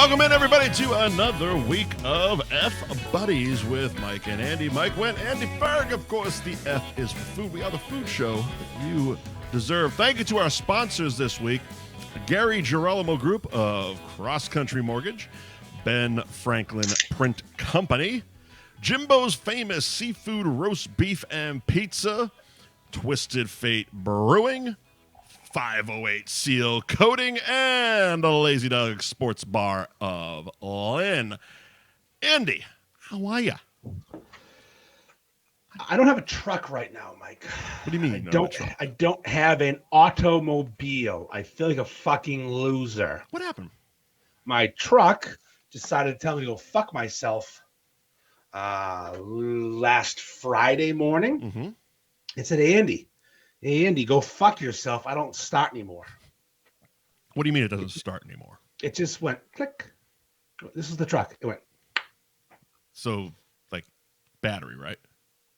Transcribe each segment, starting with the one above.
Welcome in, everybody, to another week of F Buddies with Mike and Andy. Mike went, Andy Berg. Of course, the F is for food. We are the food show that you deserve. Thank you to our sponsors this week, Gary Girolamo Group of Cross Country Mortgage, Ben Franklin Print Company, Jimbo's Famous Seafood Roast Beef and Pizza, Twisted Fate Brewing, 508 Seal Coating, and the Lazy Dog Sports Bar of Lynn. Andy, how are you? I don't have a truck right now, Mike. What do you mean? I don't have an automobile. I feel like a fucking loser. What happened? My truck decided to tell me to go fuck myself last Friday morning. Mm-hmm. It said, Hey, Andy, go fuck yourself. I don't start anymore. What do you mean it doesn't start anymore? It just went click. This is the truck. It went. So, like, battery, right?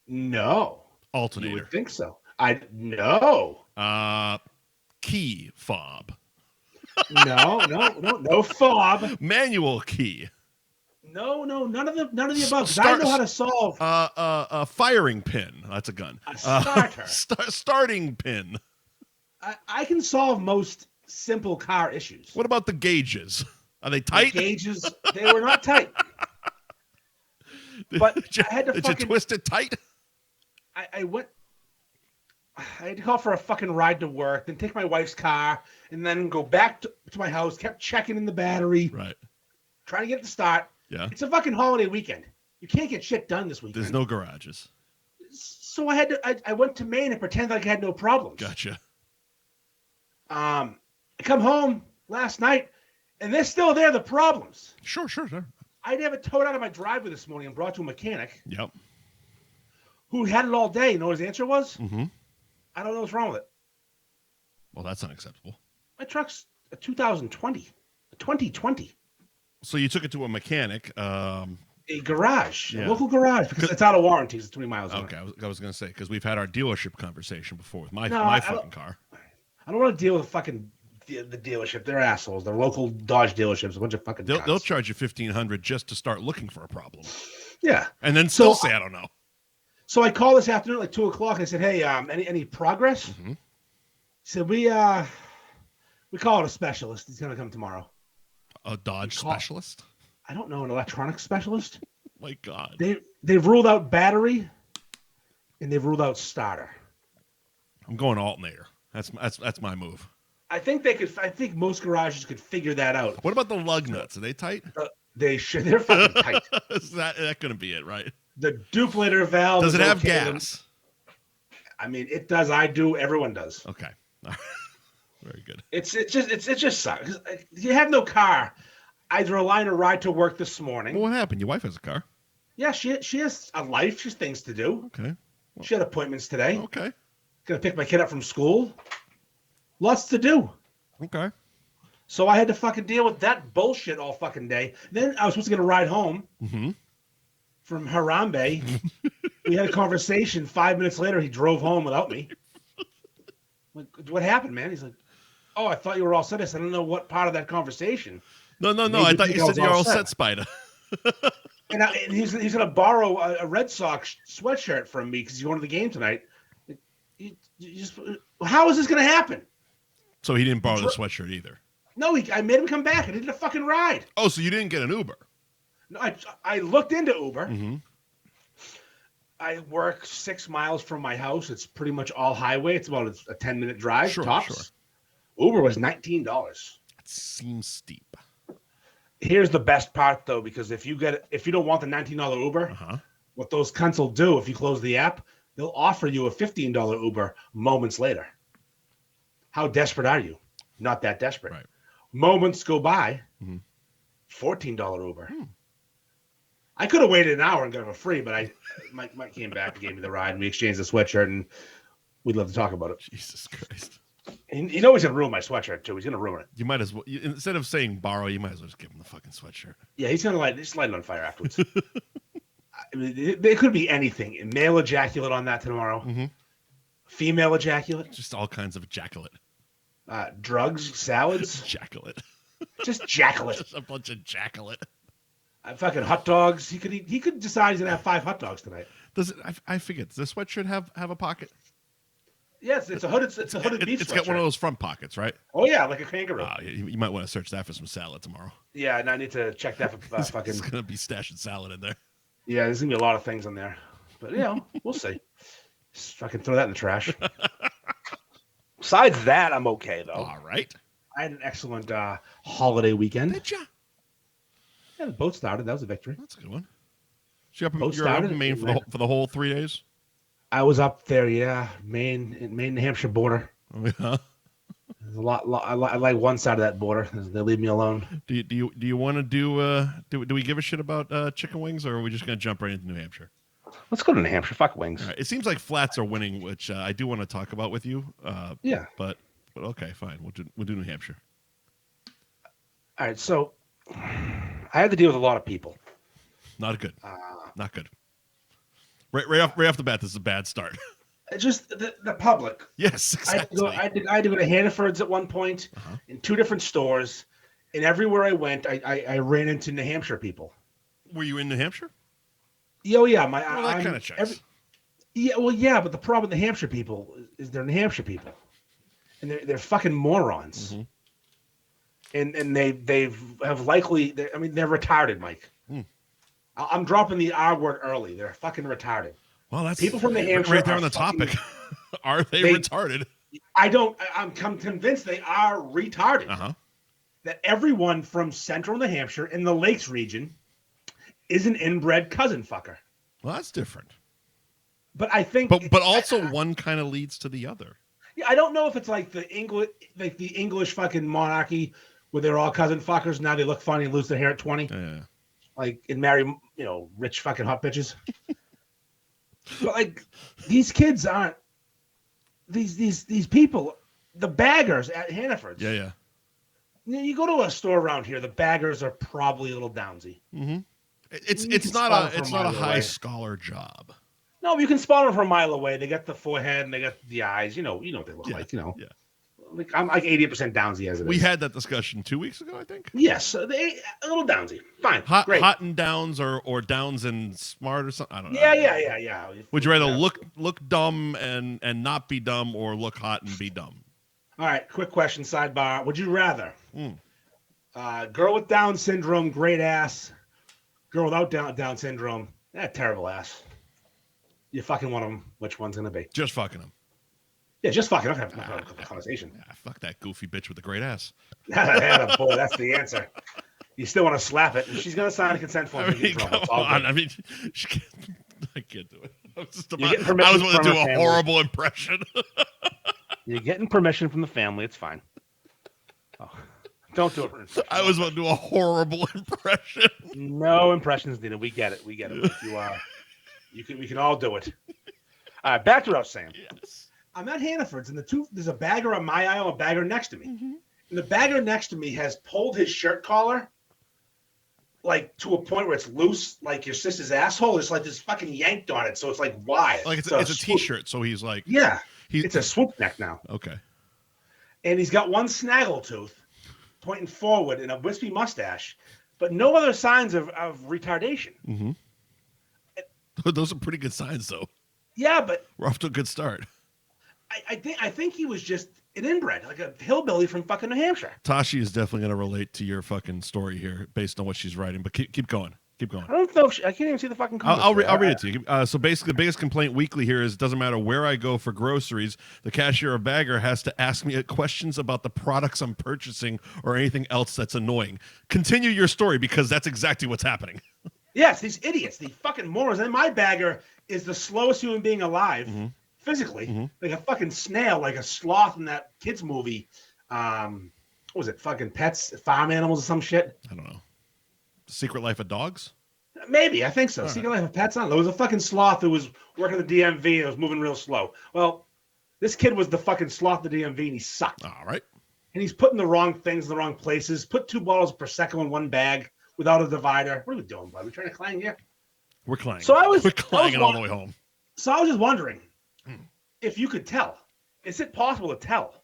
No. Alternator. You would think so. No. Key fob. No fob. Manual key. No, none of the above. 'Cause I know how to solve a firing pin. That's a gun. A starter. Starting pin. I can solve most simple car issues. What about the gauges? Are they tight? The gauges, they were not tight. But I had to did you twist it tight? I had to call for a fucking ride to work, then take my wife's car, and then go back to my house, kept checking in the battery. Right. Trying to get it to start. Yeah. It's a fucking holiday weekend. You can't get shit done this weekend. There's no garages. So I went to Maine and pretended like I had no problems. Gotcha. I come home last night, and they're still there, the problems. Sure. I'd have it towed out of my driveway this morning and brought to a mechanic. Yep. Who had it all day. You know what his answer was? Mm-hmm. I don't know what's wrong with it. Well, that's unacceptable. My truck's a 2020. So you took it to a mechanic. A garage, yeah. a local garage, because it's out of warranty. It's 20 miles. Okay, I was going to say, because we've had our dealership conversation before with my fucking car. I don't want to deal with the dealership. They're assholes. They're local Dodge dealerships. A bunch of fucking They'll charge you $1,500 just to start looking for a problem. Yeah. And then still say, I don't know. So I called this afternoon at like 2:00 and I said, hey, any progress? Mm-hmm. He said, we call it a specialist. He's going to come tomorrow. A Dodge specialist? I don't know, an electronics specialist. My God. They've ruled out battery and they've ruled out starter. I'm going alternator. That's my move. I think most garages could figure that out. What about the lug nuts? Are they tight? They're fucking tight. Is that couldn't be it, right? The duplicator valve. Does it have gas? I mean, it does. I do. Everyone does. Okay. Very good. It just sucks. You have no car. I rely on a ride to work this morning. Well, what happened? Your wife has a car. Yeah, she has a life. She has things to do. Okay. Well, she had appointments today. Okay. Gonna pick my kid up from school. Lots to do. Okay. So I had to fucking deal with that bullshit all fucking day. Then I was supposed to get a ride home from Harambe. We had a conversation. 5 minutes later, he drove home without me. Like, what happened, man? He's like, oh, I thought you were all set. I said, I don't know what part of that conversation. No. I thought you said you're all set, Spider. and he's going to borrow a Red Sox sweatshirt from me because he's going to the game tonight. How is this going to happen? So he didn't borrow the sweatshirt either. No, I made him come back. I needed a fucking ride. Oh, so you didn't get an Uber? No, I looked into Uber. Mm-hmm. I work 6 miles from my house. It's pretty much all highway. It's about a 10-minute drive. Tops. Sure. Uber was $19. That seems steep. Here's the best part, though, because if you don't want the $19 Uber, what those cunts will do if you close the app, they'll offer you a $15 Uber moments later. How desperate are you? Not that desperate. Right. Moments go by, $14 Uber. I could have waited an hour and got it for free, but Mike came back and gave me the ride, and we exchanged the sweatshirt, and we'd love to talk about it. Jesus Christ. And you know he's going to ruin my sweatshirt, too. He's going to ruin it. You might as well, instead of saying borrow, you might as well just give him the fucking sweatshirt. Yeah, he's going to light it on fire afterwards. I mean, there could be anything. Male ejaculate on that tomorrow. Mm-hmm. Female ejaculate. Just all kinds of ejaculate. Drugs, salads. Ejaculate. Just jackal it. Just a bunch of jackal it. Fucking hot dogs. He could decide he's gonna have 5 hot dogs tonight. Does it? I figured. Does this sweatshirt have a pocket? Yes, it's a hooded beef It's sweatshirt. got one of those front pockets, right? Oh yeah, like a kangaroo. You might want to search that for some salad tomorrow. Yeah, and I need to check that for fucking. It's gonna be stashing salad in there. Yeah, there's gonna be a lot of things in there, but we'll see. Just fucking throw that in the trash. Besides that, I'm okay though. All right. I had an excellent holiday weekend. Did ya? Yeah, the boat started. That was a victory. That's a good one. So you're Boat up started in Maine for the whole 3 days? I was up there, Maine, New Hampshire border. Oh, yeah. There's a lot. I like one side of that border. They leave me alone. Do you want to do we give a shit about chicken wings, or are we just gonna jump right into New Hampshire? Let's go to New Hampshire. Fuck wings. All right. It seems like flats are winning, which I do want to talk about with you. Yeah. But okay, fine. We'll do New Hampshire. All right. So I had to deal with a lot of people. Not good. Not good. Right off the bat, this is a bad start. Just the public. Yes, exactly. I had to go to Hannaford's at one point in 2 different stores, and everywhere I went, I ran into New Hampshire people. Were you in New Hampshire? Yeah, That kind of checks. But the problem with New Hampshire people is they're New Hampshire people, and they're fucking morons. Mm-hmm. And they're retarded, Mike. I'm dropping the R word early. They're fucking retarded. Well, that's people from New Hampshire right there on the topic. Are they retarded? I'm convinced they are retarded. That everyone from central New Hampshire in the Lakes region is an inbred cousin fucker. Well, that's different. But I think, but also one kind of leads to the other. Yeah, I don't know if it's like the English fucking monarchy where they're all cousin fuckers. Now they look funny and lose their hair at 20. Yeah. Like, and marry, rich fucking hot bitches. But like, these kids aren't these people, the baggers at Hannaford's. Yeah. You go to a store around here, the baggers are probably a little downsy. Mm-hmm. It's not a high scholar job. No, you can spot them from a mile away. They got the forehead and they got the eyes. You know what they look like. Yeah. Like, I'm like 80% downsy as it is. We had that discussion 2 weeks ago, I think. Yes, they a little downsy. Fine, great. Hot and downs or downs and smart or something. I don't know. Yeah. Would you rather look dumb and not be dumb, or look hot and be dumb? All right, quick question, sidebar. Would you rather girl with Down syndrome, great ass. Girl without Down syndrome, terrible ass. You fucking one of them. Which one's gonna be? Just fucking them. Yeah, just fucking. I don't have a conversation. Yeah, fuck that goofy bitch with the great ass. Boy, that's the answer. You still want to slap it, and she's gonna sign a consent form. I can't do it. I was going to do a horrible impression. You're getting permission from the family. It's fine. Oh, don't do it. I was going to do a horrible impression. No impressions needed. We get it. If you are, we can all do it. All right, back to what I was saying. Yes. I'm at Hannaford's, and there's a bagger on my aisle, a bagger next to me. Mm-hmm. And the bagger next to me has pulled his shirt collar, like, to a point where it's loose, like your sister's asshole. It's like this fucking yanked on it, so it's like wide. Like it's a t-shirt, so he's like... Yeah, it's a swoop neck now. Okay. And he's got one snaggle tooth pointing forward and a wispy mustache, but no other signs of retardation. Mm-hmm. Those are pretty good signs, though. Yeah, but... We're off to a good start. I think he was just an inbred, like a hillbilly from fucking New Hampshire. Tashi is definitely going to relate to your fucking story here based on what she's writing, but keep going. Keep going. I don't know. I can't even see the fucking comments. I'll read it to you. So basically, the biggest complaint weekly here is it doesn't matter where I go for groceries, the cashier or bagger has to ask me questions about the products I'm purchasing or anything else that's annoying. Continue your story, because that's exactly what's happening. Yes, these idiots, the fucking morons. And my bagger is the slowest human being alive. Mm-hmm. Physically, like a fucking snail, like a sloth in that kids movie. What was it? Fucking Pets, Farm Animals, or some shit. I don't know. Secret Life of Dogs? Maybe, I think so. Secret Life of Pets. I don't know. There was a fucking sloth who was working at the DMV and was moving real slow. Well, this kid was the fucking sloth at the DMV, and he sucked. All right. And he's putting the wrong things in the wrong places. Put 2 bottles of Prosecco in one bag without a divider. What are we doing, bud? We trying to clang here? We're clanging. So We're clanging all the way home. So I was just wondering. If you could tell, is it possible to tell?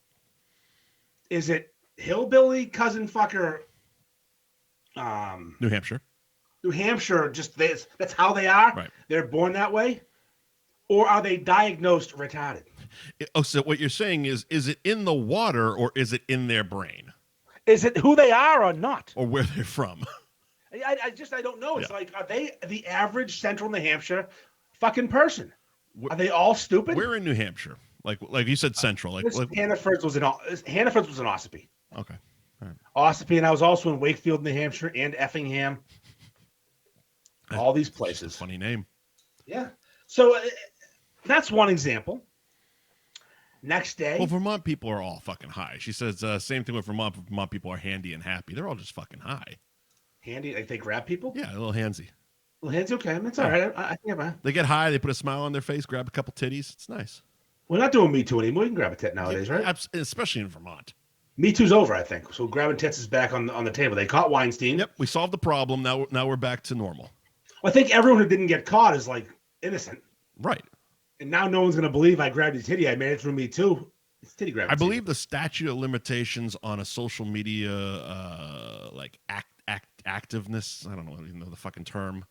Is it hillbilly cousin fucker, New Hampshire. New Hampshire, just that's how they are. Right. They're born that way, or are they diagnosed retarded? So what you're saying is it in the water or is it in their brain? Is it who they are or not? Or where they're from? I don't know. It's like, are they the average Central New Hampshire fucking person? Are they all stupid? We're in New Hampshire. Like you said, Central. Hannaford's was in Ossipee. Okay. All right. Ossipee, and I was also in Wakefield, New Hampshire, and Effingham. All these places. Funny name. Yeah. So that's one example. Next day. Well, Vermont people are all fucking high. She says same thing with Vermont. Vermont people are handy and happy. They're all just fucking high. Handy? Like they grab people? Yeah, a little handsy. Well, handsy, okay. That's all right. I think they get high. They put a smile on their face, grab a couple titties. It's nice. We're not doing Me Too anymore. You can grab a tit nowadays, right? Especially in Vermont. Me Too's over, I think. So grabbing tits is back on the table. They caught Weinstein. Yep, we solved the problem. Now we're back to normal. Well, I think everyone who didn't get caught is like innocent. Right. And now no one's going to believe I grabbed a titty. I made it through Me Too. It's titty grab. I believe the statute of limitations on a social media like activeness. I don't know the fucking term.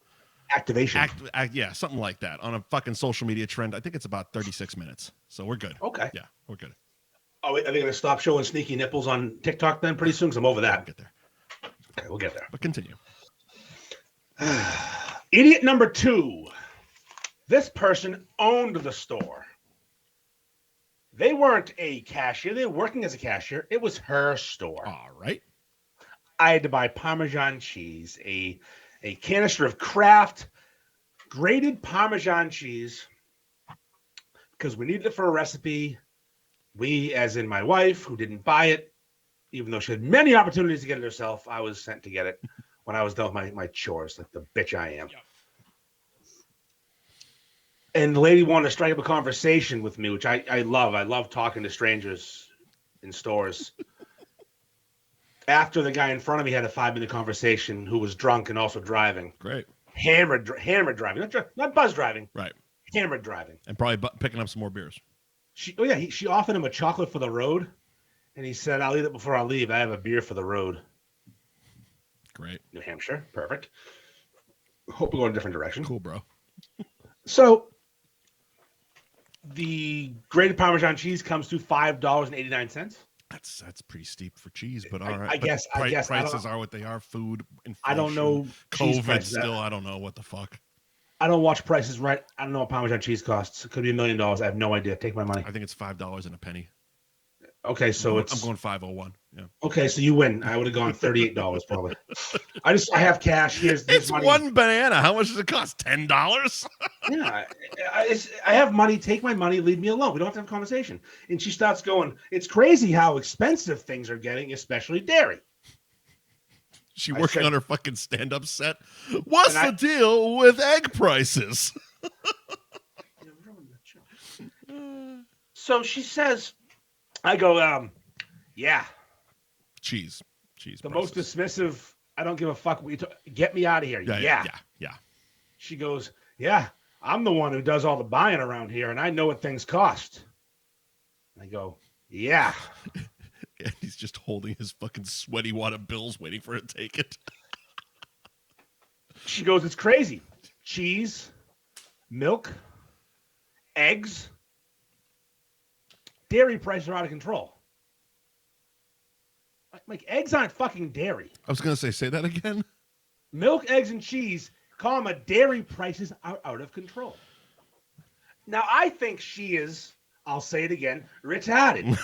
Activation. Yeah, something like that on a fucking social media trend. I think it's about 36 minutes. So we're good. Okay. Yeah, we're good. Oh, wait, are they going to stop showing sneaky nipples on TikTok then pretty soon? Because I'm over that. We'll get there. Okay, we'll get there. But continue. Idiot number 2. This person owned the store. They weren't a cashier. They were working as a cashier. It was her store. All right. I had to buy Parmesan cheese, a canister of Kraft grated Parmesan cheese, because we needed it for a recipe. We, as in my wife, who didn't buy it, even though she had many opportunities to get it herself, I was sent to get it when I was done with my chores, like the bitch I am. Yeah. And the lady wanted to strike up a conversation with me, which I love. I love talking to strangers in stores. After the guy in front of me had a 5-minute conversation who was drunk and also driving. Great. Hammered driving. Not buzz driving. Right. Hammered driving. And probably picking up some more beers. She offered him a chocolate for the road. And he said, I'll eat it before I leave. I have a beer for the road. Great. New Hampshire. Perfect. Hope we go in a different direction. Cool, bro. So the grated Parmesan cheese comes to $5.89. That's pretty steep for cheese, but all right. I guess prices are what they are. Food, inflation, I don't know. COVID still. I don't know what the fuck. I don't watch prices right. I don't know what Parmesan cheese costs. It could be $1 million. I have no idea. Take my money. I think it's $5 and a penny. Okay, so I'm going 501. Yeah. Okay, so you win. I would have gone $38 probably. I have cash. Here's it's money. One banana. How much does it cost? $10? Yeah, I have money. Take my money. Leave me alone. We don't have to have a conversation. And she starts going, it's crazy how expensive things are getting, especially dairy. She working on her fucking stand-up set. What's the deal with egg prices? So she says, I go, yeah. Cheese. The most dismissive, I don't give a fuck. Get me out of here. Yeah. She goes, yeah, I'm the one who does all the buying around here, and I know what things cost. I go, yeah. And he's just holding his fucking sweaty wad of bills waiting for her to take it. She goes, it's crazy. Cheese, milk, eggs, dairy prices are out of control. Like, eggs aren't fucking dairy. I was going to say that again. Milk, eggs, and cheese, dairy prices are out of control. Now, I think she is, I'll say it again, retarded.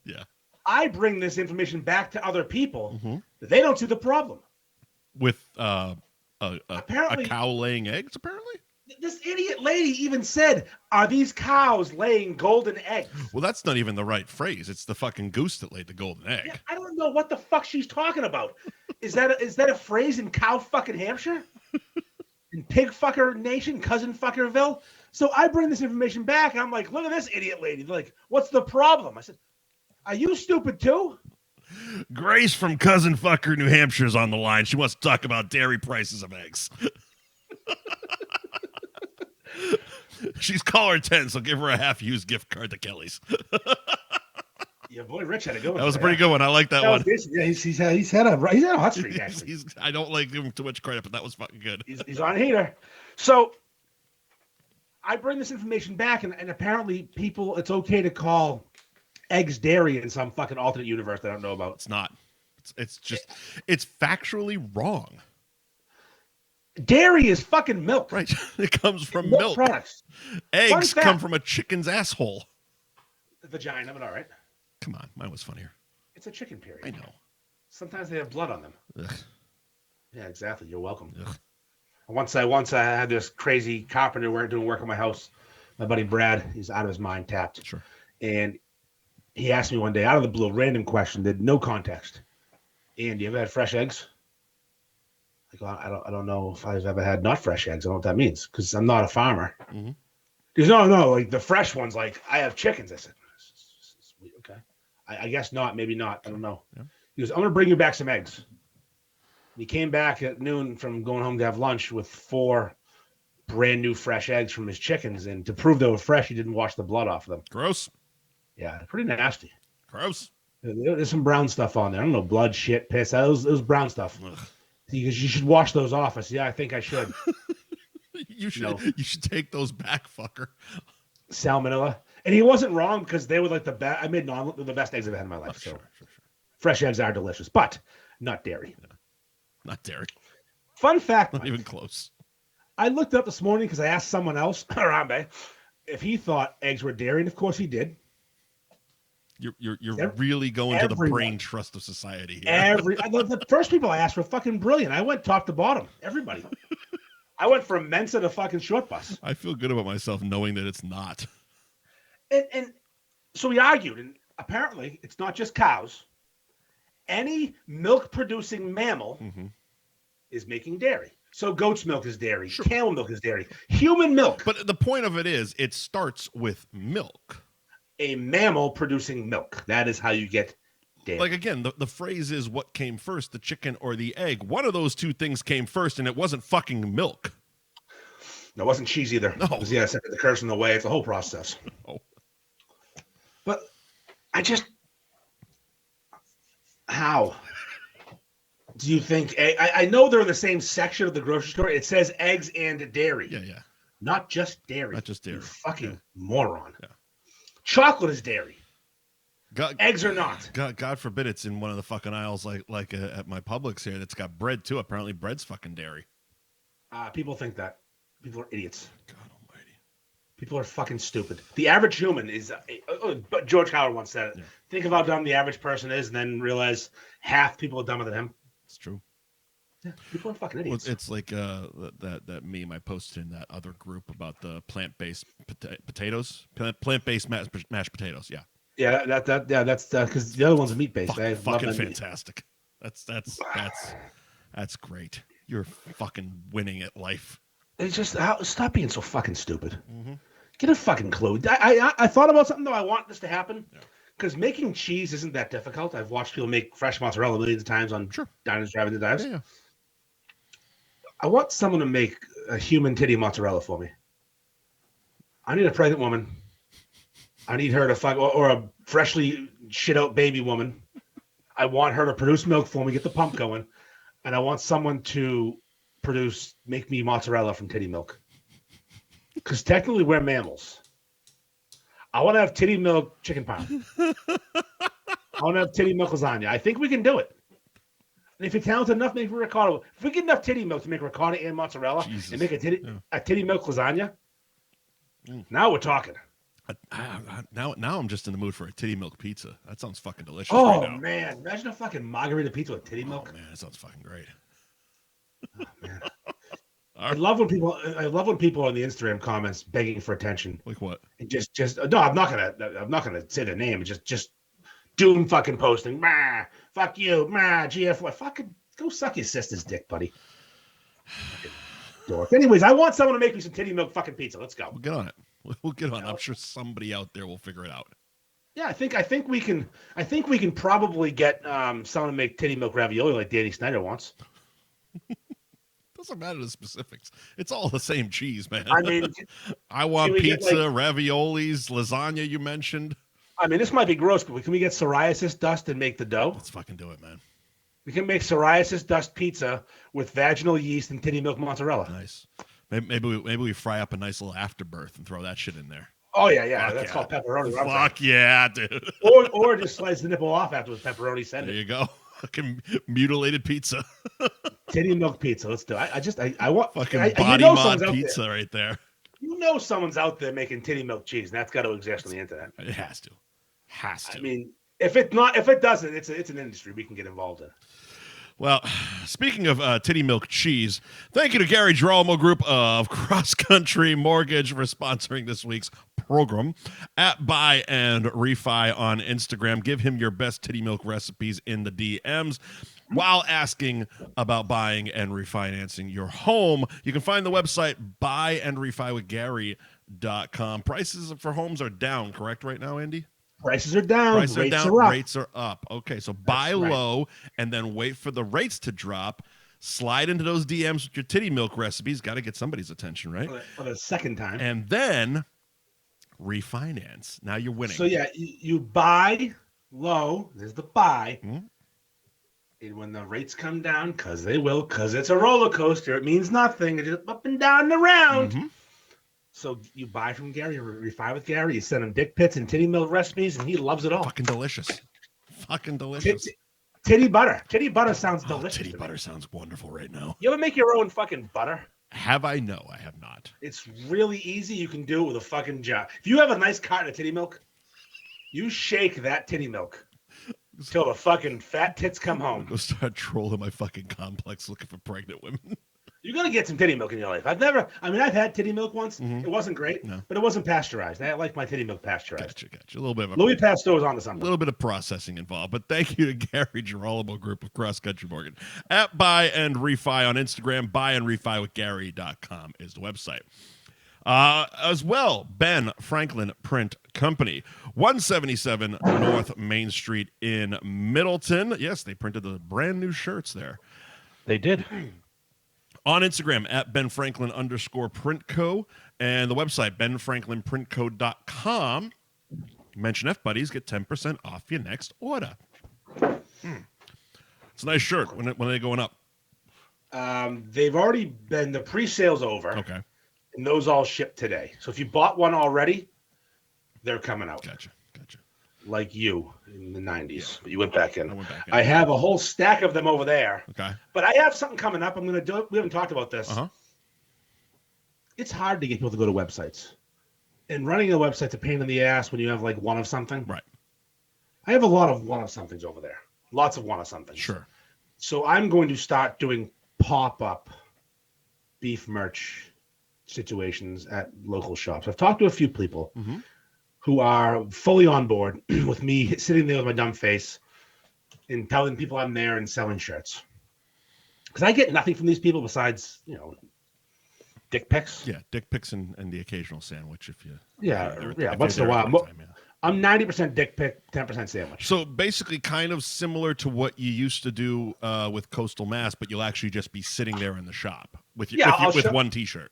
Yeah. I bring this information back to other people. Mm-hmm. They don't see the problem. With a cow laying eggs, apparently? This idiot lady even said, are these cows laying golden eggs? Well, that's not even the right phrase. It's the fucking goose that laid the golden egg. Yeah, I don't know what the fuck she's talking about. Is that a phrase in cow fucking Hampshire? In pig fucker nation, cousin fuckerville? So I bring this information back, and I'm like, look at this idiot lady. They're like, what's the problem? I said, are you stupid too? Grace from Cousin Fucker, New Hampshire is on the line. She wants to talk about dairy prices of eggs. She's caller 10, so give her a half-used gift card to Kelly's. Yeah, Boy, Rich had a good one. That was a pretty good one. I like that one. Yeah, he's had a hot streak, actually. I don't like giving him too much credit, but that was fucking good. He's on a heater. So I bring this information back, and apparently it's okay to call eggs dairy in some fucking alternate universe that I don't know about. It's not. It's factually wrong. Dairy is fucking milk. Right. It comes from milk. Products. Eggs come from a chicken's asshole. Vagina, but all right. Come on. Mine was funnier. It's a chicken, period. I know. Sometimes they have blood on them. Ugh. Yeah, exactly. You're welcome. Ugh. Once I had this crazy carpenter doing work on my house. My buddy Brad, he's out of his mind, tapped. Sure. And he asked me one day, out of the blue, random question, did no context. Ian, do you ever had fresh eggs? I go, I don't know if I've ever had not fresh eggs. I don't know what that means because I'm not a farmer. Mm-hmm. He goes, no, like the fresh ones, like I have chickens. I said, okay. I guess not, maybe not. I don't know. Yeah. He goes, I'm going to bring you back some eggs. And he came back at noon from going home to have lunch with 4 brand new fresh eggs from his chickens. And to prove they were fresh, he didn't wash the blood off of them. Gross. Yeah, pretty nasty. Gross. There's some brown stuff on there. I don't know, blood, shit, piss. It was brown stuff. Ugh. He goes, you should wash those off. I said, yeah, I think I should. You should take those back, fucker. Salmonella. And he wasn't wrong because they were like the best. I made the best eggs I've had in my life. Sure. Fresh eggs are delicious, but not dairy. Yeah. Not dairy. Fun fact. Not even close. I looked up this morning because I asked someone else, Harambe, if he thought eggs were dairy, and of course he did. You're really going to the brain trust of society here. The first people I asked were fucking brilliant. I went top to bottom. Everybody. I went from Mensa to fucking short bus. I feel good about myself knowing that it's not. And so we argued, and apparently it's not just cows. Any milk-producing mammal is making dairy. So goat's milk is dairy. Sure. Camel milk is dairy. Human milk. But the point of it is, it starts with milk. A mammal producing milk. That is how you get dairy. Like, again, the phrase is what came first, the chicken or the egg. One of those two things came first, and it wasn't fucking milk. No, it wasn't cheese either. No. Because, yeah, the curse in the way. It's a whole process. Oh. But how do you think? I know they're in the same section of the grocery store. It says eggs and dairy. Yeah. Not just dairy. Not just dairy. You fucking moron. Yeah. Chocolate is dairy. Eggs are not. God forbid it's in one of the fucking aisles like at my Publix here that's got bread too. Apparently bread's fucking dairy. People think that. People are idiots. God almighty. People are fucking stupid. The average human is, but George Howard once said it. Yeah. Think of how dumb the average person is and then realize half people are dumber than him. It's true. Yeah, people are fucking idiots. Well, it's like that meme I posted in that other group about the plant-based potatoes, plant-based mashed potatoes. Yeah. Yeah, that's because the other one's are meat-based. Fucking fantastic. That's great. You're fucking winning at life. It's just stop being so fucking stupid. Mm-hmm. Get a fucking clue. I thought about something though. I want this to happen because making cheese isn't that difficult. I've watched people make fresh mozzarella millions of times on Diners, Drive-Ins, and Dives. Yeah. I want someone to make a human titty mozzarella for me. I need a pregnant woman. I need her to fuck, or a freshly shit out baby woman. I want her to produce milk for me, get the pump going, and I want someone to make me mozzarella from titty milk. Because technically we're mammals. I want to have titty milk chicken parm. I want to have titty milk lasagna. I think we can do it. And if you're talented enough, make ricotta. If we get enough titty milk to make ricotta and mozzarella and make a titty milk lasagna, now we're talking. Now I'm just in the mood for a titty milk pizza. That sounds fucking delicious. Oh right now. Man, imagine a fucking margarita pizza with titty milk. Oh man, that sounds fucking great. Oh man, I love when people on the Instagram comments begging for attention. Like what? And just no, I'm not gonna say their name. Just doom fucking posting. Mah, fuck you, GF. Fucking go suck your sister's dick, buddy. Dork. Anyways, I want someone to make me some titty milk fucking pizza. Let's go. We'll get on it. We'll get on it. I'm sure somebody out there will figure it out. Yeah, I think we can probably get someone to make titty milk ravioli like Danny Snyder wants. Doesn't matter the specifics. It's all the same cheese, man. I mean, I want pizza, raviolis, lasagna. You mentioned. I mean, this might be gross, but can we get psoriasis dust and make the dough? Let's fucking do it, man. We can make psoriasis dust pizza with vaginal yeast and titty milk mozzarella. Nice. Maybe we fry up a nice little afterbirth and throw that shit in there. Oh yeah. That's called pepperoni. Fuck yeah, dude. or just slice the nipple off after with pepperoni. There you go. Fucking mutilated pizza. Titty milk pizza. Let's do it. I want fucking body mod pizza right there. You know someone's out there making titty milk cheese, and that's got to exist on the internet. It has to. I mean, if it doesn't, it's an industry we can get involved in. Well, speaking of titty milk cheese, thank you to Gary Girolamo Group of Cross Country Mortgage for sponsoring this week's program. At Buy and Refi on Instagram. Give him your best titty milk recipes in the DMs. While asking about buying and refinancing your home, you can find the website buyandrefywithgary.com. Prices for homes are down, correct, right now, Andy? Prices are down. Rates are up. Rates are up. Okay, so buy low and then wait for the rates to drop. Slide into those DMs with your titty milk recipes. Got to get somebody's attention, right? For the second time. And then refinance. Now you're winning. So, yeah, you buy low. There's the buy. Mm-hmm. And when the rates come down, because they will, because it's a roller coaster, it means nothing. It's just up and down and around. Mm-hmm. So you buy from Gary, refi with Gary. You send him dick pits and titty milk recipes, and he loves it all. Fucking delicious. Fucking delicious. Titty butter. Titty butter sounds delicious. Titty butter sounds wonderful right now. You ever make your own fucking butter? Have I? No, I have not. It's really easy. You can do it with a fucking jar. If you have a nice carton of titty milk, you shake that titty milk till the fucking fat tits come home. Go start trolling my fucking complex looking for pregnant women. You're going to get some titty milk in your life. I've had titty milk once. Mm-hmm. It wasn't great, but it wasn't pasteurized. I like my titty milk pasteurized. Gotcha. A little bit of Louis Pasteur was onto something. A little bit of processing involved, but thank you to Gary Girolamo Group of Cross Country Mortgage. At Buy and Refi on Instagram, buyandrefywithgary.com is the website. As well, Ben Franklin Print Company, 177 North Main Street in Middleton. Yes, they printed the brand new shirts there. They did. On Instagram, at BenFranklin_PrintCo, and the website, BenFranklinPrintCo.com. Mention F-Buddies, get 10% off your next order. It's a nice shirt. When are they going up? They've already been, the pre-sale's over. Okay. And those all shipped today. So if you bought one already, they're coming out. Gotcha. Like you in the 90s. But you went back in. I went back in. I have a whole stack of them over there. Okay. But I have something coming up. I'm going to do it. We haven't talked about this. Uh-huh. It's hard to get people to go to websites. And running a website's a pain in the ass when you have like one of something. Right. I have a lot of one of somethings over there. Lots of one of somethings. Sure. So I'm going to start doing pop-up beef merch situations at local shops. I've talked to a few people who are fully on board with me sitting there with my dumb face and telling people I'm there and selling shirts. Because I get nothing from these people besides, dick pics. Yeah, dick pics and the occasional sandwich if you... Yeah, once in a while. I'm 90% dick pic, 10% sandwich. So basically kind of similar to what you used to do with Coastal Mass, but you'll actually just be sitting there in the shop with one T-shirt.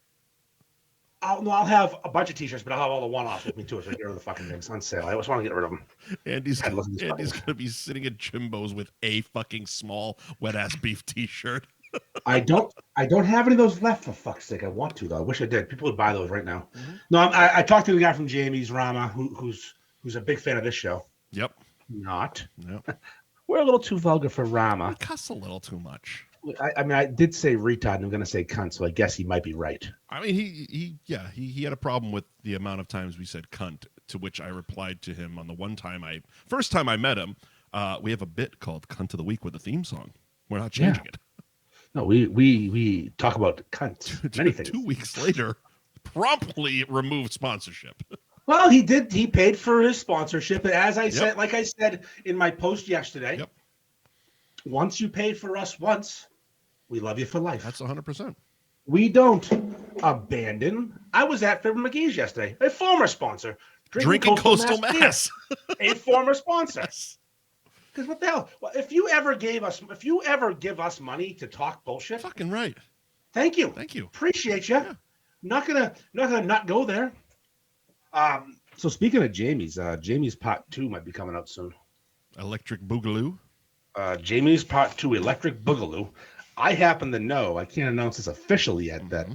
I'll have a bunch of T-shirts, but I'll have all the one-offs with me too. So I get rid of the fucking things on sale. I just want to get rid of them. Andy's going to be sitting at Jimbo's with a fucking small wet-ass beef T-shirt. I don't have any of those left, for fuck's sake. I want to, though. I wish I did. People would buy those right now. Mm-hmm. No, I talked to the guy from Jamie's Rama, who's a big fan of this show. Yep. Not. Yep. We're a little too vulgar for Rama. We cuss a little too much. I mean, I did say retard, and I'm going to say cunt, so I guess he might be right. I mean, he had a problem with the amount of times we said cunt, to which I replied to him on the first time I met him, we have a bit called Cunt of the Week with a theme song. We're not changing it. No, we talk about cunt. Many things. 2 weeks later, promptly removed sponsorship. Well, he did. He paid for his sponsorship. As I said, like I said in my post yesterday, once you paid for us once, we love you for life. That's 100%. We don't abandon. I was at Fibber McGee's yesterday, a former sponsor. Drinking Coastal Mass. A former sponsor. Because what the hell? Well, if you ever give us money to talk bullshit, fucking right. Thank you. Thank you. Appreciate you. Yeah. Not gonna not go there. So speaking of Jamie's, Jamie's Part 2 might be coming out soon. Electric Boogaloo. Jamie's Part 2, Electric Boogaloo. I happen to know, I can't announce this officially yet, that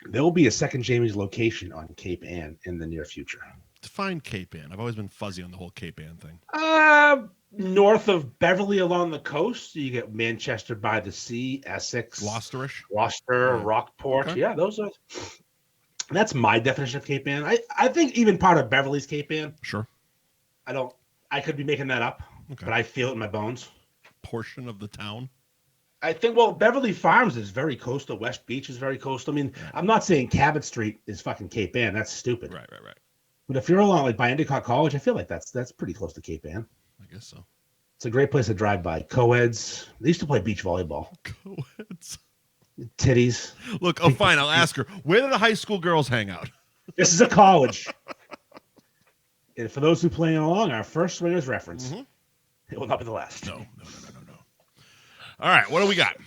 there will be a second Jamie's location on Cape Ann in the near future. Define Cape Ann. I've always been fuzzy on the whole Cape Ann thing. North of Beverly along the coast, you get Manchester by the Sea, Essex, Gloucerish, Gloucester, yeah. Rockport. Okay. Yeah, those are. That's my definition of Cape Ann. I think even part of Beverly's Cape Ann. Sure. I could be making that up, but I feel it in my bones. Portion of the town. I think, well, Beverly Farms is very coastal. West Beach is very coastal. I mean, I'm not saying Cabot Street is fucking Cape Ann. That's stupid. Right. But if you're along like by Endicott College, I feel like that's pretty close to Cape Ann. I guess so. It's a great place to drive by. Co-eds. They used to play beach volleyball. Co-eds. Titties. Look, fine. I'll ask her. Where do the high school girls hang out? This is a college. And for those who play along, our first swingers reference. It will not be the last. No. All right, what do we got?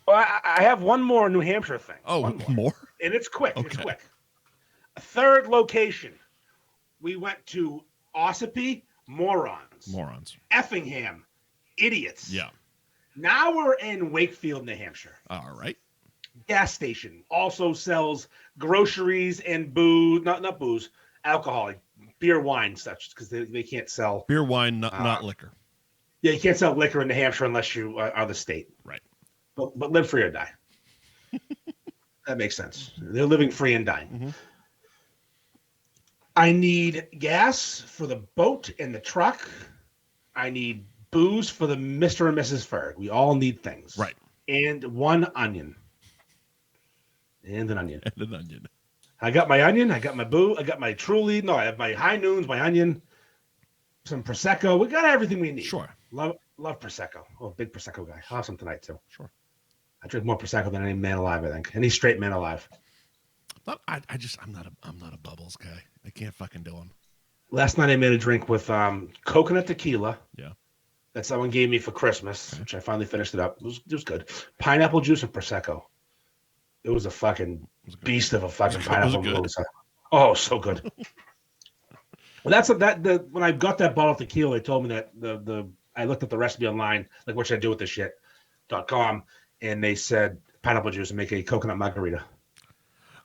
Well, I have one more New Hampshire thing. Oh, more? And it's quick. Okay. It's quick. A third location. We went to Ossipee, morons. Effingham, idiots. Yeah. Now we're in Wakefield, New Hampshire. All right. Gas station also sells groceries and booze, not booze, alcohol, like beer, wine, such, because they can't sell beer, wine, not liquor. Yeah, you can't sell liquor in New Hampshire unless you are the state. Right. But live free or die. That makes sense. They're living free and dying. I need gas for the boat and the truck. I need booze for the Mr. and Mrs. Ferg. We all need things. Right. And one onion. And an onion. I got my onion. I got my boo. I got my Truly. No, I have my High Noons, my onion, some Prosecco. We got everything we need. Sure. Love Prosecco. Oh, big Prosecco guy. I'll have some tonight, too. Sure. I drink more Prosecco than any man alive, I think. Any straight man alive. I'm not a bubbles guy. I can't fucking do them. Last night I made a drink with coconut tequila. Yeah. That someone gave me for Christmas, which I finally finished it up. It was good. Pineapple juice and Prosecco. It was a fucking beast of a fucking pineapple juice. Oh, so good. Well, when I got that bottle of tequila, they told me that I looked at the recipe online, like what should I do with this shit.com, and they said pineapple juice and make a coconut margarita.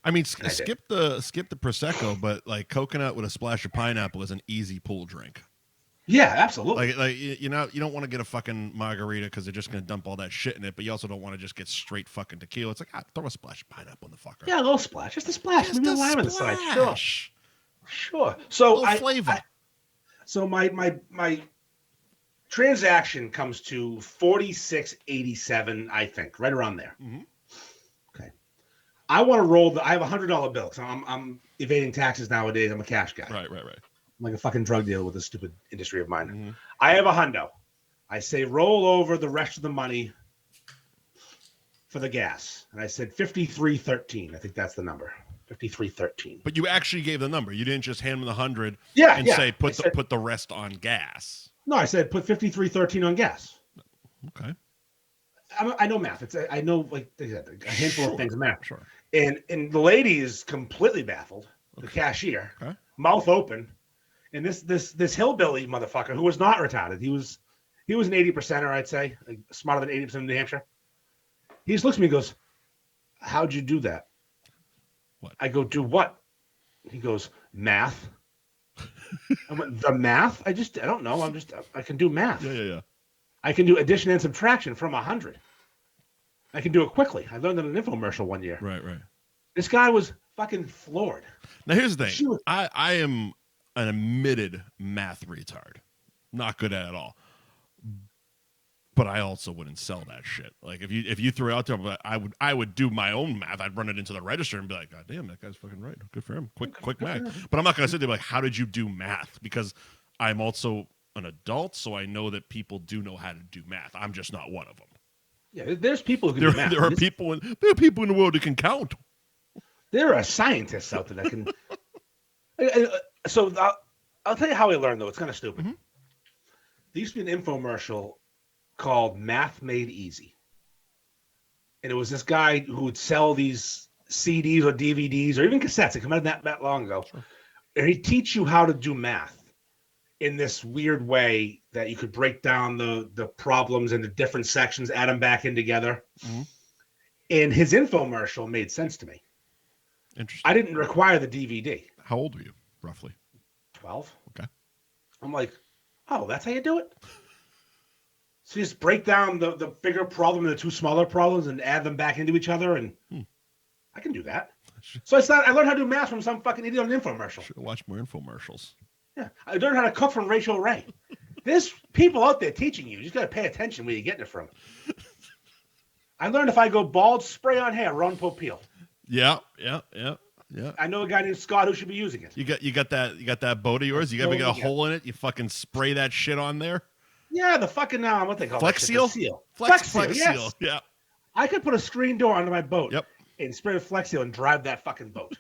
I mean, skip the Prosecco, but like coconut with a splash of pineapple is an easy pool drink. Yeah, absolutely. Like you don't want to get a fucking margarita because they're just gonna dump all that shit in it, but you also don't want to just get straight fucking tequila. It's like throw a splash of pineapple in the fucker. Yeah, a little splash, just a splash. Maybe a lime on the side. Sure. So flavor. So my transaction comes to $46.87, I think, right around there. Okay. I want to roll I have a $100 bill because I'm evading taxes nowadays. I'm a cash guy. Right. I'm like a fucking drug dealer with this stupid industry of mine. I have a hundo. I say roll over the rest of the money for the gas, and I said 53.13. I think that's the number. 53.13. But you actually gave the number. You didn't just hand them the 100 and say put the rest on gas. No, I said put 53.13 on gas. Okay. I know math. I know like a handful of things in math. Sure. And the lady is completely baffled. The cashier, mouth open, and this hillbilly motherfucker who was not retarded. He was an 80%er, I'd say, like, smarter than 80% of New Hampshire. He just looks at me and goes, "How'd you do that?" What? I go, "Do what?" He goes, "Math." I went, "The math? I don't know. I can do math." Yeah. I can do addition and subtraction from 100. I can do it quickly. I learned it in an infomercial one year. Right. This guy was fucking floored. Now here's the thing. I am an admitted math retard. Not good at it all. But I also wouldn't sell that shit. Like if you threw it out there, I would do my own math. I'd run it into the register and be like, "God damn, that guy's fucking right. Good for him. Quick math." But I'm not gonna sit there like, "How did you do math?" Because I'm also an adult, so I know that people do know how to do math. I'm just not one of them. Yeah, there's people who can do math. There are people in the world who can count. There are scientists out there that can. So I'll tell you how I learned, though. It's kind of stupid. There used to be an infomercial called Math Made Easy. And it was this guy who would sell these CDs or DVDs or even cassettes. It came out that long ago. Sure. And he'd teach you how to do math in this weird way that you could break down the problems into different sections, add them back in together. Mm-hmm. And his infomercial made sense to me. Interesting. I didn't require the DVD. How old were you, roughly? 12. Okay. I'm like, oh, that's how you do it? So you just break down the bigger problem into two smaller problems and add them back into each other, and I can do that. So I learned how to do math from some fucking idiot on an infomercial. Should watch more infomercials. Yeah, I learned how to cook from Rachel Ray. There's people out there teaching you. You just got to pay attention where you're getting it from. I learned if I go bald, spray on hair, Ron Popeil. Yeah. I know a guy named Scott who should be using it. You got that boat of yours? You ever get a hole in it? You fucking spray that shit on there? Yeah, the fucking what they call Flex it? Seal? Flex Seal, yes. yeah. I could put a screen door under my boat. Yep. And spray with Flex Seal and drive that fucking boat.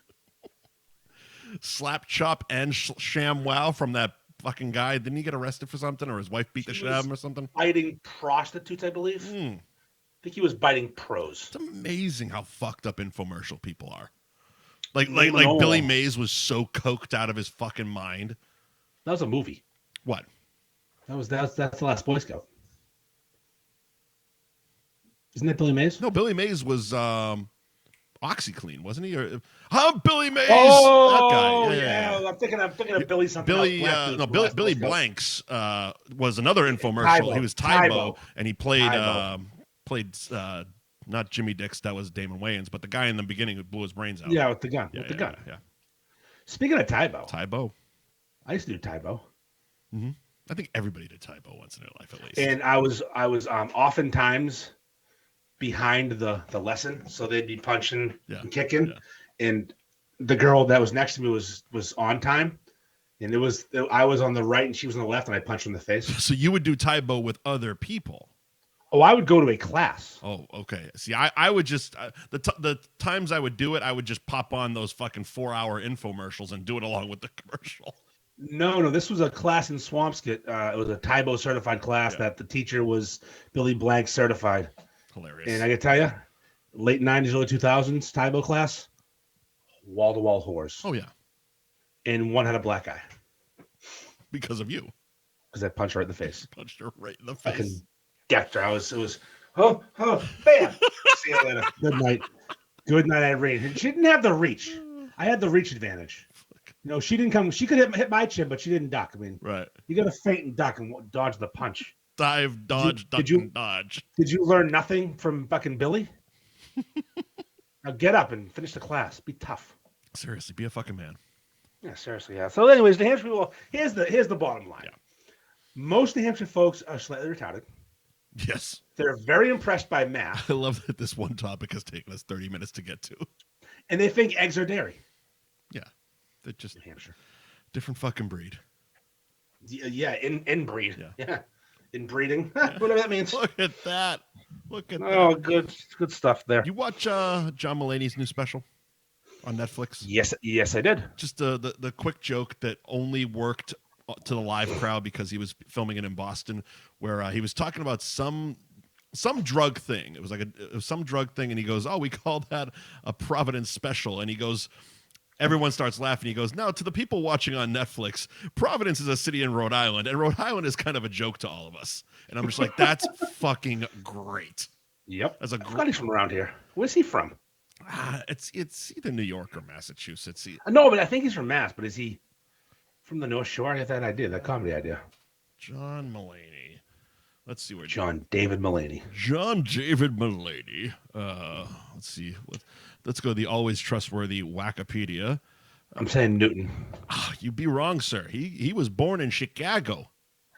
Slap, chop, and sham wow from that fucking guy. Didn't he get arrested for something, or his wife beat the shit out of him or something? Biting prostitutes, I believe. I think he was biting pros. It's amazing how fucked up infomercial people are. Like Billy Mays was so coked out of his fucking mind. That was a movie. What? That's the Last Boy Scout. Isn't that Billy Mays? No, Billy Mays was OxyClean, wasn't he? Or Billy Mays. Oh, that guy. Yeah. I'm thinking of Billy something. Billy Blanks was another infomercial. He was Tybo, and he played not Jimmy Dix, that was Damon Wayans, but the guy in the beginning who blew his brains out. Yeah, with the gun. Yeah. Speaking of Tybo. I used to do Tybo. Mm-hmm. I think everybody did Tybo once in their life at least. And I was oftentimes behind the lesson, so they'd be punching and kicking, and the girl that was next to me was on time, and I was on the right and she was on the left, and I punched her in the face. So you would do Tybo with other people? Oh, I would go to a class. Oh, okay. See, I would just the times I would do it, I would just pop on those fucking 4-hour infomercials and do it along with the commercial. No, this was a class in Swampscott. It was a Tybo certified class that the teacher was Billy Blank certified. Hilarious. And I can tell you, late 90s, early 2000s Tybo class, wall-to-wall whores. Oh, yeah. And one had a black eye. Because of you. Because I punched her right in the face. Punched her right in the face. Fucking decked her. It was, bam. See you later. Good night. Good night, Irene. And she didn't have the reach. I had the reach advantage. She didn't come. She could hit my chin, but she didn't duck. I mean, right. You got to feint and duck and dodge the punch. Dive, dodge, duck, and dodge. Did you learn nothing from fucking Billy? Now get up and finish the class. Be tough. Seriously, be a fucking man. Yeah, seriously, yeah. So anyways, New Hampshire people, here's the bottom line. Yeah. Most New Hampshire folks are slightly retarded. Yes. They're very impressed by math. I love that this one topic has taken us 30 minutes to get to. And they think eggs are dairy. Yeah. They're just New Hampshire. Different fucking breed. Yeah, inbreed. Yeah. Inbreeding. Whatever that means. Look at that. That. Oh, good stuff there. You watch John Mulaney's new special on Netflix? Yes, I did. Just the quick joke that only worked to the live crowd because he was filming it in Boston, where he was talking about some drug thing. It was like some drug thing, and he goes, "Oh, we call that a Providence special," and he goes. Everyone starts laughing. He goes, "Now, to the people watching on Netflix, Providence is a city in Rhode Island, and Rhode Island is kind of a joke to all of us." And I'm just like, that's fucking great. Yep. That's a I thought he's from around here. Where's he from? It's either New York or Massachusetts. No, but I think he's from Mass. But is he from the North Shore? I had that idea, that comedy idea. John Mulaney. Let's see where John David Mulaney. John David Mulaney. Let's see. Let's go to the always trustworthy Wikipedia. I'm saying Newton. You'd be wrong, sir. He was born in Chicago.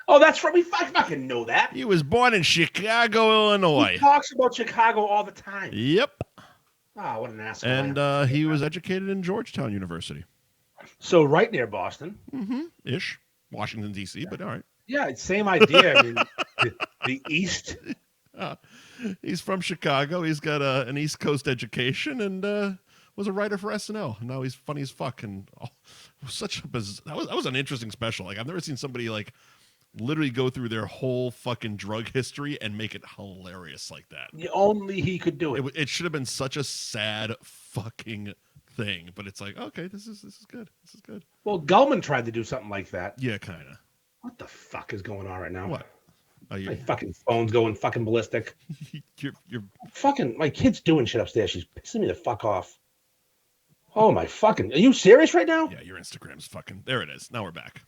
Oh, that's right. I fucking know that. He was born in Chicago, Illinois. He talks about Chicago all the time. Yep. Oh, what an asshole. And he was educated in Georgetown University. So right near Boston. Mm-hmm. Ish. Washington, D.C., but all right. Yeah, same idea. I mean, the East. He's from Chicago. He's got an East Coast education and was a writer for SNL. Now he's funny as fuck. And that was an interesting special. Like I've never seen somebody like literally go through their whole fucking drug history and make it hilarious like that. Only he could do it. It should have been such a sad fucking thing, but it's like, okay, this is good. This is good. Well, Gulman tried to do something like that. Yeah, kind of. What the fuck is going on right now? What? My fucking phone's going fucking ballistic. you're fucking, my kid's doing shit upstairs. She's pissing me the fuck off. Oh my fucking, are you serious right now? Yeah, your Instagram's fucking, there it is. Now we're back.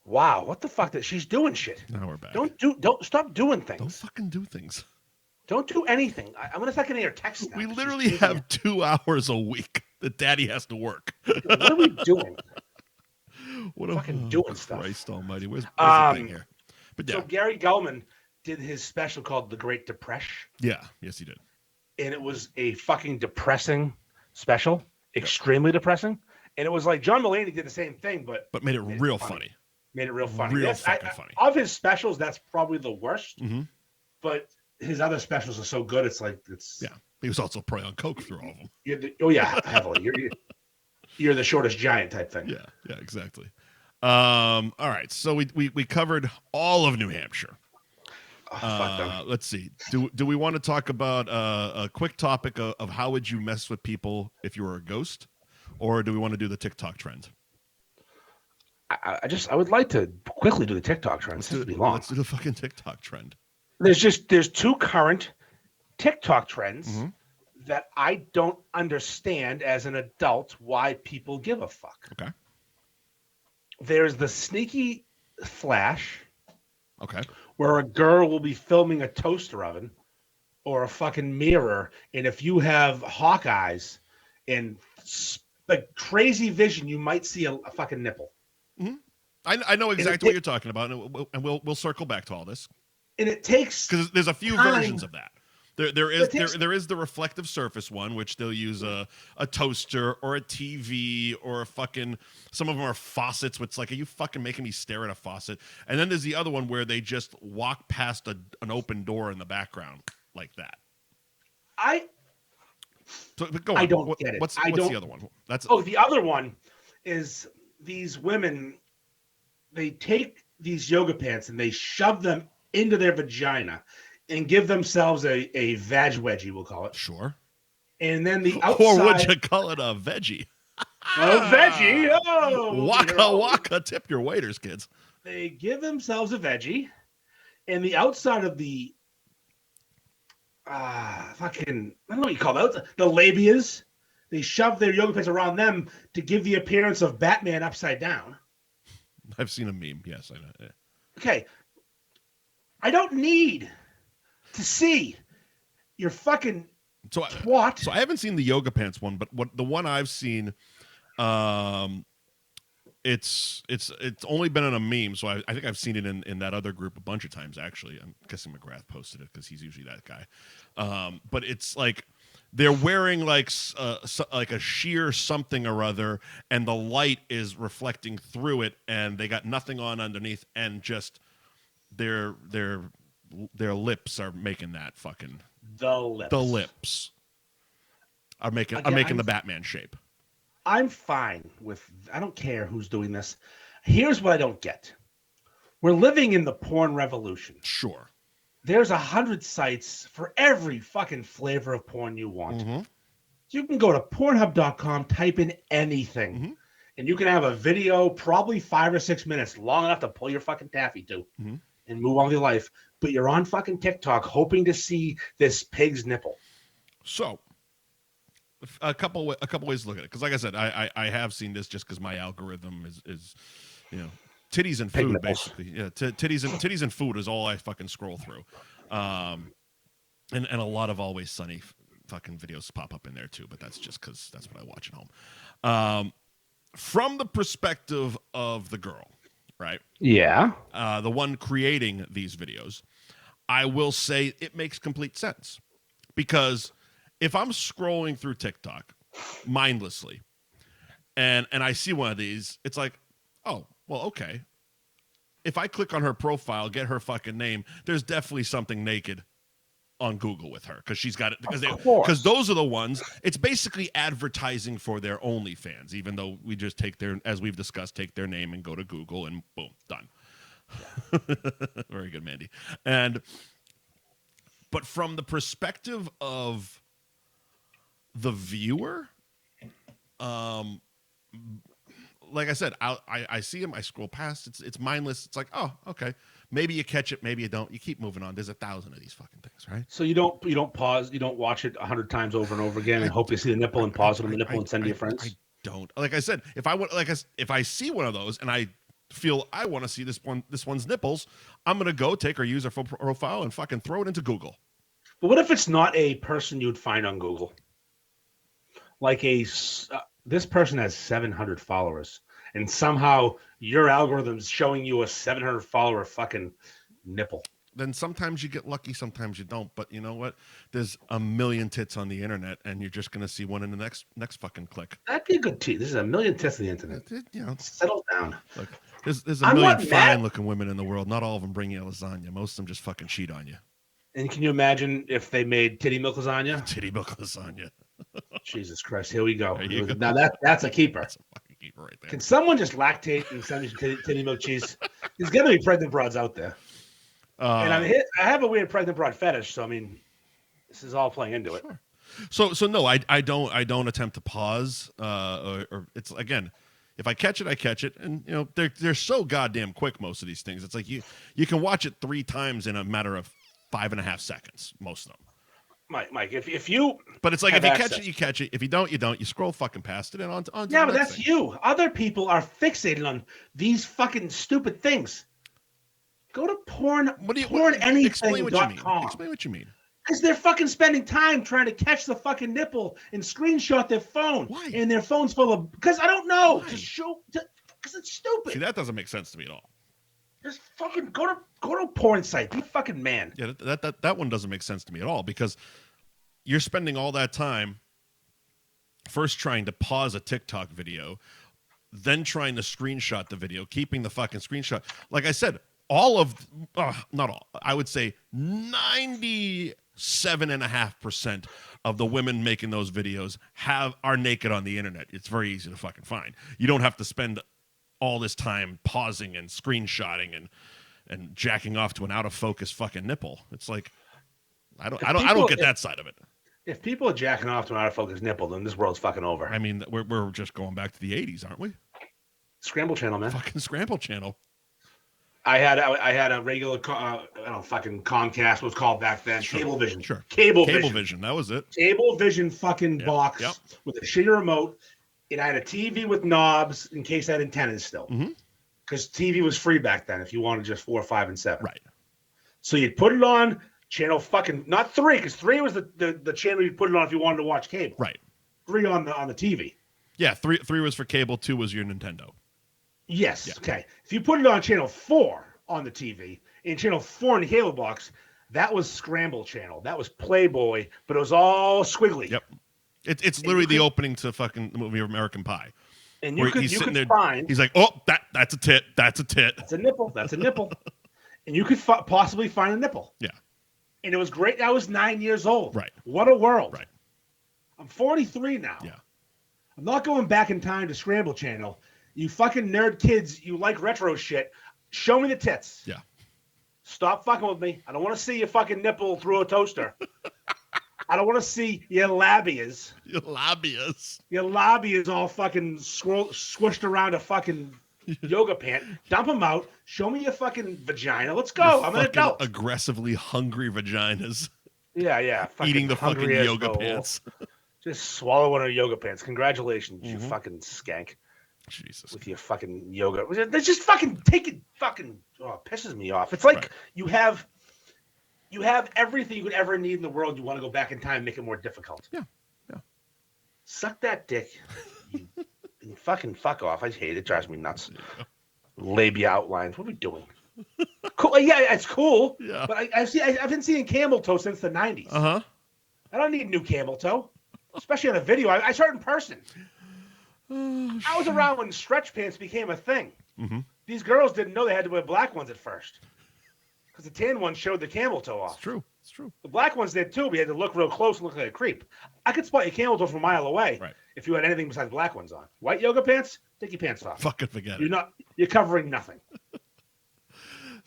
Wow, what the fuck? That she's doing shit. Now we're back. Don't stop doing things. Don't fucking do things. Don't do anything. I'm gonna start getting her texts now. We literally have 2 hours a week that Daddy has to work. What are we doing? What fucking doing stuff. Christ Almighty, where's the thing here? But yeah. So Gary Gulman did his special called The Great Depression. Yeah, yes, he did. And it was a fucking depressing special, extremely depressing. And it was like John Mulaney did the same thing, but made it real funny. Made it real funny. Real fucking funny. Of his specials, that's probably the worst. Mm-hmm. But his other specials are so good. It's like yeah. He was also probably on coke through all of them. Oh yeah, heavily. You're the shortest giant type thing. Yeah, exactly. All right, so we covered all of New Hampshire. Let's see. Do we want to talk about a quick topic of how would you mess with people if you were a ghost, or do we want to do the TikTok trend? I would like to quickly do the TikTok trend. Let's do the fucking TikTok trend. There's 2 current TikTok trends that I don't understand as an adult why people give a fuck. Okay. There's the sneaky flash. Okay. Where a girl will be filming a toaster oven or a fucking mirror, and if you have hawk eyes and the crazy vision, you might see a fucking nipple. Mm-hmm. I know exactly what you're talking about, and we'll circle back to all this. And it takes because there's a few versions of that. There is the reflective surface one, which they'll use a toaster or a TV or a fucking, some of them are faucets, which are you fucking making me stare at a faucet? And then there's the other one where they just walk past an open door in the background like that. I don't get it. What's the other one? The other one is these women, they take these yoga pants and they shove them into their vagina and give themselves a vag wedgie, we'll call it. Sure. And then the outside... Or would you call it a veggie? A veggie? Oh! Waka. Tip your waiters, kids. They give themselves a veggie, and the outside of the... I don't know what you call that. The labias. They shove their yoga pants around them to give the appearance of Batman upside down. I've seen a meme. Yes, I know. Yeah. Okay. I don't need to see your fucking twat. So I haven't seen the yoga pants one, but the one I've seen, it's only been in a meme. So I think I've seen it in that other group a bunch of times. Actually, I'm guessing McGrath posted it because he's usually that guy. But it's like they're wearing like a sheer something or other, and the light is reflecting through it, and they got nothing on underneath, and just their lips are making that fucking the lips are making the Batman shape. I'm fine with, I don't care who's doing this. Here's what I don't get. We're living in the porn revolution. Sure. There's 100 sites for every fucking flavor of porn you want. Mm-hmm. You can go to Pornhub.com, type in anything, and you can have a video, probably 5 or 6 minutes, long enough to pull your fucking taffy to, and move on with your life. But you're on fucking TikTok hoping to see this pig's nipple. So, a couple ways to look at it. Because, like I said, I have seen this just because my algorithm is titties and food, basically. Yeah, titties and food is all I fucking scroll through, and a lot of Always Sunny fucking videos pop up in there too. But that's just because that's what I watch at home. From the perspective of the girl, right? Yeah. The one creating these videos, I will say it makes complete sense. Because if I'm scrolling through TikTok mindlessly and I see one of these, it's like, oh, well, okay. If I click on her profile, get her fucking name, there's definitely something naked on Google with her because she's got it because those are the ones. It's basically advertising for their OnlyFans, even though we just take as we've discussed, take their name and go to Google and boom, done. Yeah. Very good, Mandy. But from the perspective of the viewer, Like I said, I see them. I scroll past. It's mindless. It's like, oh, okay. Maybe you catch it. Maybe you don't. You keep moving on. There's 1,000 of these fucking things, right? So you don't pause. You don't watch it 100 times over and over again and hope you see the nipple and pause on the nipple and send to your friends. I don't. Like I said, if I see one of those and I feel I want to see this one's nipples, I'm gonna go take her user profile and fucking throw it into Google. But what if it's not a person you'd find on Google? Like this person has 700 followers, and somehow your algorithm's showing you a 700 follower fucking nipple. Then sometimes you get lucky, sometimes you don't. But you know what? There's a million tits on the internet, and you're just gonna see one in the next fucking click. That'd be a good tea. This is a million tits on the internet. You know, settle down. Look, there's a million fine-looking women in the world. Not all of them bring you lasagna. Most of them just fucking cheat on you. And can you imagine if they made titty milk lasagna? Titty milk lasagna. Jesus Christ! Here we go. Go. Now that's a keeper. That's a fucking keeper right there. Can someone just lactate and send me some titty milk cheese? There's gonna be pregnant broads out there. And I have a weird pregnant broad fetish, so I mean, this is all playing into it. Sure. So no, I don't attempt to pause. Or it's again, if I catch it, I catch it, and you know they're so goddamn quick. Most of these things, it's like you can watch it 3 times in a matter of 5.5 seconds. Most of them. Mike, if you, but it's like if you catch it, you catch it. If you don't, you don't. You scroll fucking past it and on. Yeah, but that's you. Other people are fixated on these fucking stupid things. Go to pornanything.com. Explain what you mean. Explain what you mean. Because they're fucking spending time trying to catch the fucking nipple and screenshot their phone. Why? And their phone's full of. Because I don't know. Because it's stupid. See, that doesn't make sense to me at all. Just fucking go to a porn site. Be a fucking man. Yeah, that one doesn't make sense to me at all because you're spending all that time first trying to pause a TikTok video, then trying to screenshot the video, keeping the fucking screenshot. Like I said, not all, I would say 97.5% of the women making those videos are naked on the internet. It's very easy to fucking find. You don't have to spend all this time pausing and screenshotting and jacking off to an out of focus fucking nipple. It's like I don't get that side of it. If people are jacking off to an out of focus nipple, then this world's fucking over. I mean, we're just going back to the 80s, aren't we? Scramble channel, man. Fucking Scramble channel. I had a regular fucking Comcast, what was called back then. Sure. Cablevision. Sure. Cablevision. That was it. Cablevision fucking box with a shitty remote. And I had a TV with knobs in case I had antennas still. Because TV was free back then if you wanted just 4, 5, and 7. Right. So you'd put it on channel fucking, not 3, because 3 was the channel you'd put it on if you wanted to watch cable. Right. 3 on the TV. Yeah, 3 was for cable, 2 was your Nintendo. Yes. Yeah. Okay. If you put it on channel 4 on the TV and channel 4 in the cable box, that was Scramble channel. That was Playboy, but it was all squiggly. Yep. It's literally the opening to fucking the movie American Pie. And you could find. He's like, oh, that's a tit. That's a tit. That's a nipple. That's a nipple. And you could possibly find a nipple. Yeah. And it was great. I was 9 years old. Right. What a world. Right. I'm 43 now. Yeah. I'm not going back in time to Scramble channel. You fucking nerd kids, you like retro shit. Show me the tits. Yeah. Stop fucking with me. I don't want to see your fucking nipple through a toaster. I don't want to see your labias. Your labias. Your labias all fucking squished around a fucking yoga pant. Dump them out. Show me your fucking vagina. Let's go. I'm an adult. Aggressively hungry vaginas. Yeah. Eating the fucking yoga pants. Just swallow one of your yoga pants. Congratulations, you fucking skank. Jesus. With your fucking yoga. They just fucking take it fucking pisses me off. It's like you have everything you could ever need in the world. You want to go back in time and make it more difficult. Yeah. Suck that dick. You fucking fuck off. I hate it. It drives me nuts. Labia outlines. What are we doing? Cool. Yeah, it's cool. Yeah. But I've been seeing camel toe since the 90s. Uh-huh. I don't need new camel toe. Especially on a video. I saw it in person. I was around when stretch pants became a thing. Mm-hmm. These girls didn't know they had to wear black ones at first. Because the tan ones showed the camel toe off. It's true. The black ones did too, but you had to look real close and look like a creep. I could spot your camel toe from a mile away if you had anything besides black ones on. White yoga pants, take your pants off. Fucking forget it. You're covering nothing.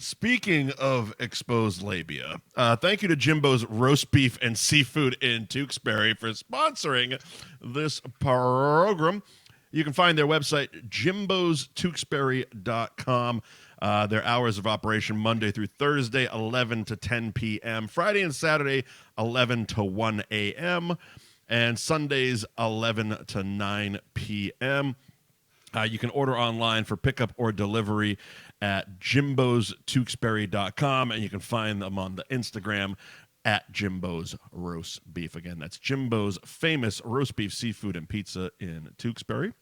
Speaking of exposed labia, thank you to Jimbo's Roast Beef and Seafood in Tewksbury for sponsoring this program. You can find their website, jimbostewksbury.com. Their hours of operation Monday through Thursday, 11 to 10 p.m. Friday and Saturday, 11 to 1 a.m. And Sundays, 11 to 9 p.m. You can order online for pickup or delivery at jimbostewksbury.com, and you can find them on the Instagram at Jimbo's Roast Beef. Again, that's Jimbo's famous roast beef, seafood, and pizza in Tewksbury.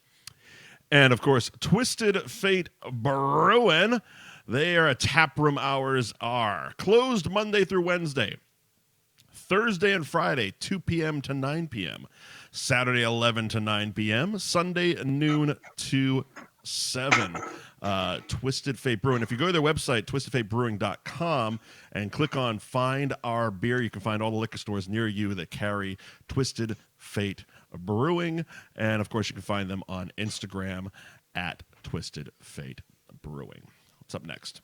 And, of course, Twisted Fate Brewing. Their taproom hours are closed Monday through Wednesday, Thursday and Friday, 2 p.m. to 9 p.m., Saturday, 11 to 9 p.m., Sunday, noon to 7. Twisted Fate Brewing. If you go to their website, twistedfatebrewing.com, and click on Find Our Beer, you can find all the liquor stores near you that carry Twisted Fate Brewing. And, of course, you can find them on Instagram at Twisted Fate Brewing. What's up next?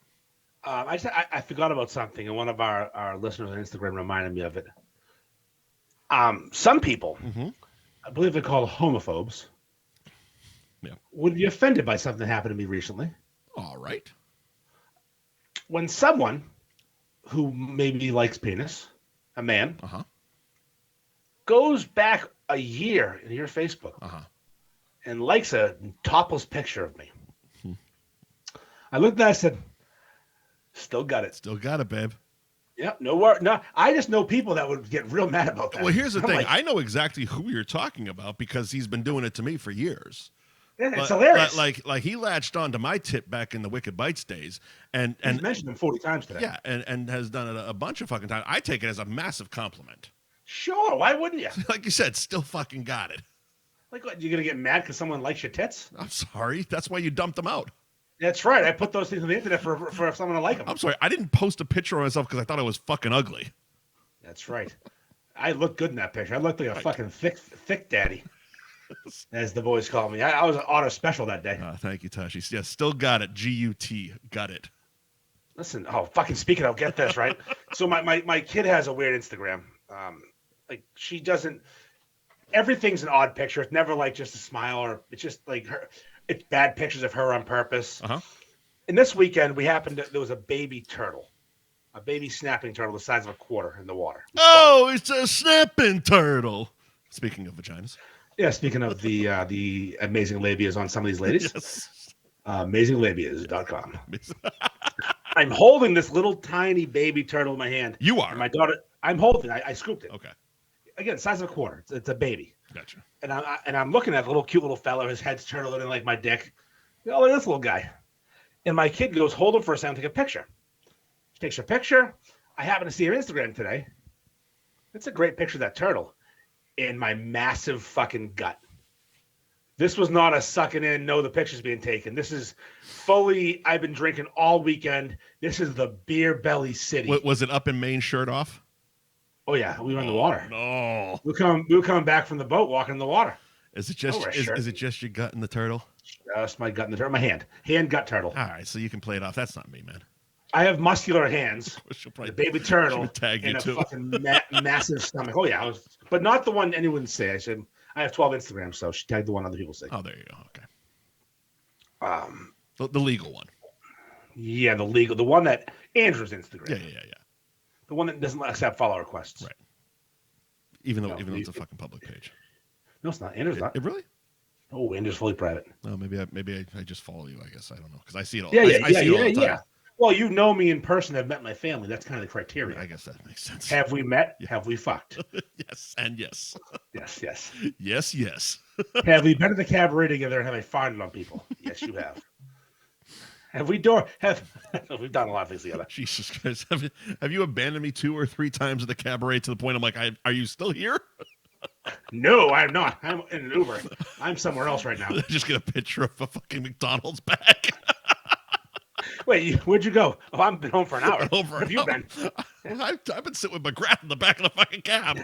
I forgot about something, and one of our listeners on Instagram reminded me of it. Some people, I believe they're called homophobes, would be offended by something that happened to me recently. All right. When someone who maybe likes penis, a man, goes back a year in your Facebook and likes a topless picture of me, I looked at that and I said, still got it. Still got it, babe. Yeah, no worries. No, I just know people that would get real mad about that. Well, here's the thing. I know exactly who you're talking about because he's been doing it to me for years. Yeah, it's hilarious. Like he latched on to my tip back in the Wicked Bites days, and he's mentioned him 40 times today. Yeah, and has done it a bunch of fucking times. I take it as a massive compliment. Sure, why wouldn't you? Like you said, still fucking got it. Like, what, you're gonna get mad because someone likes your tits? I'm sorry. That's why you dumped them out. That's right. I put those things on the internet for someone to like them. I'm sorry. I didn't post a picture of myself because I thought I was fucking ugly. That's right. I looked good in that picture. I looked like a fucking thick daddy, as the boys call me. I was an auto special that day. Thank you, Tashi. Yeah, still got it. G-U-T. Got it. Listen, fucking speaking of, get this, right? So my kid has a weird Instagram. Like, she doesn't, everything's an odd picture. It's never like just a smile, or it's just like her. It's bad pictures of her on purpose. And this weekend, there was a baby turtle, a baby snapping turtle the size of a quarter in the water. Oh, it's a snapping turtle. Speaking of vaginas. Yeah, speaking of the amazing labias on some of these ladies. Yes. Amazinglabias.com. I'm holding this little tiny baby turtle in my hand. You are? And my daughter, I'm holding it. I scooped it. Okay. Again, size of a quarter. It's a baby. Gotcha. And I'm looking at the little cute little fella. His head's turtling in like my dick. Oh, look at this little guy. And my kid goes, hold him for a second, take a picture. She takes her picture. I happen to see her Instagram today. It's a great picture of that turtle in my massive fucking gut. This was not a sucking in, no, the picture's being taken. This is fully, I've been drinking all weekend. This is the beer belly city. Was it up in Maine, shirt off? Oh, yeah, we were in the water. No. We were coming back from the boat, walking in the water. Is it just is it just your gut in the turtle? Just my gut in the turtle. My hand gut turtle. All right, so you can play it off. That's not me, man. I have muscular hands. The baby turtle tag you and a too. fucking massive stomach. Oh yeah, but not the one anyone would say. I said I have 12 Instagrams, so she tagged the one other people say. Oh, there you go. Okay. The legal one. Yeah, the one that Andrew's Instagram. Yeah. The one that doesn't accept follow requests. Right. Even though it's a fucking public page. No, it's not. Andrew's not. It really? Oh, Andrew's fully private. Oh, maybe I just follow you. I guess I don't know because I see it all. Yeah, I see it all the time. Yeah. Well, you know me in person. I've met my family. That's kind of the criteria. I guess that makes sense. Have we met? Yeah. Have we fucked? Yes, and yes. Yes. Have we been at the cabaret together and have I farted on people? Yes, you have. We've done a lot of things together. Jesus Christ. Have you abandoned me 2 or 3 times at the cabaret to the point I'm like, are you still here? No, I'm not. I'm in an Uber. I'm somewhere else right now. Just get a picture of a fucking McDonald's bag. Wait, where'd you go? Oh, I've been home for an hour. Where have you been? I've been sitting with McGrath in the back of the fucking cab.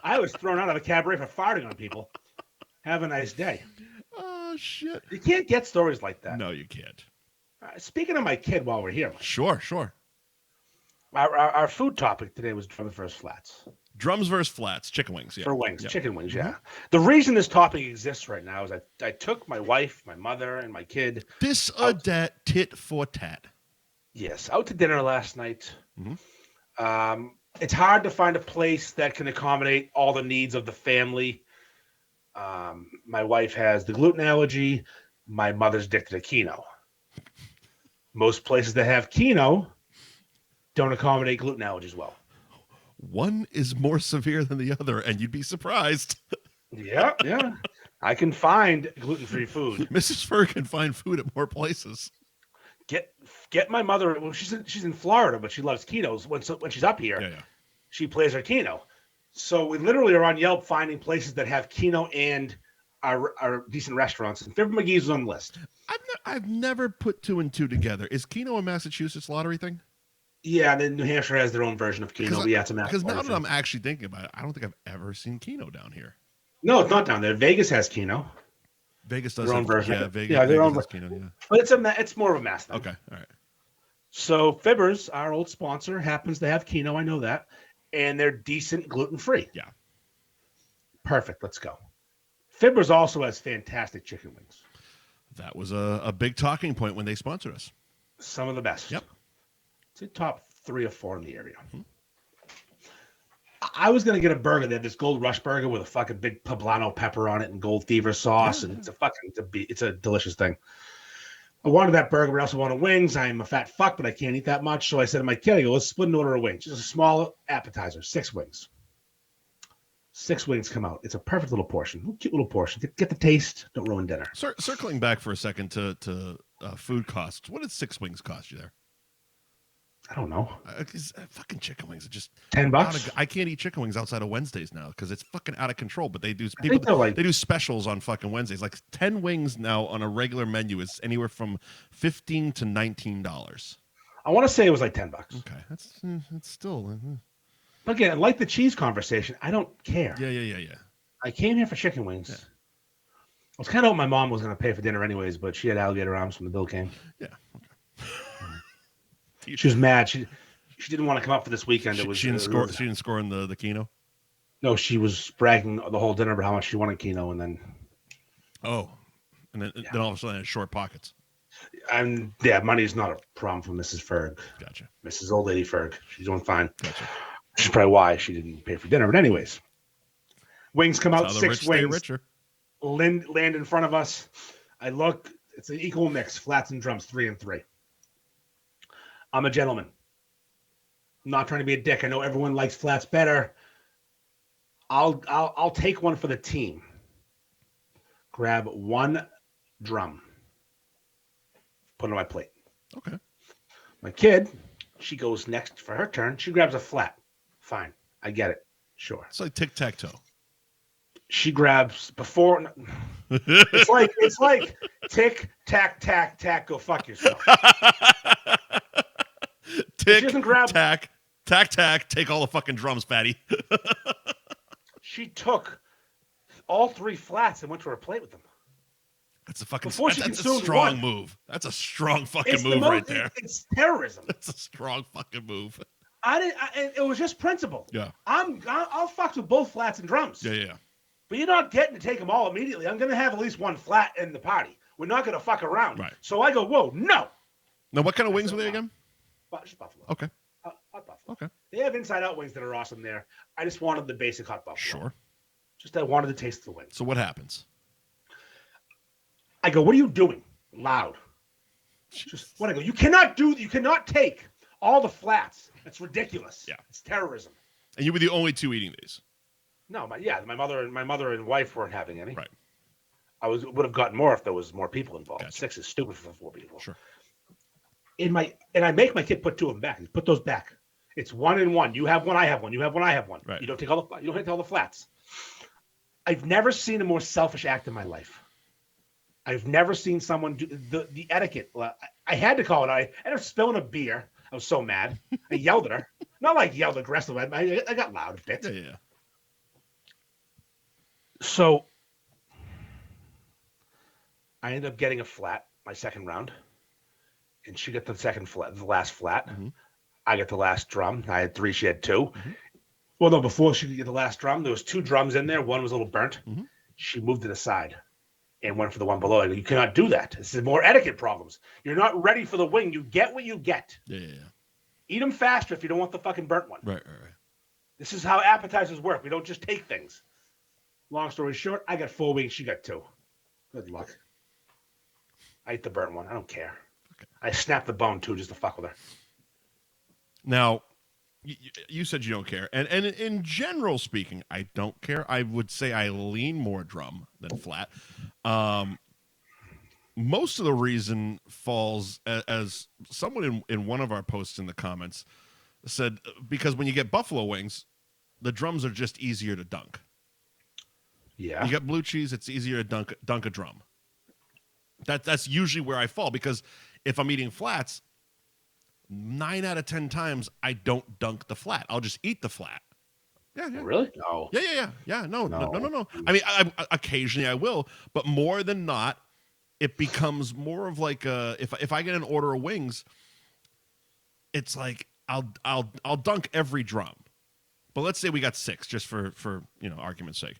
I was thrown out of a cabaret for farting on people. Have a nice day. Oh, shit. You can't get stories like that. No, you can't. Speaking of my kid, while we're here, Mike, Sure. our food topic today was drum versus flats. Drums versus flats, chicken wings. Yeah. For wings, Yep. chicken wings, Mm-hmm. yeah. The reason this topic exists right now is I took my wife, my mother, and my kid This a dat tit for tat. Yes, out to dinner last night. Mm-hmm. It's hard to find a place that can accommodate all the needs of the family. My wife has the gluten allergy. My mother's addicted to quinoa. Most places that have quinoa don't accommodate gluten allergies well. One is more severe than the other, and you'd be surprised. Yeah. I can find gluten-free food. Mrs. Fur can find food at more places. Get my mother. Well, she's in Florida, but she loves quinoa. When she's up here, Yeah. she plays her quinoa. So we literally are on Yelp finding places that have quinoa and are decent restaurants. And Fibber McGee's is on the list. I've never put two and two together. Is quinoa a Massachusetts lottery thing? Yeah, then New Hampshire has their own version of quinoa. Because now that I'm actually thinking about it, I don't think I've ever seen quinoa down here. No, it's not down there. Vegas has quinoa. Vegas does their own version. Yeah, Vegas has quinoa. Yeah, but it's more of a mass thing. Okay, all right. So Fibbers, our old sponsor, happens to have quinoa. I know that, and they're decent gluten-free. Yeah, perfect. Let's go. Fibbers also has fantastic chicken wings. That was a big talking point when they sponsored us. Some of the best. Yep. It's a top 3 or 4 in the area. Mm-hmm. I was gonna get a burger. They have this Gold Rush burger with a fucking big poblano pepper on it and Gold Fever sauce, and it's a delicious thing. I wanted that burger, but I also wanted wings. I am a fat fuck, but I can't eat that much. So I said to my kid, I go, let's split an order of wings. Just a small appetizer, 6 wings. 6 wings come out. It's a perfect little portion. Cute little portion. Get the taste. Don't ruin dinner. Circling back for a second to food costs. What did 6 wings cost you there? I don't know. Fucking chicken wings are just $10. I can't eat chicken wings outside of Wednesdays now because it's fucking out of control. But they do they do specials on fucking Wednesdays. Like 10 wings now on a regular menu is anywhere from $15 to $19. I want to say it was like $10. Okay, that's still. But again, like the cheese conversation, I don't care. Yeah. I came here for chicken wings. Yeah. I was kind of hoping my mom was going to pay for dinner anyways, but she had alligator arms when the bill came. Yeah. Okay. She was mad. She didn't want to come up for this weekend. She didn't score in the keno. No, she was bragging the whole dinner about how much she wanted keno, and then. Oh, and then all of a sudden, it had short pockets. And yeah, money's not a problem for Mrs. Ferg. Gotcha. Mrs. Old Lady Ferg. She's doing fine. Gotcha. Which is probably why she didn't pay for dinner. But anyways, wings come out. 6 wings. Richer. Land in front of us. I look. It's an equal mix. Flats and drums, 3 and 3. I'm a gentleman. I'm not trying to be a dick. I know everyone likes flats better. I'll take one for the team. Grab 1 drum. Put it on my plate. Okay. My kid, she goes next for her turn. She grabs a flat. Fine. I get it. Sure. It's like tic-tac-toe. She grabs before. It's like tick, tack, tack, tack. Go fuck yourself. Tick, tack, take all the fucking drums, fatty. She took all 3 flats and went to her plate with them. That's a fucking that's a strong move. That's a strong fucking move right there. It's terrorism. That's a strong fucking move. It was just principle. Yeah. I'll fuck with both flats and drums. Yeah. But you're not getting to take them all immediately. I'm going to have at least 1 flat in the party. We're not going to fuck around. Right. So I go, whoa, no. Now, what kind of wings were they again? Just buffalo. Okay. Hot buffalo. Okay. They have inside-out wings that are awesome there. I just wanted the basic hot buffalo. Sure. I wanted to taste the wings. So what happens? I go, what are you doing? Loud. You cannot take all the flats. That's ridiculous. Yeah. It's terrorism. And you were the only 2 eating these. No, my mother and wife weren't having any. Right. I would have gotten more if there was more people involved. Gotcha. 6 is stupid for 4 people. Sure. And I make my kid put 2 of them back. Put those back. It's 1 and 1. You have 1, I have 1. You have 1, I have 1. Right. You don't take all the flats. I've never seen a more selfish act in my life. I've never seen someone do the etiquette. I had to call it. I ended up spilling a beer. I was so mad. I yelled at her. Not like yelled aggressively. I got loud a bit. Yeah. So I ended up getting a flat my second round. and she got the second flat, the last flat. Mm-hmm. I got the last drum. I had 3. She had 2. Mm-hmm. Well, no, before she could get the last drum, there was 2 drums in there. One was a little burnt. Mm-hmm. She moved it aside and went for the one below. I go, you cannot do that. This is more etiquette problems. You're not ready for the wing. You get what you get. Yeah. Eat them faster if you don't want the fucking burnt one. Right. This is how appetizers work. We don't just take things. Long story short, I got 4 wings. She got 2. Good luck. I ate the burnt one. I don't care. Okay. I snapped the bone too just to fuck with her. Now, you said you don't care. And in general speaking, I don't care. I would say I lean more drum than flat. Most of the reason falls as someone in one of our posts in the comments said, because when you get buffalo wings, the drums are just easier to dunk. Yeah. You got blue cheese, it's easier to dunk a drum. That's usually where I fall, because if I'm eating flats, 9 out of 10 times I don't dunk the flat. I'll just eat the flat. Yeah. Really? No. Yeah. No. I mean, I occasionally I will, but more than not, it becomes more of like if I get an order of wings, it's like I'll dunk every drum. But let's say we got 6, just for argument's sake.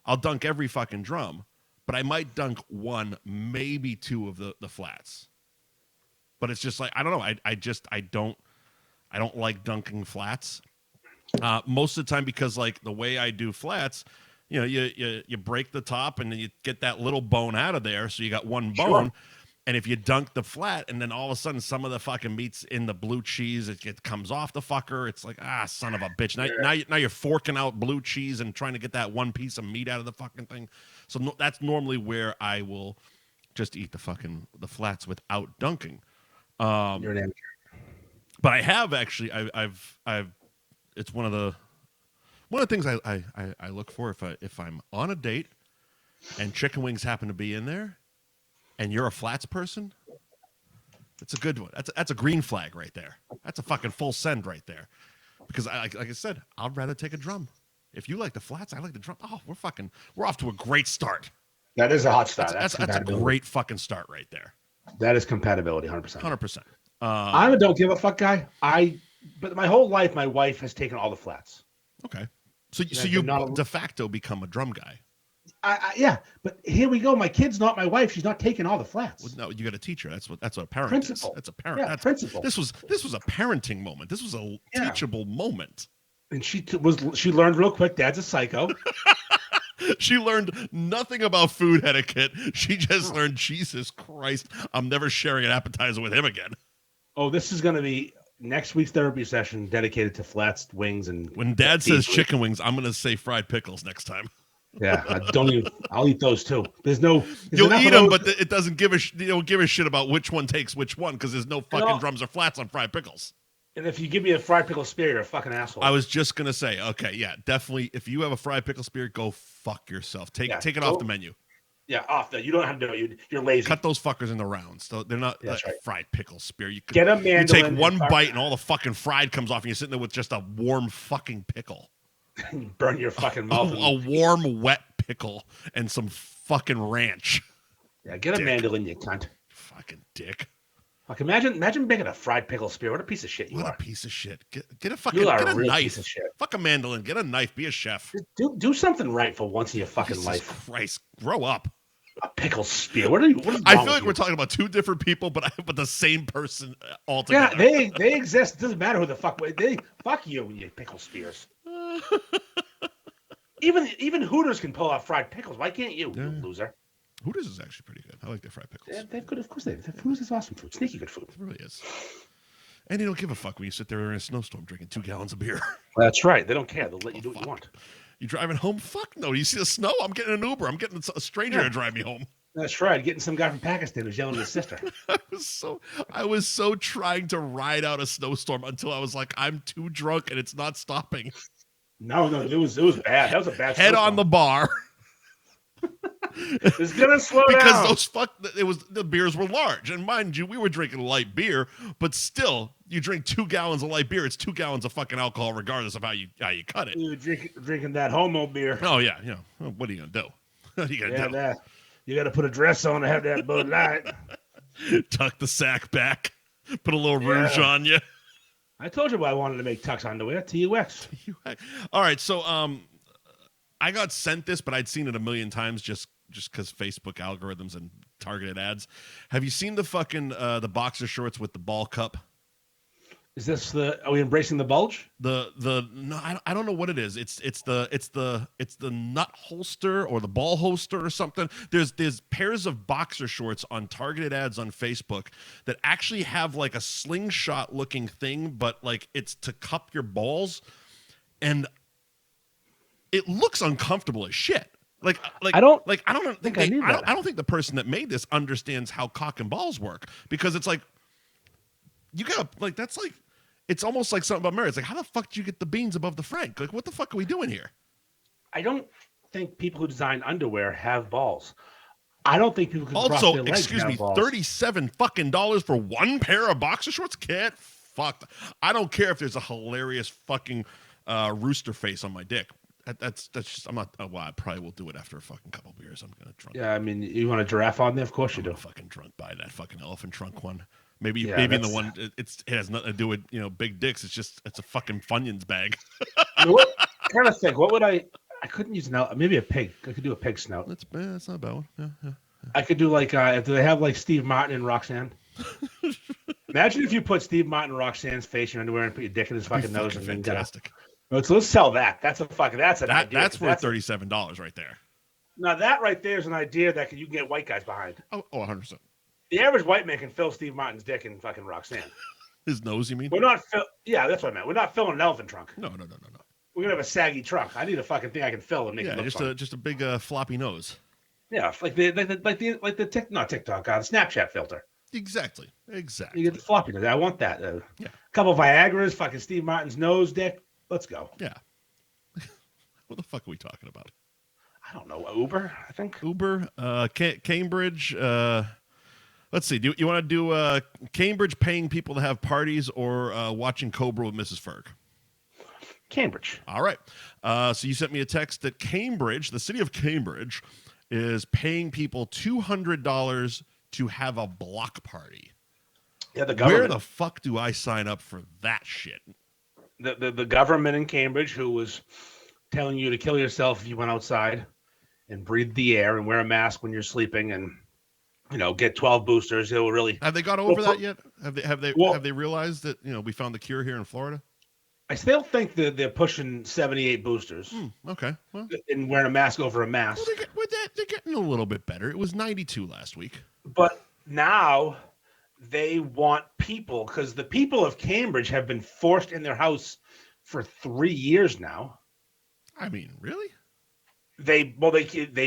I'll dunk every fucking drum, but I might dunk 1, maybe 2 of the flats. But it's just like, I don't know. I don't like dunking flats. Most of the time, because like the way I do flats, you break the top and then you get that little bone out of there. So you got 1 bone. Sure. And if you dunk the flat and then all of a sudden some of the fucking meat's in the blue cheese, it comes off the fucker. It's like, son of a bitch. Now you're forking out blue cheese and trying to get that 1 piece of meat out of the fucking thing. So that's normally where I will just eat the flats without dunking. You're an amateur. But I have actually, I've it's one of the things I look for if I'm on a date and chicken wings happen to be in there, and you're a flats person, it's a good one. That's a green flag right there. That's a fucking full send right there. Because like I said, I'd rather take a drum. If you like the flats, I like the drum. Oh, we're off to a great start. That is a hot start. That's a great fucking start right there. That is compatibility, 100%. 100%. I'm a don't give a fuck guy. But my whole life, my wife has taken all the flats. Okay. So you de facto become a drum guy. Yeah, but here we go. My kid's not my wife. She's not taking all the flats. Well, no, you got to teach her. That's what a parent principle. is. That's a parent. Yeah, principle. This was a parenting moment. This was a teachable moment. And she learned real quick. Dad's a psycho. She learned nothing about food etiquette. She just learned, Jesus Christ, I'm never sharing an appetizer with him again. Oh, this is going to be next week's therapy session dedicated to flats, wings, and when Dad says chicken wings, I'm going to say fried pickles next time. Yeah, I'll eat those too. You'll eat them, but it doesn't give you don't give a shit about which one takes which one, because there's no fucking drums or flats on fried pickles. And if you give me a fried pickle spear, you're a fucking asshole. I was just gonna say, okay, yeah, definitely. If you have a fried pickle spear, go fuck yourself. Take it off the menu. Yeah, off that. You don't have to do it. You're lazy. Cut those fuckers into rounds. They're not right. Fried pickle spear. Get a mandolin. You take one bite and all the fucking fried comes off, and you're sitting there with just a warm fucking pickle. You burn your fucking mouth. A warm, wet pickle and some fucking ranch. Yeah, get a mandolin, you cunt. Fucking dick. Like imagine making a fried pickle spear. What a piece of shit you are. What a piece of shit. Get a fucking you are get a real knife. Piece of shit. Fuck a mandolin. Get a knife. Be a chef. Do something right for once in your fucking Jesus life. Christ, grow up. A pickle spear. What is I feel like we're talking about two different people, but the same person altogether. Yeah, they exist. It doesn't matter who the fuck fuck you pickle spears. Even Hooters can pull off fried pickles. Why can't you, you loser? Hooters is actually pretty good. I like their fried pickles. Yeah, they're good. Of course they have. Hooters is awesome food. Sneaky good food. It really is. And they don't give a fuck when you sit there in a snowstorm drinking 2 gallons of beer. That's right. They don't care. They'll let you do what you want. You driving home? Fuck no. You see the snow? I'm getting an Uber. I'm getting a stranger to drive me home. That's right. Getting some guy from Pakistan who's yelling at his sister. I was so trying to ride out a snowstorm until I was like, I'm too drunk and it's not stopping. No, it was bad. That was a bad head on the bar. It's gonna slow down because the beers were large, and mind you, we were drinking light beer, but still, you drink 2 gallons of light beer, it's 2 gallons of fucking alcohol, regardless of how you cut it. You were drinking that homo beer. Oh yeah. What are you gonna do? What are you gonna do? You got to put a dress on to have that Bud Light. Tuck the sack back. Put a little rouge on you. I told you why I wanted to make tux underwear. TUX. All right, so I got sent this, but I'd seen it a million times just because Facebook algorithms and targeted ads. Have you seen the fucking the boxer shorts with the ball cup? Is this are we embracing the bulge? No, I don't know what it is. It's the nut holster or the ball holster or something. There's pairs of boxer shorts on targeted ads on Facebook that actually have like a slingshot looking thing, but like it's to cup your balls, and it looks uncomfortable as shit. I don't think the person that made this understands how cock and balls work, because it's like you gotta like that's like. It's almost like something about marriage. It's like, how the fuck did you get the beans above the frank? Like, what the fuck are we doing here? I don't think people who design underwear have balls. I don't think people can cross their legs. Excuse me, $37 fucking for one pair of boxer shorts? Get fucked. I don't care if there's a hilarious fucking rooster face on my dick. That's just, I'm not, well, I probably will do it after a fucking couple beers. I'm going to drunk. Yeah, I mean, you want a giraffe on there? Of course you do. I'm fucking drunk by that fucking elephant trunk one. Maybe in the one it has nothing to do with big dicks. It's a fucking Funyuns bag. I'm trying to think. What would I couldn't use maybe a pig. I could do a pig snout. That's not a bad one. Yeah. I could do like do they have like Steve Martin and Roxanne? Imagine if you put Steve Martin and Roxanne's face in your underwear and put your dick in his fucking nose. And fantastic. Let's sell that. That's an idea. That's worth $37 right there. Now that right there is an idea that you can get white guys behind. Oh, 100%. The average white man can fill Steve Martin's dick in fucking Roxanne. His nose, you mean? We're not yeah, that's what I meant. We're not filling an elephant trunk. No. We're gonna have a saggy trunk. I need a fucking thing I can fill and make it look fun. just a big floppy nose. Yeah, like the TikTok, the Snapchat filter. Exactly. You get the floppy nose. I want that. Yeah. A couple of Viagra's, fucking Steve Martin's nose, dick. Let's go. Yeah. What the fuck are we talking about? I don't know. Uber, I think. Uber, Cambridge. Let's see. Do you want to do Cambridge paying people to have parties or watching Cobra with Mrs. Ferg? Cambridge. All right. So you sent me a text that Cambridge, the city of Cambridge, is paying people $200 to have a block party. Yeah, the government. Where the fuck do I sign up for that shit? The government in Cambridge, who was telling you to kill yourself if you went outside and breathe the air and wear a mask when you're sleeping and get 12 boosters. It will really. Have they got over that yet? Have they realized that we found the cure here in Florida? I still think that they're pushing 78 boosters. Okay, well, and wearing a mask over a mask. Well, they're getting a little bit better. It was 92 last week, but now they want people, because the people of Cambridge have been forced in their house for 3 years now. I mean, really? They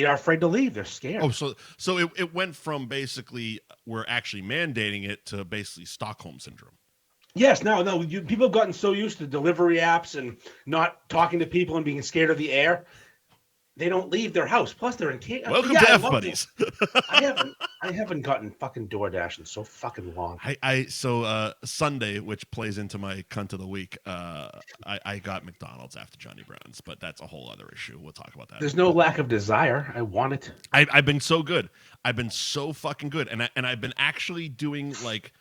are afraid to leave. They're scared. Oh, so it went from basically we're actually mandating it to basically Stockholm syndrome. Yes, no. People have gotten so used to delivery apps and not talking to people and being scared of the air. They don't leave their house. Plus, they're in Canada. Welcome to F Buddies. I haven't gotten fucking DoorDash in so fucking long. So Sunday, which plays into my cunt of the week, I got McDonald's after Johnny Brown's, but that's a whole other issue. We'll talk about that. There's no lack of desire. I want it. I've been so good. I've been so fucking good, and I've been actually doing like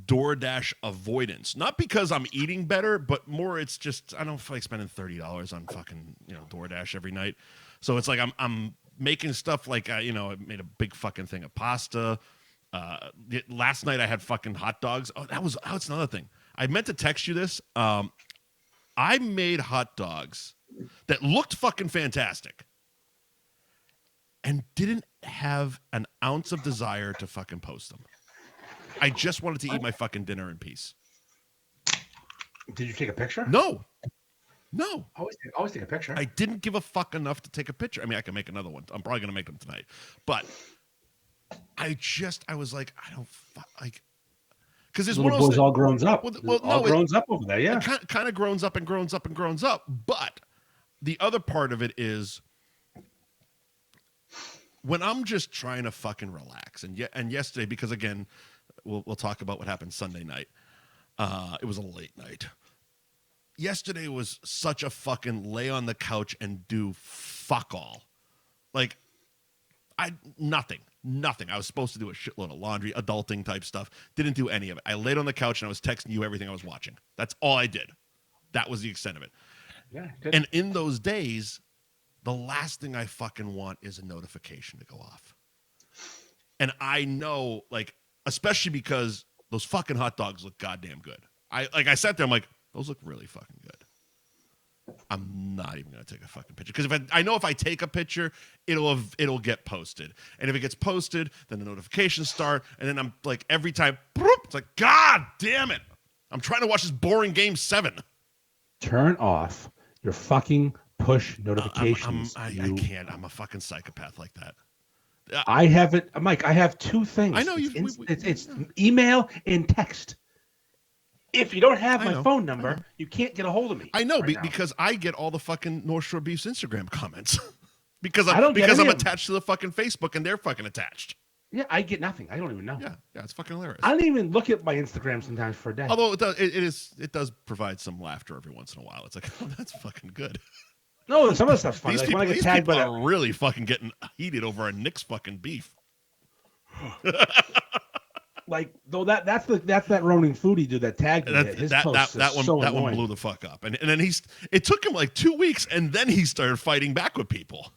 DoorDash avoidance, not because I'm eating better, but more it's just I don't feel like spending $30 on fucking DoorDash every night. So it's like I'm making stuff like I made a big fucking thing of pasta. Last night I had fucking hot dogs. That's another thing. I meant to text you this. I made hot dogs that looked fucking fantastic and didn't have an ounce of desire to fucking post them. I just wanted to eat my fucking dinner in peace. Did you take a picture? No. Always take a picture. I didn't give a fuck enough to take a picture. I mean, I can make another one. I'm probably going to make them tonight. But I was like, I don't fuck. Like, because there's one of those. All grown up. Grown up over there, yeah. Kind of grows up and grows up and grows up. But the other part of it is when I'm just trying to fucking relax. And yesterday, because again, we'll talk about what happened Sunday night. It was a late night. Yesterday was such a fucking lay on the couch and do fuck all. Like, nothing. Nothing. I was supposed to do a shitload of laundry, adulting type stuff. Didn't do any of it. I laid on the couch and I was texting you everything I was watching. That's all I did. That was the extent of it. Yeah. Good. And in those days, the last thing I fucking want is a notification to go off. And I know, like, especially because those fucking hot dogs look goddamn good. I sat there, I'm like, those look really fucking good. I'm not even gonna take a fucking picture because I know if I take a picture, it'll get posted, and if it gets posted, then the notifications start, and then I'm like every time, it's like, God damn it! I'm trying to watch this boring Game 7. Turn off your fucking push notifications. I can't. I'm a fucking psychopath like that. I have it, Mike. I have two things. I know it's email and text. If you don't have my phone number, you can't get a hold of me. I know because I get all the fucking North Shore Beef's Instagram comments because I'm attached to the fucking Facebook and they're fucking attached. Yeah, I get nothing. I don't even know. Yeah, it's fucking hilarious. I don't even look at my Instagram sometimes for a day. Although it does provide some laughter every once in a while. It's like, oh, that's fucking good. No, some of the stuff's funny. These people are really fucking getting heated over a Knicks fucking beef. Like, though that's that Ronin Foodie dude that tagged me. That one blew the fuck up, and then it took him like 2 weeks, and then he started fighting back with people.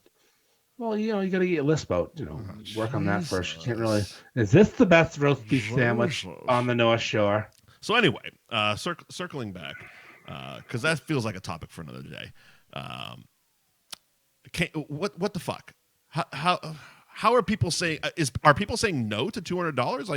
Well, you got to get your lisp out. Work on that first. You can't really. Is this the best roast beef sandwich on the North Shore? So anyway, circling back, because that feels like a topic for another day. What the fuck? How are people saying? Are people saying no to $200?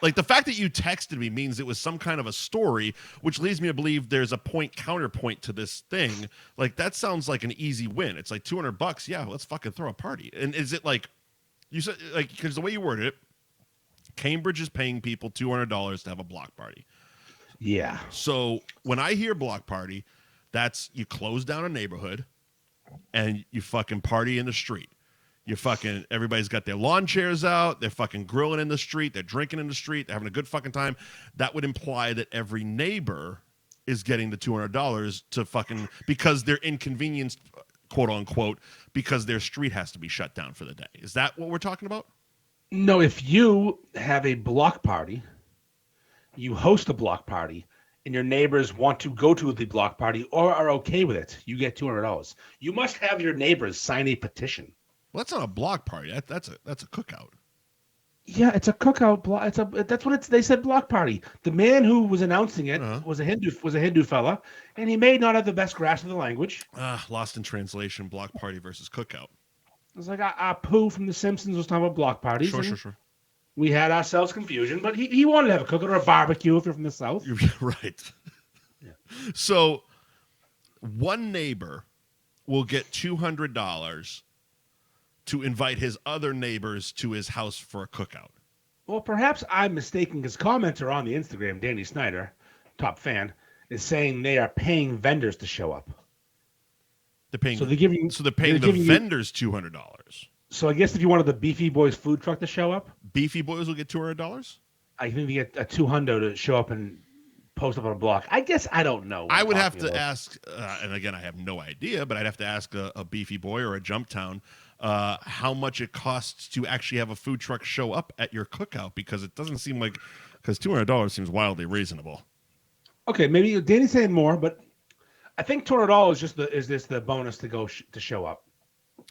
Like the fact that you texted me means it was some kind of a story, which leads me to believe there's a counterpoint to this thing. Like that sounds like an easy win. It's like $200. Yeah, let's fucking throw a party. And is it like you said? Like because the way you worded it, Cambridge is paying people $200 to have a block party. Yeah. So when I hear block party, that's you close down a neighborhood and you fucking party in the street. Everybody's got their lawn chairs out. They're fucking grilling in the street. They're drinking in the street. They're having a good fucking time. That would imply that every neighbor is getting the $200 to fucking because they're inconvenienced, quote unquote, because their street has to be shut down for the day. Is that what we're talking about? No, if you have a block party, you host a block party, and your neighbors want to go to the block party or are okay with it, you get $200. You must have your neighbors sign a petition. Well, that's not a block party. That's a cookout. Yeah, it's a cookout. That's what they said. Block party. The man who was announcing it was a Hindu fella, and he may not have the best grasp of the language. Lost in translation. Block party versus cookout. It's like Pooh from The Simpsons was talking about block parties. Sure. We had ourselves confusion, but he wanted to have a cookout or a barbecue if you're from the South. You're right. Yeah. So one neighbor will get $200 to invite his other neighbors to his house for a cookout. Well, perhaps I'm mistaken because commenter on the Instagram, Danny Snyder, top fan, is saying they are paying vendors to show up. They're paying the vendors $200. So I guess if you wanted the Beefy Boys food truck to show up, Beefy Boys will get $200. I think they get a $200 to show up and post up on a block. I guess I don't know. I would have to ask, and again, I have no idea, but I'd have to ask a Beefy Boy or a Jumptown how much it costs to actually have a food truck show up at your cookout, because it doesn't seem like, because $200 seems wildly reasonable. Okay, maybe Danny's saying more, but I think $200 is just the bonus to go to show up.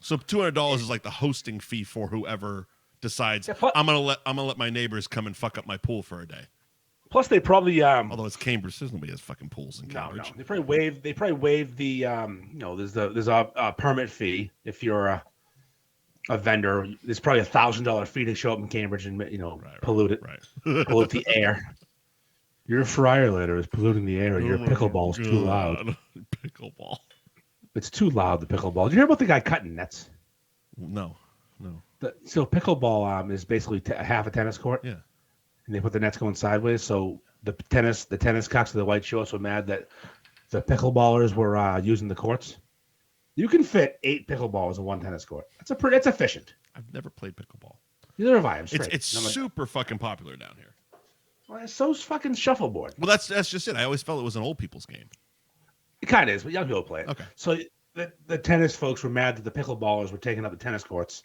So $200 is like the hosting fee for whoever decides I'm gonna let my neighbors come and fuck up my pool for a day. Plus, they probably although it's Cambridge, there's nobody has fucking pools in Cambridge. No, they probably waive the there's a permit fee if you're a vendor. There's probably $1,000 fee to show up in Cambridge and pollute it, pollute the air. Your fryer litter is polluting the air. Your pickleball is too loud. Pickleball. It's too loud. The pickleball. Did you hear about the guy cutting nets? No. So pickleball is basically half a tennis court. Yeah. And they put the nets going sideways. So the tennis cocks of the white shorts were mad that the pickleballers were using the courts. You can fit 8 pickleballs in one tennis court. That's efficient. I've never played pickleball. Neither have I. It's super fucking popular down here. Well, so's fucking shuffleboard. Well, that's just it. I always felt it was an old people's game. It kind of is, but young people play it. Okay. So the tennis folks were mad that the pickleballers were taking up the tennis courts.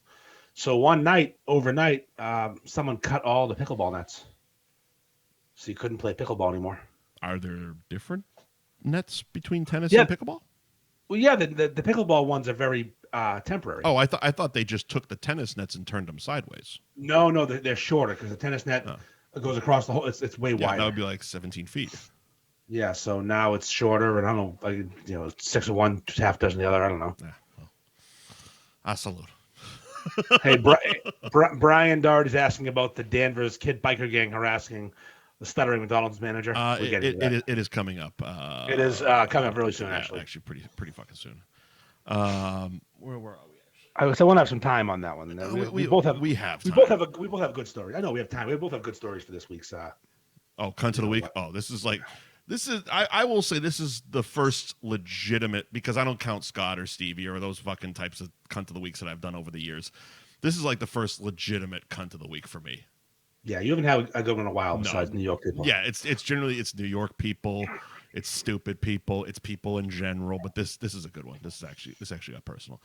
So one night, overnight, someone cut all the pickleball nets, so you couldn't play pickleball anymore. Are there different nets between tennis Yeah. and pickleball? Well, yeah, the pickleball ones are very temporary. Oh, I thought they just took the tennis nets and turned them sideways. No, they're shorter because the tennis net goes across the whole. It's way wider. That would be like 17 feet. Yeah, so now it's shorter, and I don't know, like, 6 of one, half dozen the other. I don't know. Yeah, well, I salute. Hey, Brian Doherty's asking about the Danvers kid biker gang harassing the stuttering McDonald's manager. It is coming up. It is coming up really soon, actually. Actually, pretty fucking soon. Where are we? I want to have some time on that one. We both have a good story. I know we have time. We both have good stories for this week's. Cunt of the week. Oh, this is. I will say this is the first legitimate, because I don't count Scott or Stevie or those fucking types of cunt of the weeks that I've done over the years. This is like the first legitimate cunt of the week for me. Yeah, you haven't had a good one in a while besides New York people. Yeah, it's generally New York people, it's stupid people, it's people in general, but this is a good one. This actually got personal.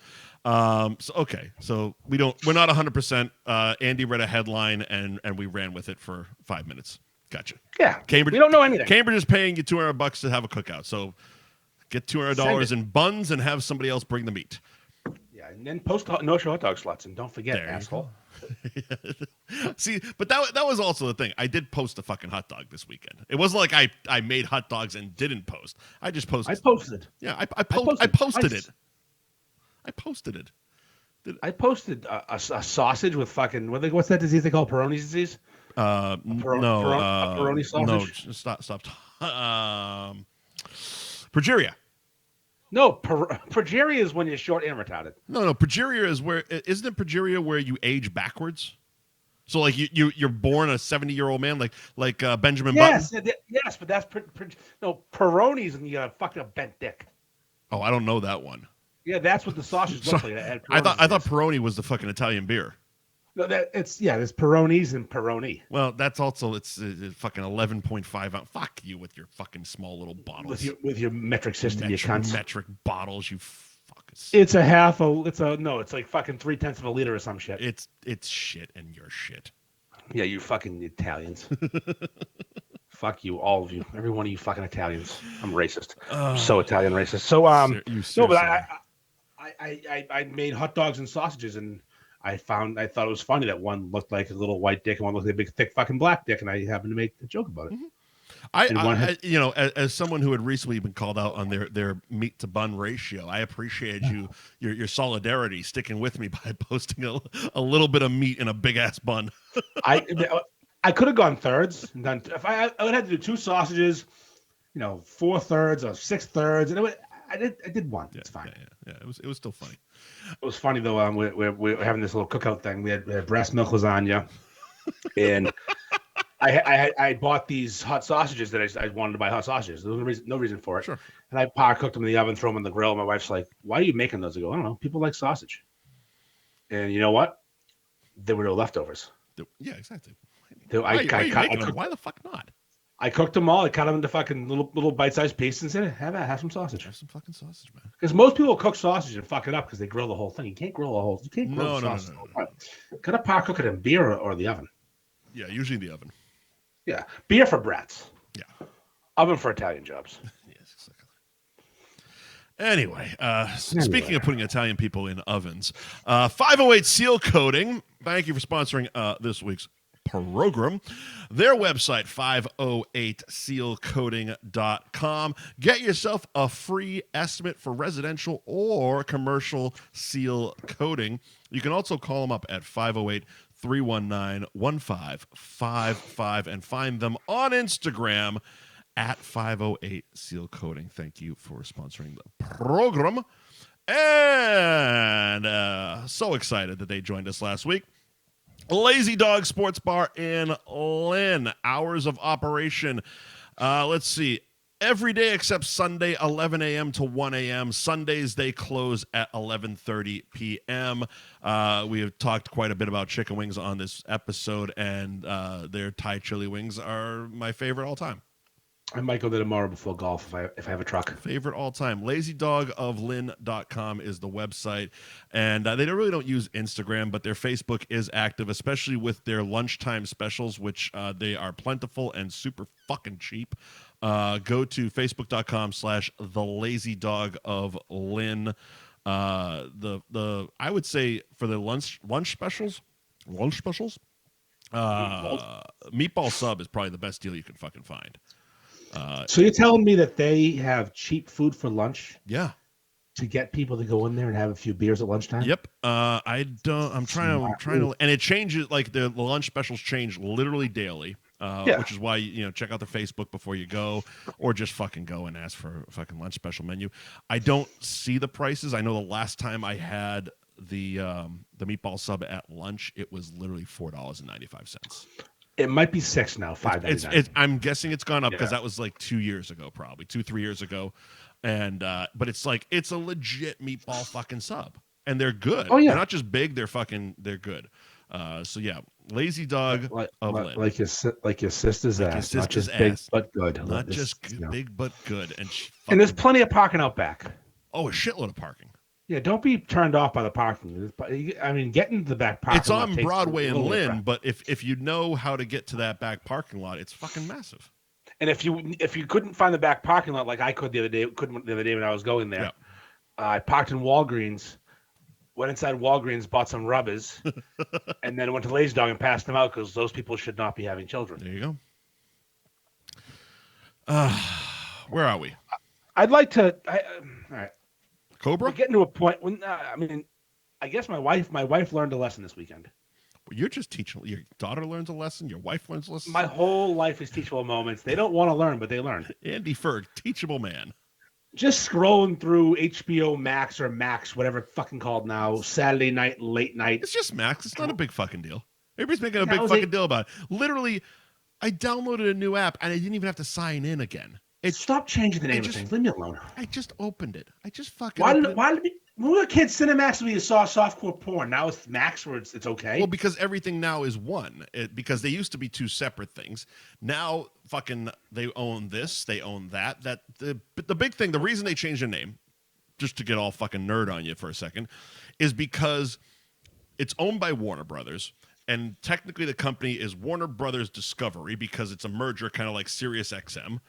So we're not 100%. Andy read a headline and we ran with it for 5 minutes. Gotcha. Yeah, Cambridge. We don't know anything. Cambridge is paying you $200 to have a cookout, so get $200 in buns and have somebody else bring the meat. Yeah, and then post no-show hot dog slots, and don't forget, asshole. See, but that was also the thing. I did post a fucking hot dog this weekend. It wasn't like I made hot dogs and didn't post. I just posted. I posted. Yeah, I posted it. I posted it. I posted a sausage with fucking what's that disease they call Peyronie's disease? Peyronie sausage. No, stop. Progeria. No, progeria is when you're short and retarded. No, progeria is isn't it progeria where you age backwards? So like you're born a 70-year-old man like Benjamin Button? Yes, but that's Peyronie's when you got a fucking bent dick. Oh, I don't know that one. Yeah, that's what the sausage looks like. I thought Peroni was the fucking Italian beer. No, there's Peroni's and Peroni. Well, that's also it's fucking 11.5 ounce. Fuck you with your fucking small little bottles. With your metric system, you cunts. Metric bottles, you fuckers. It's like fucking 0.3 of a liter or some shit. It's shit and you're shit. Yeah, you fucking Italians. Fuck you, all of you, every one of you fucking Italians. I'm racist. I'm so Italian racist. So I made hot dogs and sausages, and I thought it was funny that one looked like a little white dick and one looked like a big, thick, fucking black dick, and I happened to make a joke about it. Mm-hmm. As someone who had recently been called out on their meat to bun ratio, I appreciate your solidarity, sticking with me by posting a little bit of meat in a big ass bun. I could have gone thirds and done. If I would have to do 2 sausages, 4 thirds or 6 thirds, and I did one. It's fine. Yeah. It was still funny. It was funny though. We're having this little cookout thing. We had breast milk lasagna, and I bought these hot sausages that I wanted to buy hot sausages. There was no reason for it. Sure. And I power cooked them in the oven, throw them in the grill. My wife's like, "Why are you making those?" I go, "I don't know. People like sausage." And you know what? There were no leftovers. Yeah, exactly. Why the fuck not? I cooked them all. I cut them into fucking little bite-sized pieces and said, have some sausage. Have some fucking sausage, man. Because most people cook sausage and fuck it up because they grill the whole thing. You can't grill the whole. You can't grill the sausage. No. Gotta power cook it in beer or the oven. Yeah, usually the oven. Yeah, beer for brats. Yeah, oven for Italian jobs. Yes, exactly. Anyway, speaking of putting Italian people in ovens, 508 Seal Coating. Thank you for sponsoring this week's program. Their website, 508sealcoating.com. Get yourself a free estimate for residential or commercial seal coating. You can also call them up at 508-319-1555 and find them on Instagram at 508 Seal Coating. Thank you for sponsoring the program. And so excited that they joined us last week. Lazy Dog Sports Bar in Lynn. Hours of operation. Let's see. Every day except Sunday, 11 a.m. to 1 a.m. Sundays, they close at 11:30 p.m. We have talked quite a bit about chicken wings on this episode, and their Thai chili wings are my favorite all time. I might go there tomorrow before golf if I have a truck. Favorite all time. LazyDogOfLynn.com is the website. And they really don't use Instagram, but their Facebook is active, especially with their lunchtime specials, which they are plentiful and super fucking cheap. Go to Facebook.com/TheLazyDogOfLynn. I would say for the lunch specials, meatball sub is probably the best deal you can fucking find. So you're telling me that they have cheap food for lunch? Yeah. To get people to go in there and have a few beers at lunchtime? Yep. I'm trying to, and it changes, like the lunch specials change literally daily. Which is why, check out their Facebook before you go, or just fucking go and ask for a fucking lunch special menu. I don't see the prices. I know the last time I had the meatball sub at lunch, it was literally $4.95. It might be $6 now, $5.99. I'm guessing it's gone up because that was like 2 years ago, probably 2-3 years ago, and but it's like it's a legit meatball fucking sub, and they're good. Oh yeah, they're not just big; they're good. So yeah, Lazy Dog of Lynn. Like your sister's like ass, your not just ass. big but good, not just big but good, and there's plenty of parking out back. Oh, a shitload of parking. Yeah, don't be turned off by the parking. I mean, getting to the back parking. It's on Broadway and Lynn, but if you know how to get to that back parking lot, it's fucking massive. And if you couldn't find the back parking lot like I could the other day when I was going there, I parked in Walgreens, went inside Walgreens, bought some rubbers, and then went to Lazy Dog and passed them out because those people should not be having children. There you go. Where are we? I'd like to. All right. Cobra? We're getting to a point when I guess my wife learned a lesson this weekend. Well, you're just teaching. Your daughter learns a lesson. Your wife learns a lesson. My whole life is teachable moments. They don't want to learn, but they learn. Andy Ferg, teachable man. Just scrolling through HBO Max or Max, whatever it's fucking called now, Saturday night, late night. It's just Max. It's not a big fucking deal. Everybody's making a big fucking deal about it. Literally, I downloaded a new app and I didn't even have to sign in again. Stop changing the name of things. Leave me alone. I just opened it. I just fucking. Why did when we were kids, Cinemax, we saw softcore porn. Now it's Max, where it's okay. Well, because everything now is one. Because they used to be two separate things. Now, fucking, they own this, they own that. The big thing, the reason they changed their name, just to get all fucking nerd on you for a second, is because it's owned by Warner Brothers. And technically, the company is Warner Brothers Discovery because it's a merger, kind of like Sirius XM.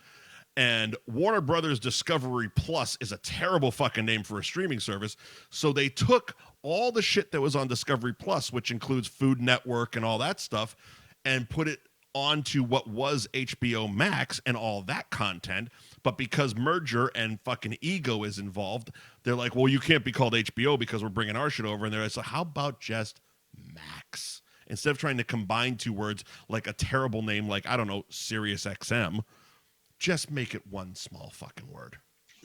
And Warner Brothers Discovery Plus is a terrible fucking name for a streaming service. So they took all the shit that was on Discovery Plus, which includes Food Network and all that stuff, and put it onto what was HBO Max and all that content. But because merger and fucking ego is involved, they're like, well, you can't be called HBO because we're bringing our shit over. And they're like, so how about just Max? Instead of trying to combine two words like a terrible name like, I don't know, Sirius XM. Just make it one small fucking word.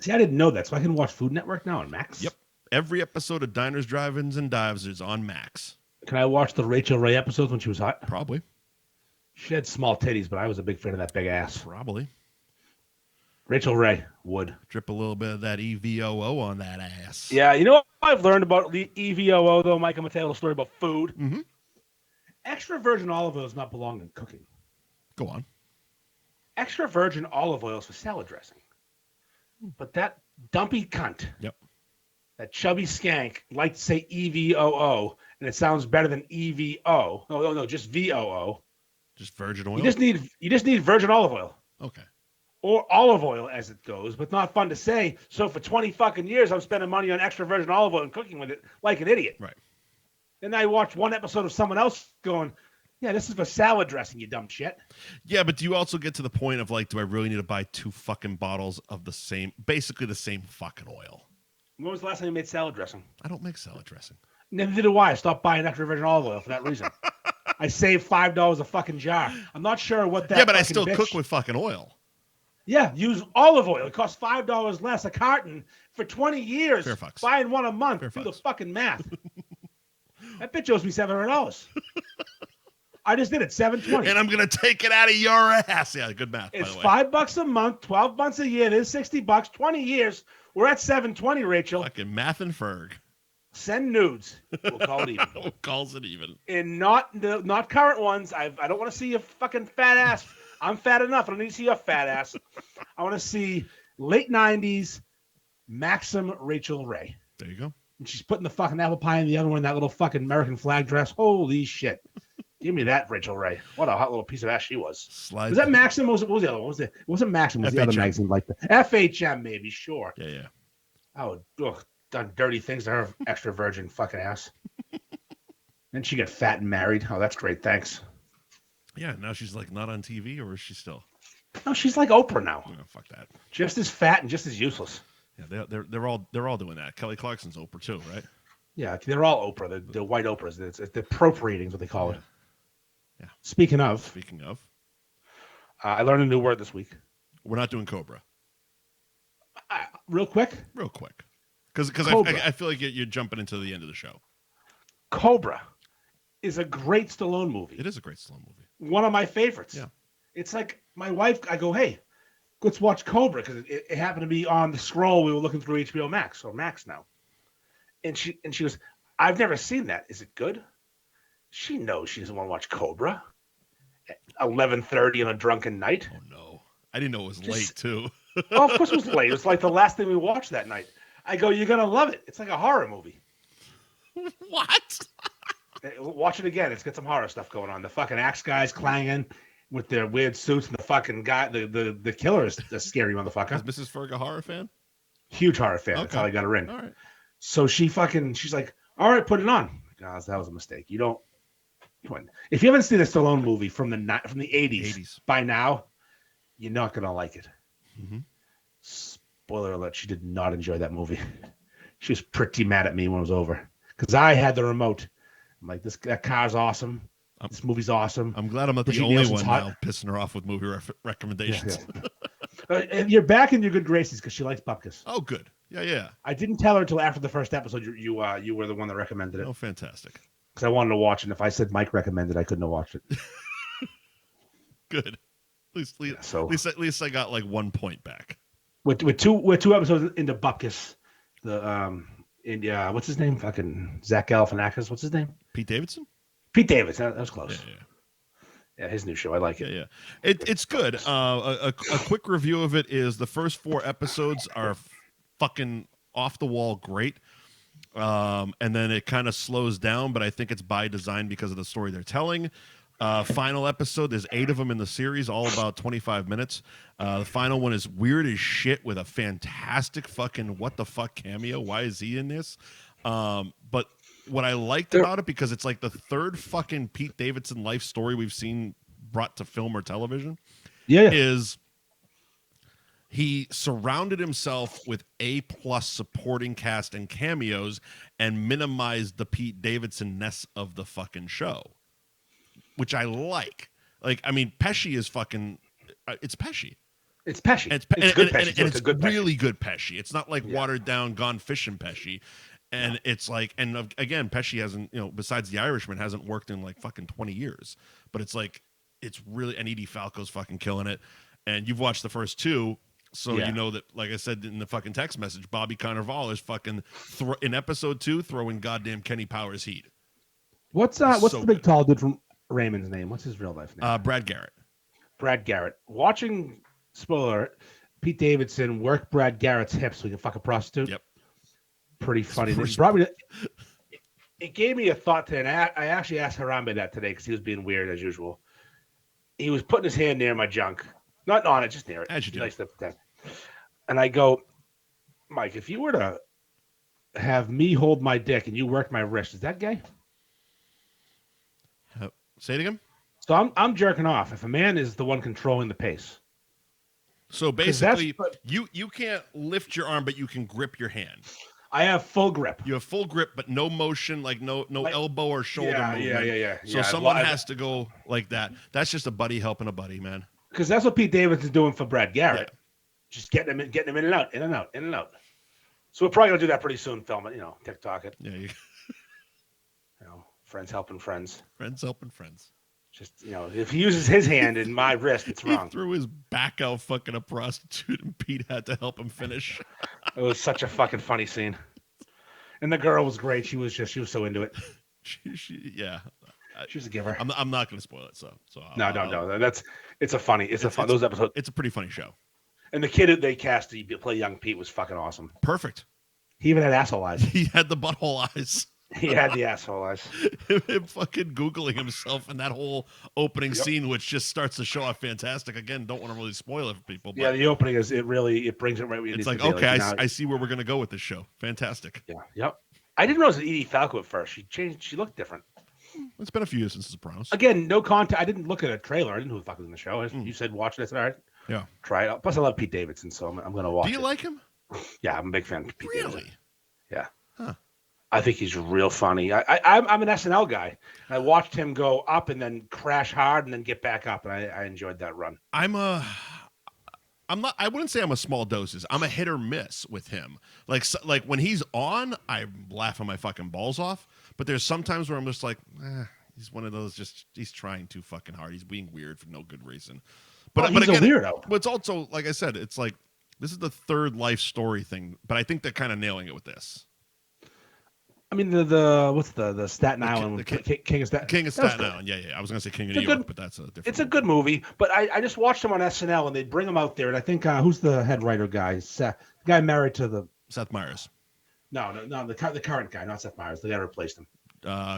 See, I didn't know that, so I can watch Food Network now on Max? Yep. Every episode of Diners, Drive-Ins, and Dives is on Max. Can I watch the Rachel Ray episodes when she was hot? Probably. She had small titties, but I was a big fan of that big ass. Probably. Rachel Ray would. Drip a little bit of that EVOO on that ass. Yeah, you know what I've learned about the EVOO, though, Mike? I'm going to tell you a story about food. Mm-hmm. Extra virgin olive oil does not belong in cooking. Go on. Extra virgin olive oil is for salad dressing. But that dumpy cunt, that chubby skank, liked to say EVOO, and it sounds better than EVO. No, just VOO. Just virgin oil? You just need virgin olive oil. Okay. Or olive oil, as it goes, but not fun to say. So for 20 fucking years, I'm spending money on extra virgin olive oil and cooking with it like an idiot. Right. Then I watched one episode of someone else going, yeah, this is for salad dressing, you dumb shit. Yeah, but do you also get to the point of like, do I really need to buy 2 fucking bottles of basically the same fucking oil? When was the last time you made salad dressing? I don't make salad dressing. Neither do I. I stopped buying extra virgin olive oil for that reason. I saved $5 a fucking jar. I'm not sure what that. Yeah, but I still cook with fucking oil. Yeah, use olive oil. It costs $5 less a carton for 20 years. Fair fucks. Buying one a month. Fair Do fucks. the fucking math. That bitch owes me $700. I just did it, $720. And I'm going to take it out of your ass. Yeah, good math, it's by the way. $5 a month, 12 months a year. There's $60, 20 years. We're at $720, Rachel. Fucking math and Ferg. Send nudes. We'll call it even. Calls it even. And not current ones. I don't want to see your fucking fat ass I'm fat enough. I don't need to see your fat ass. I want to see late 90s Maxim Rachel Ray. There you go. And she's putting the fucking apple pie in the oven wearing that little fucking American flag dress. Holy shit. Give me that, Rachel Ray. What a hot little piece of ass she was. Was that Maxim? What was the other one? It wasn't Maxim. It was the other magazine like the FHM, maybe. Sure. Yeah. Oh, done dirty things to her extra virgin fucking ass. And she got fat and married. Oh, that's great. Thanks. Yeah, now she's like not on TV, or is she still? No, she's like Oprah now. Oh, fuck that. Just as fat and just as useless. Yeah, they're all doing that. Kelly Clarkson's Oprah too, right? Yeah, they're all Oprah. The white Oprahs. It's the appropriating is what they call it. Yeah. Speaking of, I learned a new word this week. We're not doing Cobra. Real quick, because I feel like you're jumping into the end of the show. Cobra is a great Stallone movie. It is a great Stallone movie. One of my favorites. Yeah. It's like my wife. I go, hey, let's watch Cobra because it happened to be on the scroll. We were looking through HBO Max or Max now, and she goes, I've never seen that. Is it good? She knows she doesn't want to watch Cobra at 11:30 on a drunken night. Oh no, I didn't know it was late too. Well, of course it was late. It was like the last thing we watched that night. I go, you're gonna love it. It's like a horror movie. What? Watch it again. It's got some horror stuff going on. The fucking axe guys clanging with their weird suits, and the fucking guy, the killer is a scary motherfucker. Is Mrs. Ferg a horror fan? Huge horror fan. Okay. That's how I got her in. All right. So she's like, all right, put it on. Guys, that was a mistake. You don't. If you haven't seen a Stallone movie from the 80s by now, you're not gonna like it. Mm-hmm. Spoiler alert: she did not enjoy that movie. She was pretty mad at me when it was over because I had the remote. I'm like, that car's awesome. This movie's awesome. I'm glad I'm not the only one now pissing her off with movie recommendations. Yeah. And you're back in your good graces because she likes Bupkis. Oh, good. Yeah. I didn't tell her until after the first episode. You were the one that recommended it. Oh, fantastic. Because I wanted to watch it. And if I said Mike recommended, I couldn't have watched it. Good. At least I got like 1 point back. We're two episodes into Bupkis. What's his name? Fucking Zach Galifianakis. What's his name? Pete Davidson. That was close. Yeah, his new show. I like it. Yeah. It's good. A quick review of it is the first 4 episodes are fucking off the wall great. And then it kind of slows down, but I think it's by design because of the story they're telling. Final episode, there's 8 of them in the series, all about 25 minutes. The final one is weird as shit with a fantastic fucking what the fuck cameo. Why is he in this? But what I liked about it, because it's like the third fucking Pete Davidson life story we've seen brought to film or television, is he surrounded himself with A+ supporting cast and cameos and minimized the Pete Davidson-ness of the fucking show, which I like. Like, I mean, Pesci is fucking... it's Pesci. It's Pesci. It's good Pesci. And it's really good Pesci. It's not like watered down, gone fishing Pesci. And it's like... And again, Pesci hasn't, besides The Irishman, hasn't worked in like fucking 20 years. But it's like, it's really... And Edie Falco's fucking killing it. And you've watched the first 2... So you know that, like I said in the fucking text message, Bobby Cannavale is fucking in episode 2 throwing goddamn Kenny Powers heat. What's the big tall dude from Raymond's name? What's his real life name? Brad Garrett. Brad Garrett. Watching, spoiler, Pete Davidson work Brad Garrett's hips so he can fuck a prostitute. Yep. Pretty funny. It gave me a thought today, and I actually asked Harambe that today because he was being weird as usual. He was putting his hand near my junk. Not on it, just near it. As you do. Nice to pretend. And I go, Mike, if you were to have me hold my dick and you work my wrist, is that gay? Say it again. So I'm jerking off if a man is the one controlling the pace. So basically, you can't lift your arm, but you can grip your hand. I have full grip. You have full grip, but no motion, like no elbow or shoulder movement. Yeah. So someone has to go like that. That's just a buddy helping a buddy, man. Because that's what Pete Davidson's doing for Brad Garrett. Yeah. Just getting him in and out, in and out, in and out. So we're probably gonna do that pretty soon. Film it, TikTok it. Yeah. Friends helping friends. Friends helping friends. Just if he uses his hand in my wrist, it's wrong. He threw his back out fucking a prostitute, and Pete had to help him finish. It was such a fucking funny scene, and the girl was great. She was so into it. Yeah. She's a giver. I'm not going to spoil it. So No. Those episodes. It's a pretty funny show. And the kid that they cast to play young Pete was fucking awesome. Perfect. He even had asshole eyes. He had the butthole eyes. He had the asshole eyes. Him fucking Googling himself in that whole opening scene, which just starts to show off fantastic. Again, don't want to really spoil it for people. But yeah, the opening is it brings it right where you it's need like, to be. okay, I see where we're going to go with this show. Fantastic. Yeah, yep. I didn't notice Edie Falco at first. She changed. She looked different. It's been a few years since The Sopranos. Again, no content. I didn't look at a trailer. I didn't know who the fuck was in the show. You said watch it. I said, all right. Yeah. Try it out. Plus, I love Pete Davidson, so I'm going to watch it. Do you like him? Yeah, I'm a big fan of Pete Davidson. Really? Yeah. Huh. I think he's real funny. I'm an SNL guy. I watched him go up and then crash hard and then get back up, and I enjoyed that run. I'm not. I wouldn't say I'm a small doses. I'm a hit or miss with him. Like when he's on, I laugh my fucking balls off. But there's sometimes where I'm just like, he's one of those. He's trying too fucking hard. He's being weird for no good reason. But he's again, a weirdo. But it's also, like I said, it's like this is the third life story thing. But I think they're kind of nailing it with this. I mean, the what's the Staten Island King of Staten? King of Staten Island. Yeah. I was gonna say King of New York, but that's a different. It's a good movie, but I just watched him on SNL, and they bring him out there, and I think who's the head writer guy? The guy married to the Seth Meyers. No, the current guy, not Seth Meyers. The guy replaced him.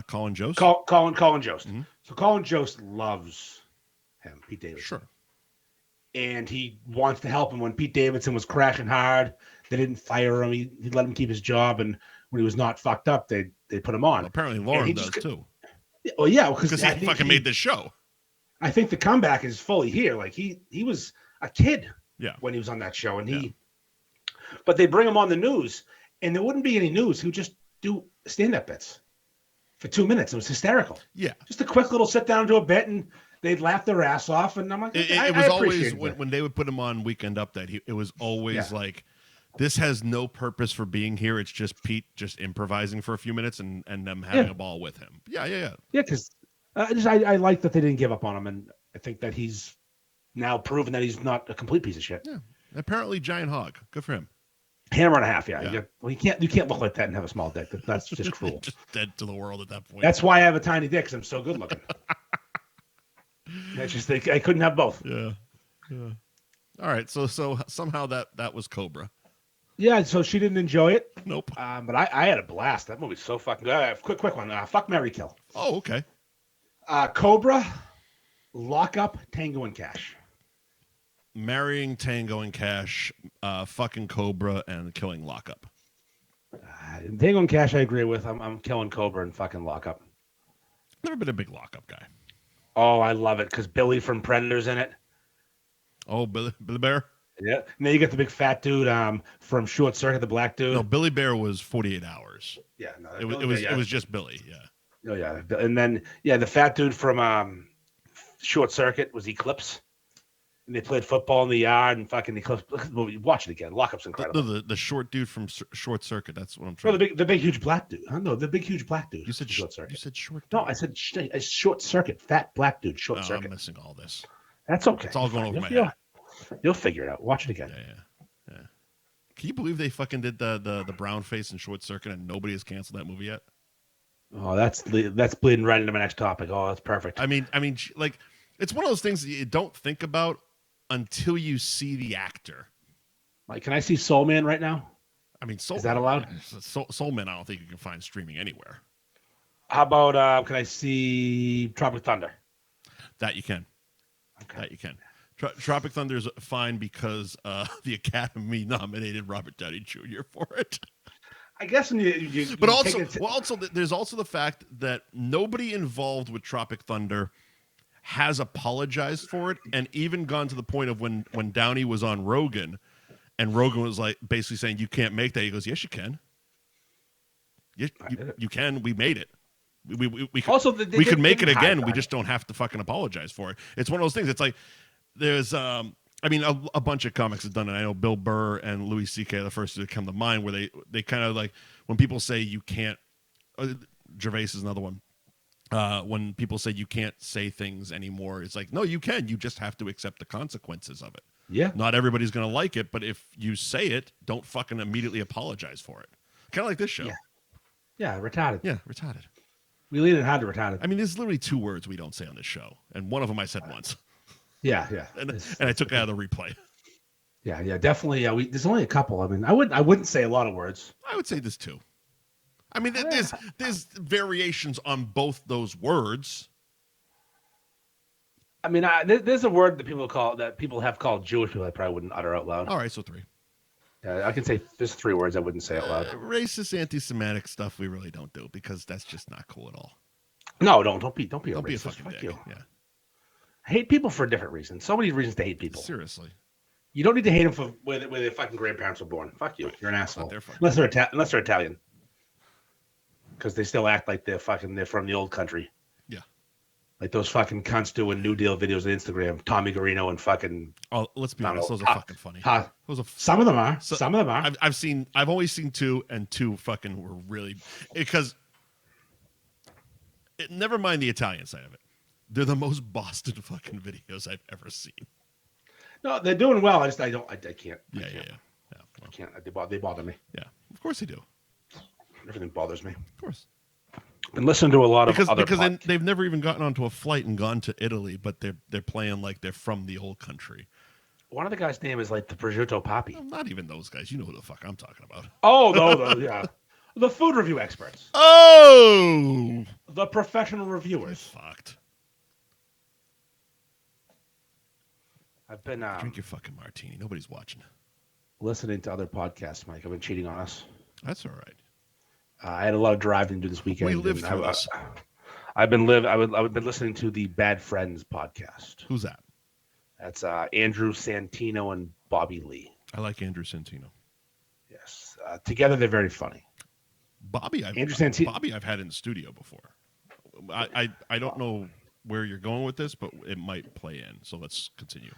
Colin Jost. Colin Jost. Mm-hmm. So Colin Jost loves him, Pete Davidson. Sure. And he wants to help him when Pete Davidson was crashing hard. They didn't fire him. He let him keep his job, and when he was not fucked up, they put him on. Well, apparently Lauren does too. Well, yeah, because he fucking made this show. I think the comeback is fully here. Like he was a kid when he was on that show, and but they bring him on the news, and there wouldn't be any news. He would just do stand-up bits for 2 minutes. It was hysterical. Yeah, just a quick little sit down to a bit, and they'd laugh their ass off. And I'm like, it was always when they would put him on Weekend Update. It was always like, this has no purpose for being here. It's just Pete just improvising for a few minutes and them having a ball with him. Yeah, because I like that they didn't give up on him, and I think that he's now proven that he's not a complete piece of shit. Yeah, apparently giant hog. Good for him. Hammer and a half. Yeah. You can't look like that and have a small dick. That's just cruel. Just dead to the world at that point. That's why I have a tiny dick, because I'm so good looking. That's just I couldn't have both. Yeah. All right. So somehow that was Cobra. Yeah, so she didn't enjoy it. Nope. But I had a blast. That movie's so fucking good. Quick one. Fuck, marry, kill. Oh, okay. Cobra, Lock Up, Tango and Cash. Marrying Tango and Cash, fucking Cobra, and killing Lock Up. Tango and Cash, I agree with. I'm killing Cobra and fucking Lock Up. Never been a big Lock Up guy. Oh, I love it because Billy from Predator's in it. Oh, Billy Bear. Yeah, and then you get the big fat dude from Short Circuit, the black dude. No, Billy Bear was 48 Hours. Yeah, no, it was just Billy. Yeah. Oh yeah, and then the fat dude from Short Circuit was Eclipse, and they played football in the yard and fucking Eclipse. Look at the movie, watch it again. Lock Up's incredible. The short dude from Short Circuit. That's what I'm trying. No, the big huge black dude. No, the big huge black dude. You said Short Circuit. You said short. No, I said Short Circuit. Fat black dude. Short Circuit. I'm missing all this. That's okay. It's all going over my head. You'll figure it out. Watch it again. Yeah. Can you believe they fucking did the brown face in Short Circuit and nobody has canceled that movie yet? Oh, that's bleeding right into my next topic. Oh, that's perfect. I mean, like, it's one of those things that you don't think about until you see the actor. Like, can I see Soul Man right now? I mean, is that allowed? Soul Man, I don't think you can find streaming anywhere. How about can I see Tropic Thunder? That you can. Okay. That you can. Tropic Thunder is fine because the Academy nominated Robert Downey Jr. for it. I guess when you but also there's also the fact that nobody involved with Tropic Thunder has apologized for it, and even gone to the point of when Downey was on Rogan, and Rogan was like basically saying you can't make that. He goes, yes, you can. You can. We made it. We could, we could make it again. We just don't have to fucking apologize for it. It's one of those things. It's like. There's, a bunch of comics have done it. I know Bill Burr and Louis C.K. are the first to come to mind, where they kind of like when people say you can't. Gervais is another one. When people say you can't say things anymore, it's like no, you can. You just have to accept the consequences of it. Yeah. Not everybody's gonna like it, but if you say it, don't fucking immediately apologize for it. Kind of like this show. Yeah. Yeah, retarded. Yeah, retarded. We lean in hard to retarded. I mean, there's literally 2 words we don't say on this show, and one of them I said once. Yeah. And I took it out of the replay. Yeah, definitely. There's only a couple. I mean, I wouldn't say a lot of words. I would say there's 2. I mean, there's variations on both those words. I mean, there's a word that people have called Jewish people I probably wouldn't utter out loud. All right, so 3. Yeah, I can say there's 3 words I wouldn't say out loud. Racist, anti-Semitic stuff we really don't do because that's just not cool at all. No, don't be a Don't racist. be a fucking Fuck dick. you. Yeah. I hate people for different reasons. So many reasons to hate people. Seriously. You don't need to hate them for where their fucking grandparents were born. Fuck you. You're an asshole. Unless they're Italian. Because they still act like they're from the old country. Yeah. Like those fucking cunts doing New Deal videos on Instagram. Tommy Garino and fucking. Oh, let's be honest. Those are fucking funny. Some of them are. Some of them are. I've only seen 2, and 2 fucking were really because. Never mind the Italian side of it. They're the most Boston fucking videos I've ever seen. No, they're doing well. I can't. Yeah. Well, I can't. They bother me. Yeah, of course they do. Everything bothers me. Of course. Been listening to a lot of other because they've never even gotten onto a flight and gone to Italy, but they're playing like they're from the old country. One of the guys' name is like the Prosciutto Papi. Well, not even those guys. You know who the fuck I'm talking about. Oh, no, yeah. The food review experts. Oh! The professional reviewers. Fucked. I've been Drink your fucking martini. Nobody's watching. Listening to other podcasts, Mike. I've been cheating on us. That's all right. I had a lot of driving to do this weekend. We lived through this. I've been listening to the Bad Friends podcast. Who's that? That's Andrew Santino and Bobby Lee. I like Andrew Santino. Yes, together they're very funny. Bobby, I've had in the studio before. I don't know where you're going with this, but it might play in. So let's continue.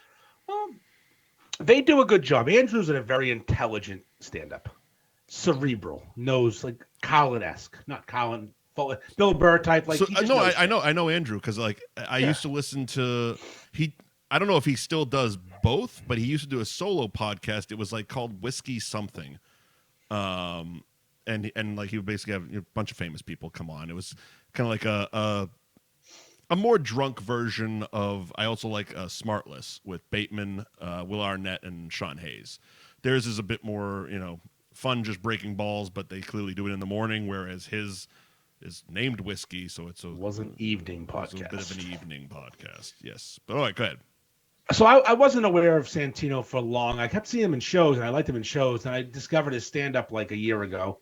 They do a good job. Andrew's a very intelligent stand-up, cerebral, knows like Colin-esque, not Colin, Bill Burr type. Like so, I know Andrew because like I used to listen to I don't know if he still does both, but he used to do a solo podcast. It was like called Whiskey Something, and like he would basically have a bunch of famous people come on. It was kind of like a more drunk version of. I also like Smartless with Bateman, Will Arnett, and Sean Hayes. Theirs is a bit more fun, just breaking balls, but they clearly do it in the morning. Whereas his is named Whiskey, so it was an evening podcast. It was a bit of an evening podcast, yes. But all right, go ahead. So I wasn't aware of Santino for long. I kept seeing him in shows, and I liked him in shows. And I discovered his stand-up like a year ago.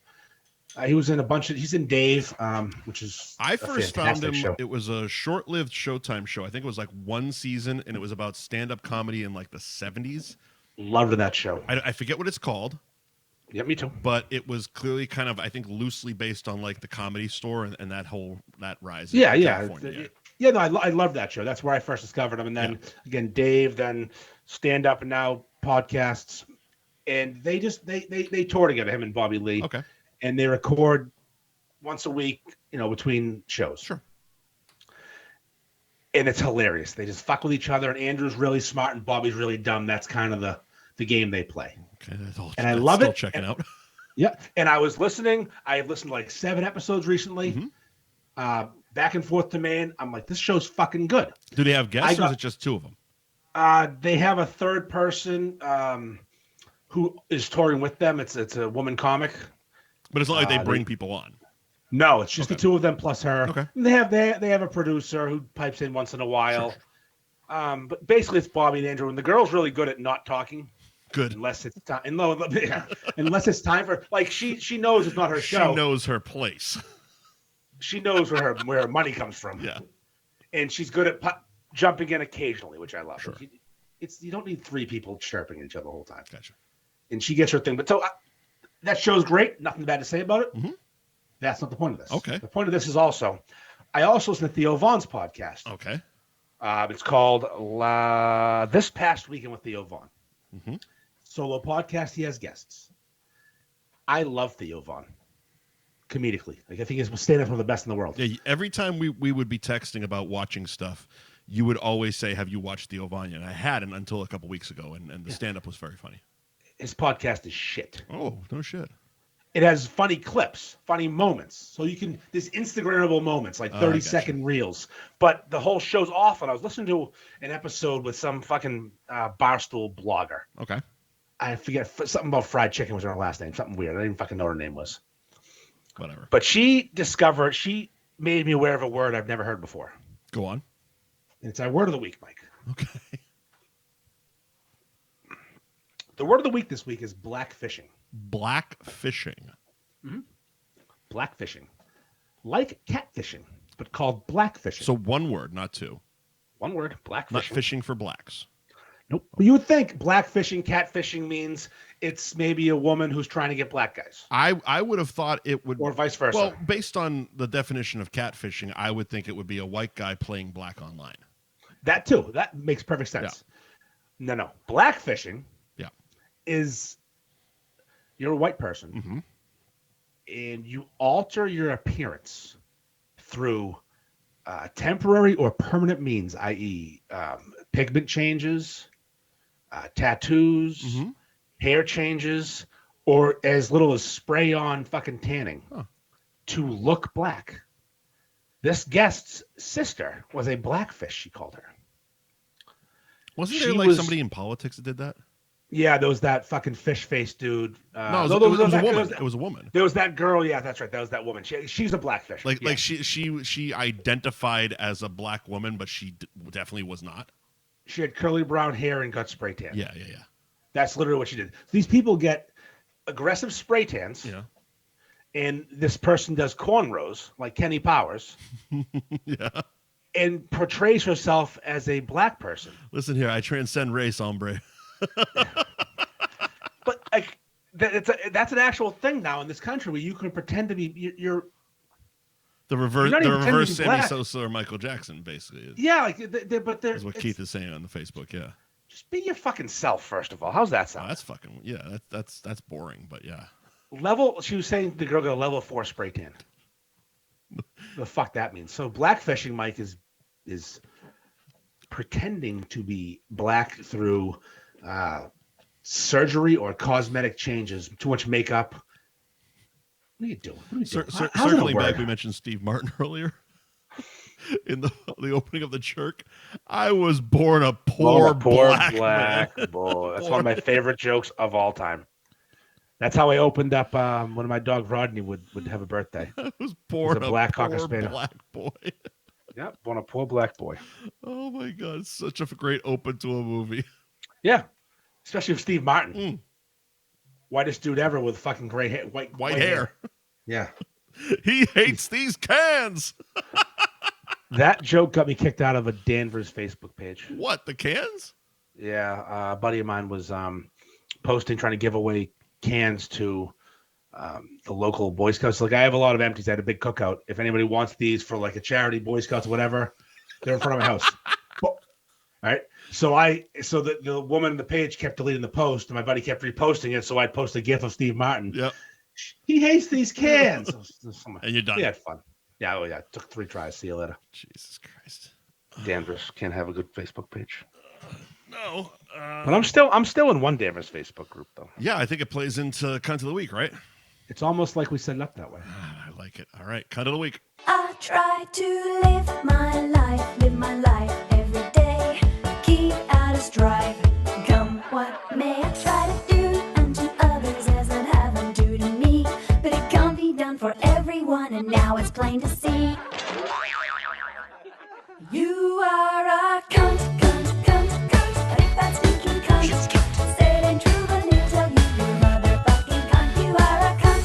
He was in he's in Dave, which is I first found him. Show. It was a short-lived Showtime show. I think it was like 1 season, and it was about stand-up comedy in like the 70s. Loved that show. I forget what it's called. Yeah, me too. But it was clearly kind of, I think, loosely based on like the Comedy Store and that rise. Yeah. California. Yeah, no, I love that show. That's where I first discovered him. And then again, Dave, then stand-up, and now podcasts. And they tour together, him and Bobby Lee. Okay. And they record once a week, between shows. Sure. And it's hilarious. They just fuck with each other, and Andrew's really smart and Bobby's really dumb. That's kind of the game they play. Okay, and I love it. Checking out. Yeah, and I was listening. I've listened to like 7 episodes recently. Mm-hmm. Back and forth to Maine. I'm like, this show's fucking good. Do they have guests, or is it just 2 of them? They have a third person who is touring with them. It's a woman comic. But it's not like they bring people on. No, it's just the 2 of them plus her. Okay. And they have a producer who pipes in once in a while. Sure. But basically, it's Bobby and Andrew, and the girl's really good at not talking. Good. Unless it's time. Unless it's time for she knows it's not her show. She knows her place. She knows where her money comes from. Yeah. And she's good at jumping in occasionally, which I love. Sure. You don't need 3 people chirping at each other the whole time. Gotcha. And she gets her thing. But so that show's great. Nothing bad to say about it. Mm-hmm. That's not the point of this. Okay. The point of this is I also listen to Theo Vaughn's podcast. Okay. It's called This Past Weekend with Theo Vaughn. Mm-hmm. Solo podcast. He has guests. I love Theo Vaughn. Comedically. Like, I think he's stand-up one of the best in the world. Yeah. Every time we would be texting about watching stuff, you would always say, "Have you watched Theo Vaughn?" And I hadn't until a couple weeks ago, and the stand-up was very funny. His podcast is shit. Oh, no shit. it has funny clips, funny moments. So you can, there's Instagrammable moments, like 30-second reels. But the whole show's awful. I was listening to an episode with some fucking Barstool blogger. Okay. I forget, something about fried chicken was her last name. Something weird. I didn't even fucking know what her name was. Whatever. But she made me aware of a word I've never heard before. Go on. And it's our word of the week, Mike. Okay. The word of the week this week is blackfishing. Blackfishing. Mm-hmm. Blackfishing. Like catfishing, but called blackfishing. So one word, not two. One word, blackfishing. Not fishing for blacks. Nope. But you would think blackfishing, catfishing means it's maybe a woman who's trying to get black guys. I would have thought it would... Or vice versa. Well, based on the definition of catfishing, I would think it would be a white guy playing black online. That too. That makes perfect sense. Yeah. No. Blackfishing is you're a white person and you alter your appearance through temporary or permanent means, i.e. Pigment changes, tattoos, hair changes, or as little as spray on fucking tanning to look black. This guest's sister was a blackfish, she called her. Wasn't there somebody in politics that did that? Yeah, there was that fucking fish face dude. No, it was a woman. It was a woman. There was that girl. Yeah, that's right. That was that woman. She's a blackfish. Like she identified as a black woman, but she definitely was not. She had curly brown hair and got spray tan. Yeah. That's literally what she did. These people get aggressive spray tans. Yeah. And this person does cornrows like Kenny Powers. Yeah. And portrays herself as a black person. Listen here, I transcend race, hombre. But like that's an actual thing now in this country where you can pretend to be you're the reverse Sammy Sosa or Michael Jackson, basically. Yeah, like but that's what Keith is saying on the Facebook. Yeah, just be your fucking self first of all. How's that sound? Oh, that's fucking that's boring, but yeah. She was saying the girl got a level 4 spray tan. The fuck that means. So blackfishing, Mike, is pretending to be black through surgery or cosmetic changes, too much makeup. What are you doing? Circling back, we mentioned Steve Martin earlier. In the opening of the jerk, I was born a poor black boy. That's one of my favorite jokes of all time. That's how I opened up when my dog Rodney would have a birthday. I was born a black boy. Yeah, born a poor black boy. Oh my God, such a great open to a movie. Yeah, especially with Steve Martin, whitest dude ever with fucking gray hair, white hair. Yeah, he hates these cans. That joke got me kicked out of a Danvers Facebook page. What, the cans? Yeah, a buddy of mine was posting, trying to give away cans to the local Boy Scouts. Like, I have a lot of empties. I had a big cookout. If anybody wants these for like a charity, Boy Scouts, whatever, they're in front of my house. All right. So the woman in the page kept deleting the post, and my buddy kept reposting it. So I posted a GIF of Steve Martin. Yep. He hates these cans. And you're done. We had fun. Yeah, it took 3 tries. See you later. Jesus Christ. Danvers can't have a good Facebook page. No. But I'm still in one Danvers Facebook group, though. Yeah, I think it plays into Cunt of the Week, right? It's almost like we set it up that way. I like it. All right, Cunt of the Week. I try to live my life every day. Keep out of strife, come what may. I try to do unto others as I'd have them do to me. But it can't be done for everyone, and now it's plain to see. You are a cunt. But if that stinking cunt said it ain't true, but he'll tell you you're a motherfucking cunt. You are a cunt,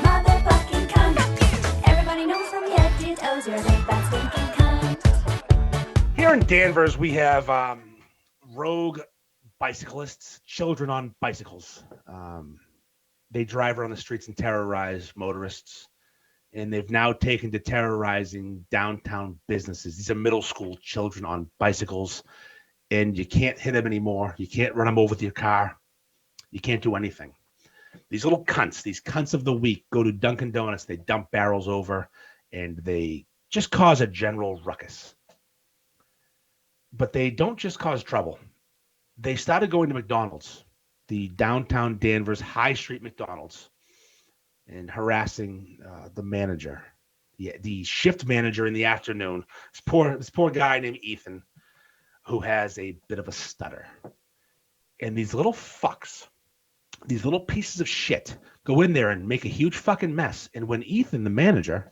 motherfucking cunt. Everybody knows from your head to toes you're a big fat stinking cunt. Here in Danvers, we have rogue bicyclists, children on bicycles. They drive around the streets and terrorize motorists. And they've now taken to terrorizing downtown businesses. These are middle school children on bicycles, and you can't hit them anymore. You can't run them over with your car. You can't do anything. These little cunts, these cunts of the week, go to Dunkin' Donuts. They dump barrels over, and they just cause a general ruckus. But they don't just cause trouble. They started going to McDonald's the downtown Danvers High Street McDonald's and harassing the manager, the shift manager in the afternoon. This poor guy named Ethan, who has a bit of a stutter. And these little fucks, these little pieces of shit, go in there and make a huge fucking mess. And when Ethan, the manager,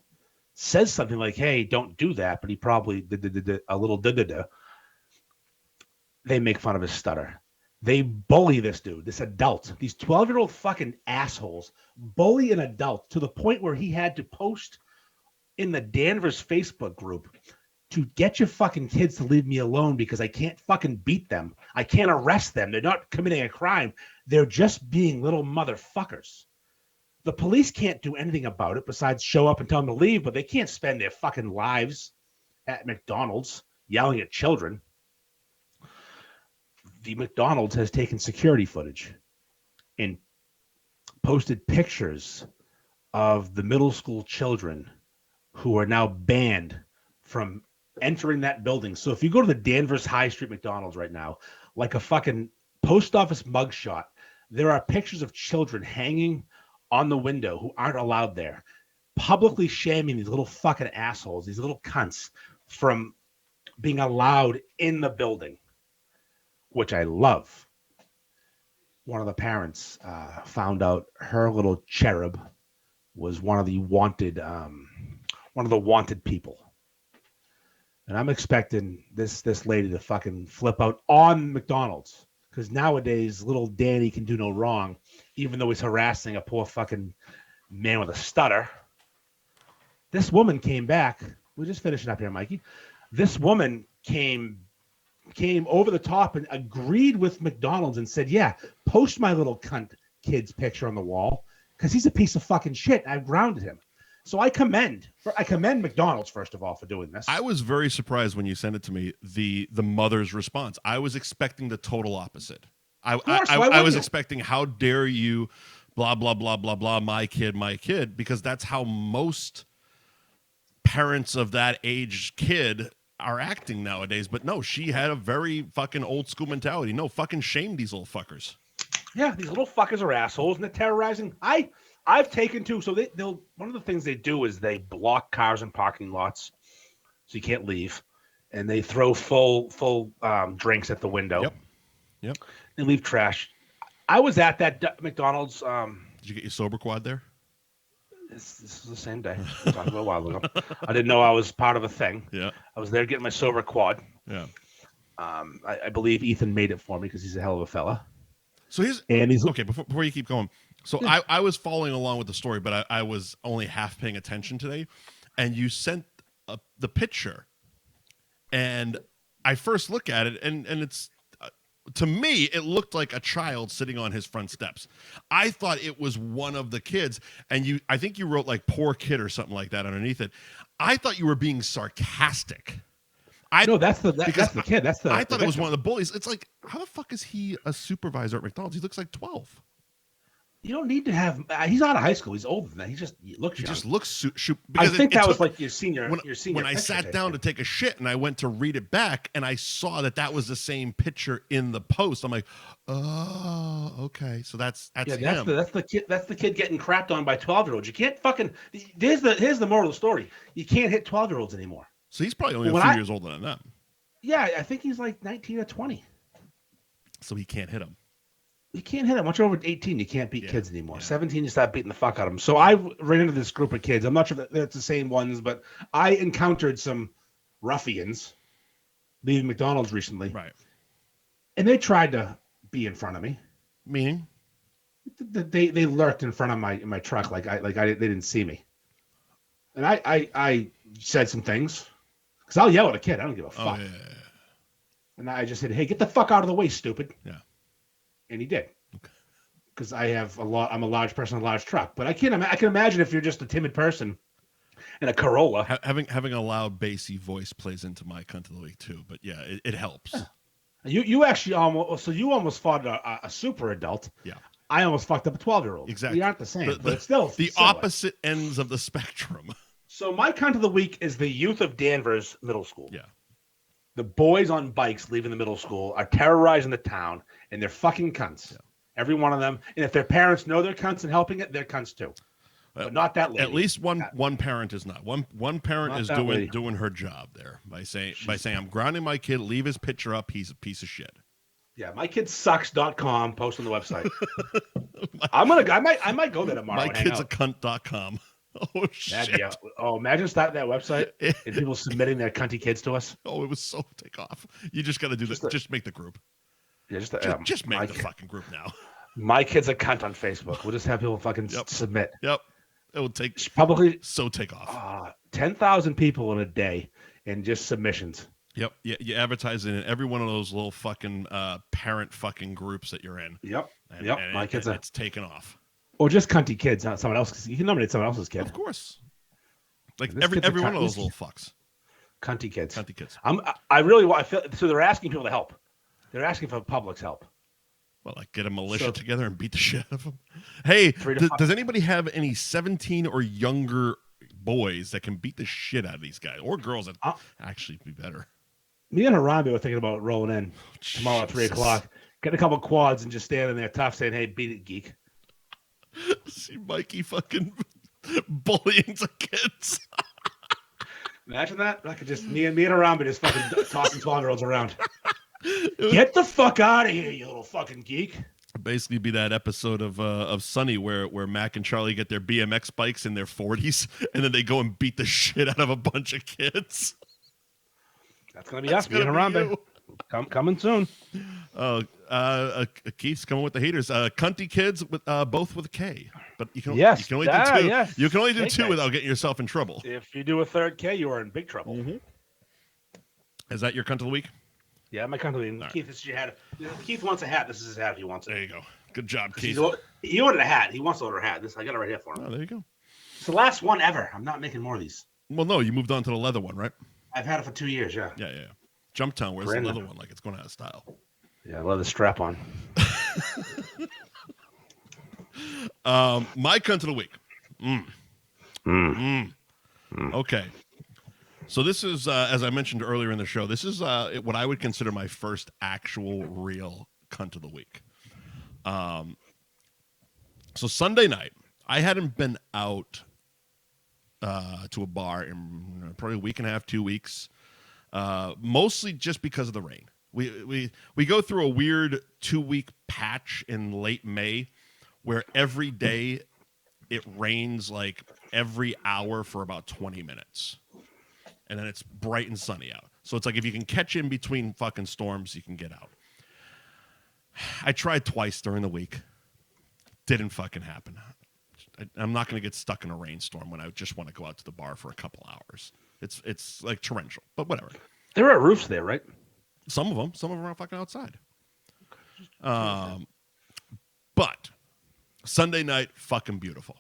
says something like, "Hey, don't do that," but he probably did a little da-da-da, they make fun of his stutter. They bully this dude, this adult. These 12-year-old fucking assholes bully an adult to the point where he had to post in the Danvers Facebook group to get your fucking kids to leave me alone because I can't fucking beat them. I can't arrest them. They're not committing a crime. They're just being little motherfuckers. The police can't do anything about it besides show up and tell them to leave, but they can't spend their fucking lives at McDonald's yelling at children. The McDonald's has taken security footage and posted pictures of the middle school children who are now banned from entering that building. So if you go to the Danvers High Street McDonald's right now, like a fucking post office mugshot, there are pictures of children hanging on the window who aren't allowed there, publicly shaming these little fucking assholes, these little cunts, from being allowed in the building, which I love. One of the parents found out her little cherub was one of the wanted people. And I'm expecting this lady to fucking flip out on McDonald's, because nowadays little Danny can do no wrong, even though he's harassing a poor fucking man with a stutter. This woman came back. We're just finishing up here, Mikey. This woman came over the top and agreed with McDonald's and said, "Yeah, post my little cunt kid's picture on the wall because he's a piece of fucking shit. I grounded him." So I commend McDonald's, first of all, for doing this. I was very surprised when you sent it to me, the mother's response. I was expecting the total opposite. I was expecting, "How dare you, blah, blah, blah, blah, blah, my kid," because that's how most parents of that age kid are acting nowadays. But no, she had a very fucking old school mentality. No, fucking shame these little fuckers. Yeah, these little fuckers are assholes and they're terrorizing. I've taken to, so they'll one of the things they do is they block cars in parking lots so you can't leave, and they throw full drinks at the window. Yep. They leave trash. I was at that McDonald's. Did you get your sober quad there? This is the same day. We talked about a while ago. I didn't know I was part of a thing. Yeah. I was there getting my sober quad. Yeah. I believe Ethan made it for me because he's a hell of a fella. So he's okay. Before you keep going, so yeah. I was following along with the story, but I was only half paying attention today, and you sent the picture, and I first look at it, and it's to me it looked like a child sitting on his front steps. I thought it was one of the kids, and I think you wrote like "poor kid" or something like that underneath it. I thought you were being sarcastic. No, that's the kid. I thought it was one of the bullies. It's like, how the fuck is he a supervisor at McDonald's? He looks like 12. You don't need to have. He's out of high school. He's older than that. He looks young. He just looks. I think that was like your senior. When I sat down to take a shit and I went to read it back and I saw that was the same picture in the post. I'm like, oh, okay. So that's him. That's the kid. That's the kid getting crapped on by 12-year-olds. You can't fucking. Here's the moral of the story. You can't hit 12-year-olds anymore. So he's probably only a few years older than them. Yeah, I think he's like 19 or 20. So he can't hit him. You can't hit him. Once you're over 18, you can't beat kids anymore. Yeah. 17, you start beating the fuck out of them. So I ran into this group of kids. I'm not sure that it's the same ones, but I encountered some ruffians leaving McDonald's recently. Right. And they tried to be in front of me. Meaning? They lurked in front of my truck like they didn't see me. And I said some things. Because I'll yell at a kid. I don't give a fuck. Oh, yeah. And I just said, "Hey, get the fuck out of the way, stupid." Yeah. And he did. Because I'm a large person in a large truck. But I can imagine if you're just a timid person in a Corolla. Having a loud, bassy voice plays into my cunt of the week too. But yeah, it helps. You actually almost fought a super adult. Yeah. I almost fucked up a 12-year-old. Exactly. We aren't the same, but it's still the opposite ends of the spectrum. So my cunt of the week is the youth of Danvers Middle School. Yeah. The boys on bikes leaving the middle school are terrorizing the town, and they're fucking cunts. Yeah. Every one of them. And if their parents know they're cunts and helping it, they're cunts too. But not that lady. At least one parent is not. One parent Not is that lady. doing her job there by saying I'm grounding my kid, leave his picture up, he's a piece of shit. Yeah, mykidsucks.com, post on the website. I might go there tomorrow. Mykidsacunt.com. Oh shit. Imagine starting that website and people submitting their cunty kids to us. Oh, it was so take off. You just got to do this. Just make the group. Yeah, just make the fucking group now. My kid's a cunt on Facebook. We'll just have people fucking submit. Yep. It will take publicly take off. 10,000 people in a day in just submissions. Yep. You advertise it in every one of those little fucking parent fucking groups that you're in. Yep. And my kids it's taken off. Or just cunty kids, not someone else. You can nominate someone else's kid. Of course. Like every one of those little fucks. Cunty kids. Cunty kids. I feel so they're asking people to help. They're asking for public's help. Well, like get a militia together and beat the shit out of them. Hey, does anybody have any 17 or younger boys that can beat the shit out of these guys, or girls that actually be better? Me and Harambe were thinking about rolling in tomorrow at 3 o'clock, getting a couple quads and just standing there tough, saying, "Hey, beat it, geek." See Mikey fucking bullying some kids. Imagine that. I could just me and Harambe just fucking tossing 12-year-olds around. Get the fuck out of here, you little fucking geek. Basically be that episode of Sunny where Mac and Charlie get their BMX bikes in their 40s and then they go and beat the shit out of a bunch of kids. That's going to be us, me and Harambe. Coming soon. Keith's coming with the haters. Cunty kids with both with a K. But you can only do two. Yes. You can only do two without getting yourself in trouble. If you do a third K, you are in big trouble. Mm-hmm. Is that your cunt of the week? Yeah, my cunt of the week. Right. Keith, this is your hat. Keith wants a hat. This is his hat if he wants it. There you go. Good job, Keith. He ordered a hat. He wants to order a hat. I got it right here for him. Oh, there you go. It's the last one ever. I'm not making more of these. Well, no, you moved on to the leather one, right? I've had it for 2 years, yeah. Yeah. Jumptown, where's the leather one? Like it's going out of style. Yeah, leather strap on. My cunt of the week. Okay. So this is, as I mentioned earlier in the show, this is what I would consider my first actual real cunt of the week. So Sunday night, I hadn't been out to a bar in probably a week and a half, 2 weeks, mostly just because of the rain. We go through a weird 2-week patch in late May where every day it rains like every hour for about 20 minutes. And then it's bright and sunny out. So it's like if you can catch in between fucking storms, you can get out. I tried twice during the week. Didn't fucking happen. I'm not going to get stuck in a rainstorm when I just want to go out to the bar for a couple hours. It's like torrential, but whatever. There are roofs there, right? Some of them are fucking outside. But Sunday night, fucking beautiful.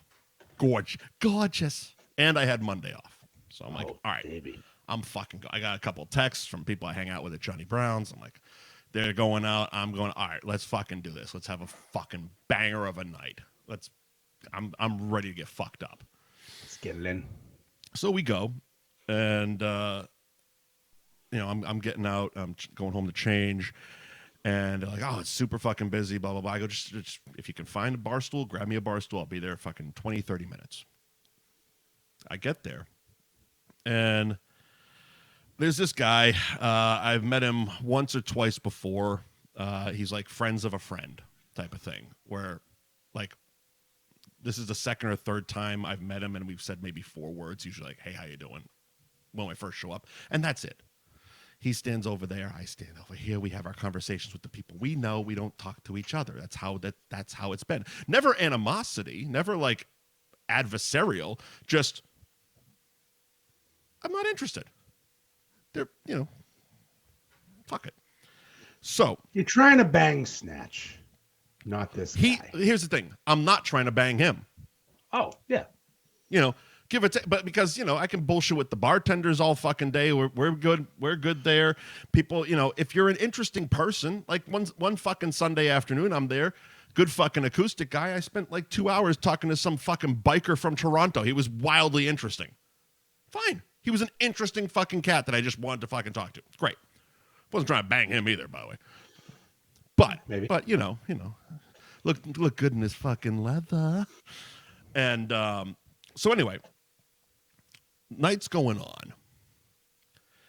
Gorgeous. And I had Monday off. So I'm like, all right, baby. I'm fucking I got a couple of texts from people I hang out with at Johnny Brown's. I'm like, they're going out. I'm going, all right, let's fucking do this. Let's have a fucking banger of a night. I'm ready to get fucked up. Let's get it in. So we go, and I'm getting out. I'm going home to change, and they're like, oh, it's super fucking busy, blah blah blah. I go, just if you can find a bar stool, grab me a bar stool. I'll be there fucking 20-30 minutes. I get there, and there's this guy. I've met him once or twice before. He's like friends of a friend type of thing, where like this is the second or third time I've met him, and we've said maybe 4 words. Usually like, hey, how you doing? When I first show up, and that's it. He stands over there. I stand over here. We have our conversations with the people we know. We don't talk to each other. That's how it's been. Never animosity. Never like adversarial. Just I'm not interested. They're fuck it. So you're trying to bang Snatch, not this guy. Here's the thing. I'm not trying to bang him. Oh yeah. Give it, but because I can bullshit with the bartenders all fucking day. We're good. We're good there. People, if you're an interesting person, like one fucking Sunday afternoon, I'm there. Good fucking acoustic guy. I spent like 2 hours talking to some fucking biker from Toronto. He was wildly interesting. Fine. He was an interesting fucking cat that I just wanted to fucking talk to. It's great. Wasn't trying to bang him either, by the way. But maybe. But look good in his fucking leather. And so anyway, night's going on.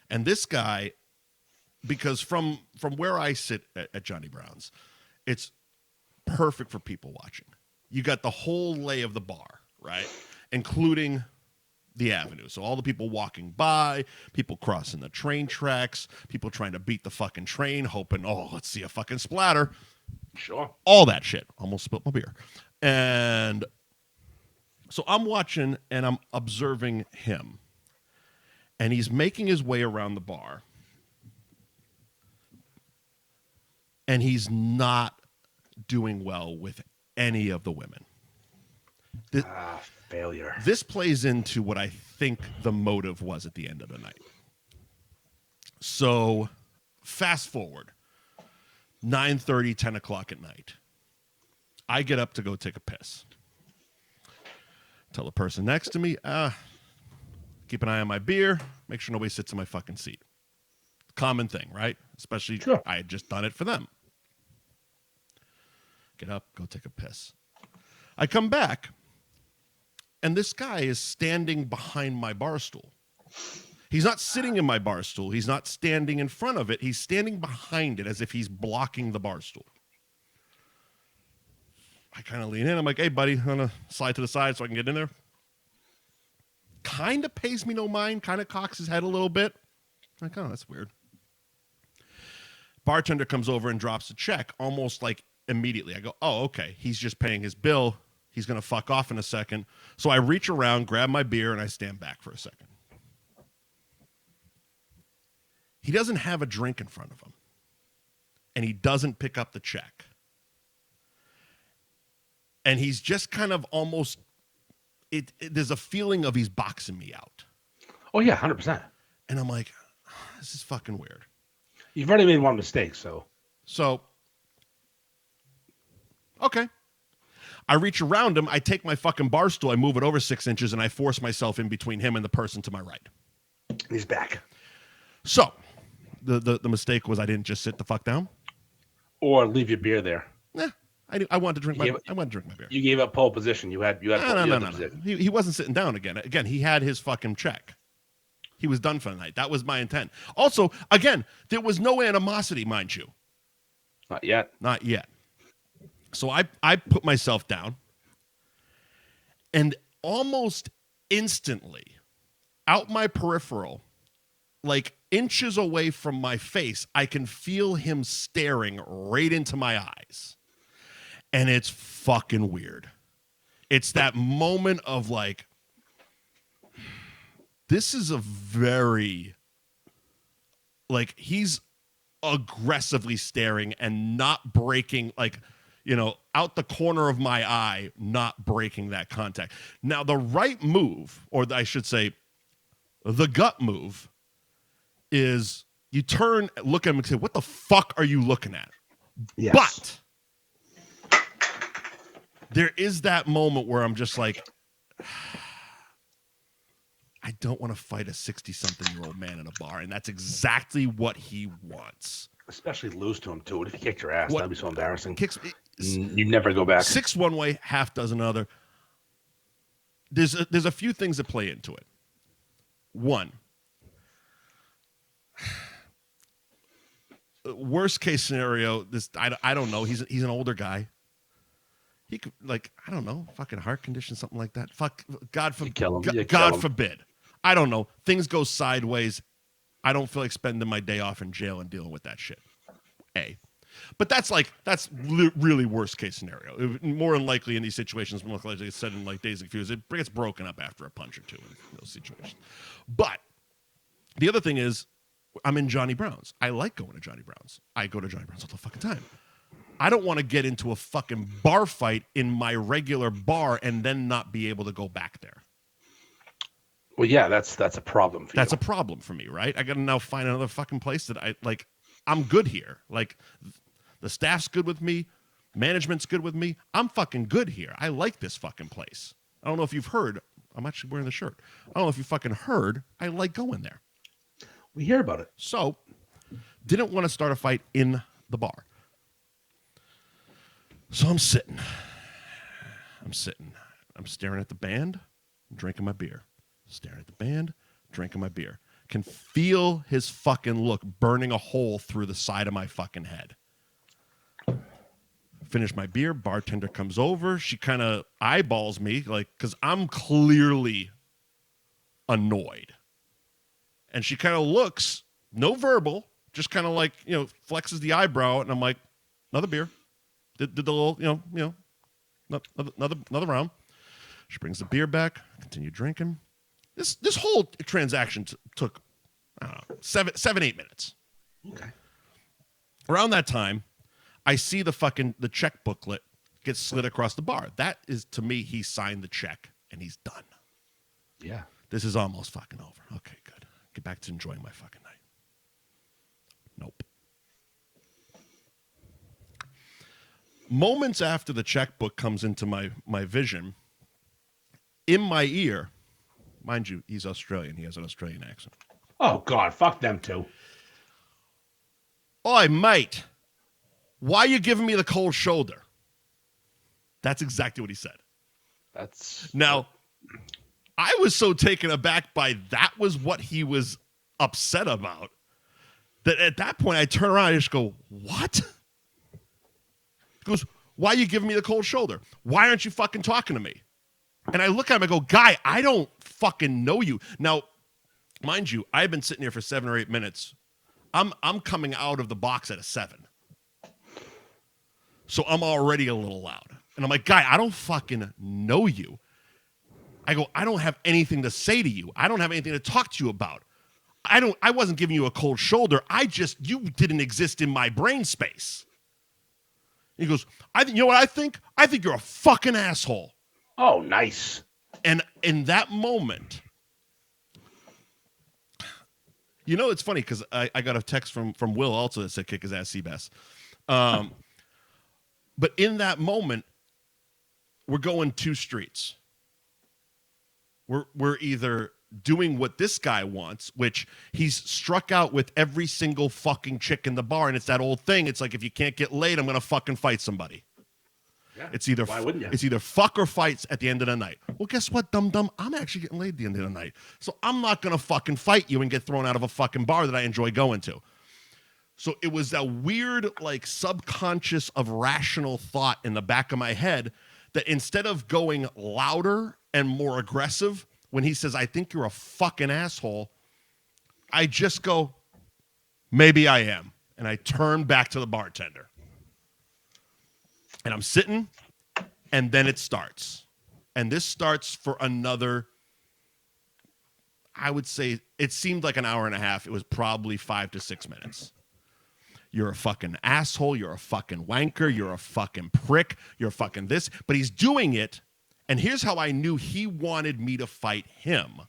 And this guy, because from where I sit at Johnny Brown's, it's perfect for people watching. You got the whole lay of the bar, right? Including the avenue. So all the people walking by, people crossing the train tracks, people trying to beat the fucking train, hoping, let's see a fucking splatter. Sure. All that shit. Almost spilled my beer. And so I'm watching and I'm observing him. And he's making his way around the bar. And he's not doing well with any of the women. Failure. This plays into what I think the motive was at the end of the night. So fast forward, 9:30, 10 o'clock at night. I get up to go take a piss. Tell the person next to me, keep an eye on my beer, make sure nobody sits in my fucking seat. Common thing, right? Especially sure. I had just done it for them. Get up, go take a piss. I come back, and this guy is standing behind my bar stool. He's not sitting in my bar stool. He's not standing in front of it. He's standing behind it as if he's blocking the bar stool. I kind of lean in. I'm like, hey, buddy, I'm going to slide to the side so I can get in there. Kind of pays me no mind. Kind of cocks his head a little bit. I'm like, oh, that's weird. Bartender comes over and drops a check almost like immediately. I go, oh, okay. He's just paying his bill. He's going to fuck off in a second. So I reach around, grab my beer, and I stand back for a second. He doesn't have a drink in front of him. And he doesn't pick up the check. And he's just kind of almost, there's a feeling of he's boxing me out. Oh, yeah, 100%. And I'm like, this is fucking weird. You've already made one mistake, so. Okay. I reach around him, I take my fucking bar stool, I move it over 6 inches, and I force myself in between him and the person to my right. He's back. So, the mistake was I didn't just sit the fuck down. Or leave your beer there. I wanted to drink my beer. You gave up pole position. You had No. He wasn't sitting down again. Again, he had his fucking check. He was done for the night. That was my intent. Also, again, there was no animosity, mind you. Not yet. Not yet. So I put myself down, and almost instantly, out my peripheral, like inches away from my face, I can feel him staring right into my eyes. And it's fucking weird. It's that moment of like, this is a very, like, he's aggressively staring and not breaking, like, out the corner of my eye, not breaking that contact. Now, the right move, or I should say, the gut move, is you turn, look at him and say, what the fuck are you looking at? Yes. But there is that moment where I'm just like, I don't want to fight a 60-something-year-old man in a bar, and that's exactly what he wants. Especially lose to him, too. What if he kicked your ass? That'd be so embarrassing. You never go back. 6 one way, half dozen other. There's a few things that play into it. One, worst case scenario, I don't know. He's an older guy. He could, like, I don't know, fucking heart condition, something like that. Fuck, God forbid. God forbid. I don't know. Things go sideways. I don't feel like spending my day off in jail and dealing with that shit. But that's really worst case scenario. More than likely in these situations, more likely it's said in like Days and Confused, it gets broken up after a punch or two in those situations. But the other thing is, I'm in Johnny Brown's. I like going to Johnny Brown's. I go to Johnny Brown's all the fucking time. I don't want to get into a fucking bar fight in my regular bar and then not be able to go back there. Well, yeah, that's a problem for you. That's a problem for me, right? I got to now find another fucking place that I'm good here. Like, the staff's good with me. Management's good with me. I'm fucking good here. I like this fucking place. I don't know if you've heard. I'm actually wearing the shirt. I don't know if you fucking heard. I like going there. We hear about it. So, didn't want to start a fight in the bar. So I'm sitting. I'm staring at the band, drinking my beer. Staring at the band, drinking my beer. Can feel his fucking look burning a hole through the side of my fucking head. Finish my beer. Bartender comes over. She kind of eyeballs me, like, because I'm clearly annoyed. And she kind of looks, no verbal, just kind of like, flexes the eyebrow. And I'm like, another beer. Did the little, another round. She brings the beer back. Continue drinking. This whole transaction took, I don't know, 7-8 minutes. Okay. Around that time, I see the check booklet get slid across the bar. That is, to me, he signed the check and he's done. Yeah. This is almost fucking over. Okay, good. Get back to enjoying my fucking night. Nope. Moments after the checkbook comes into my vision, in my ear, mind you, he's Australian. He has an Australian accent. Oh, God. Fuck them too. Oi, mate. Why are you giving me the cold shoulder? That's exactly what he said. Now, I was so taken aback by that was what he was upset about that at that point I turn around and I just go, what? He goes, why are you giving me the cold shoulder? Why aren't you fucking talking to me? And I look at him and go, guy, I don't fucking know you. Now, mind you, I've been sitting here for 7 or 8 minutes. I'm coming out of the box at a 7. So I'm already a little loud. And I'm like, guy, I don't fucking know you. I go, I don't have anything to say to you. I don't have anything to talk to you about. I wasn't giving you a cold shoulder. You didn't exist in my brain space. He goes, you know what I think? I think you're a fucking asshole. Oh, nice. And in that moment, it's funny because I got a text from Will also that said kick his ass, Seabass. But in that moment, we're going 2 streets. We're either doing what this guy wants, which he's struck out with every single fucking chick in the bar, and it's that old thing. It's like, if you can't get laid, I'm going to fucking fight somebody. Yeah. Why wouldn't you? It's either fuck or fights at the end of the night. Well, guess what, dum-dum? I'm actually getting laid at the end of the night. So I'm not going to fucking fight you and get thrown out of a fucking bar that I enjoy going to. So it was that weird, like, subconscious of rational thought in the back of my head that instead of going louder and more aggressive when he says, I think you're a fucking asshole, I just go, maybe I am. And I turn back to the bartender. And I'm sitting, and then it starts. And this starts for another, I would say, it seemed like an hour and a half. It was probably 5 to 6 minutes. You're a fucking asshole. You're a fucking wanker. You're a fucking prick. You're fucking this. But he's doing it, and here's how I knew he wanted me to fight him.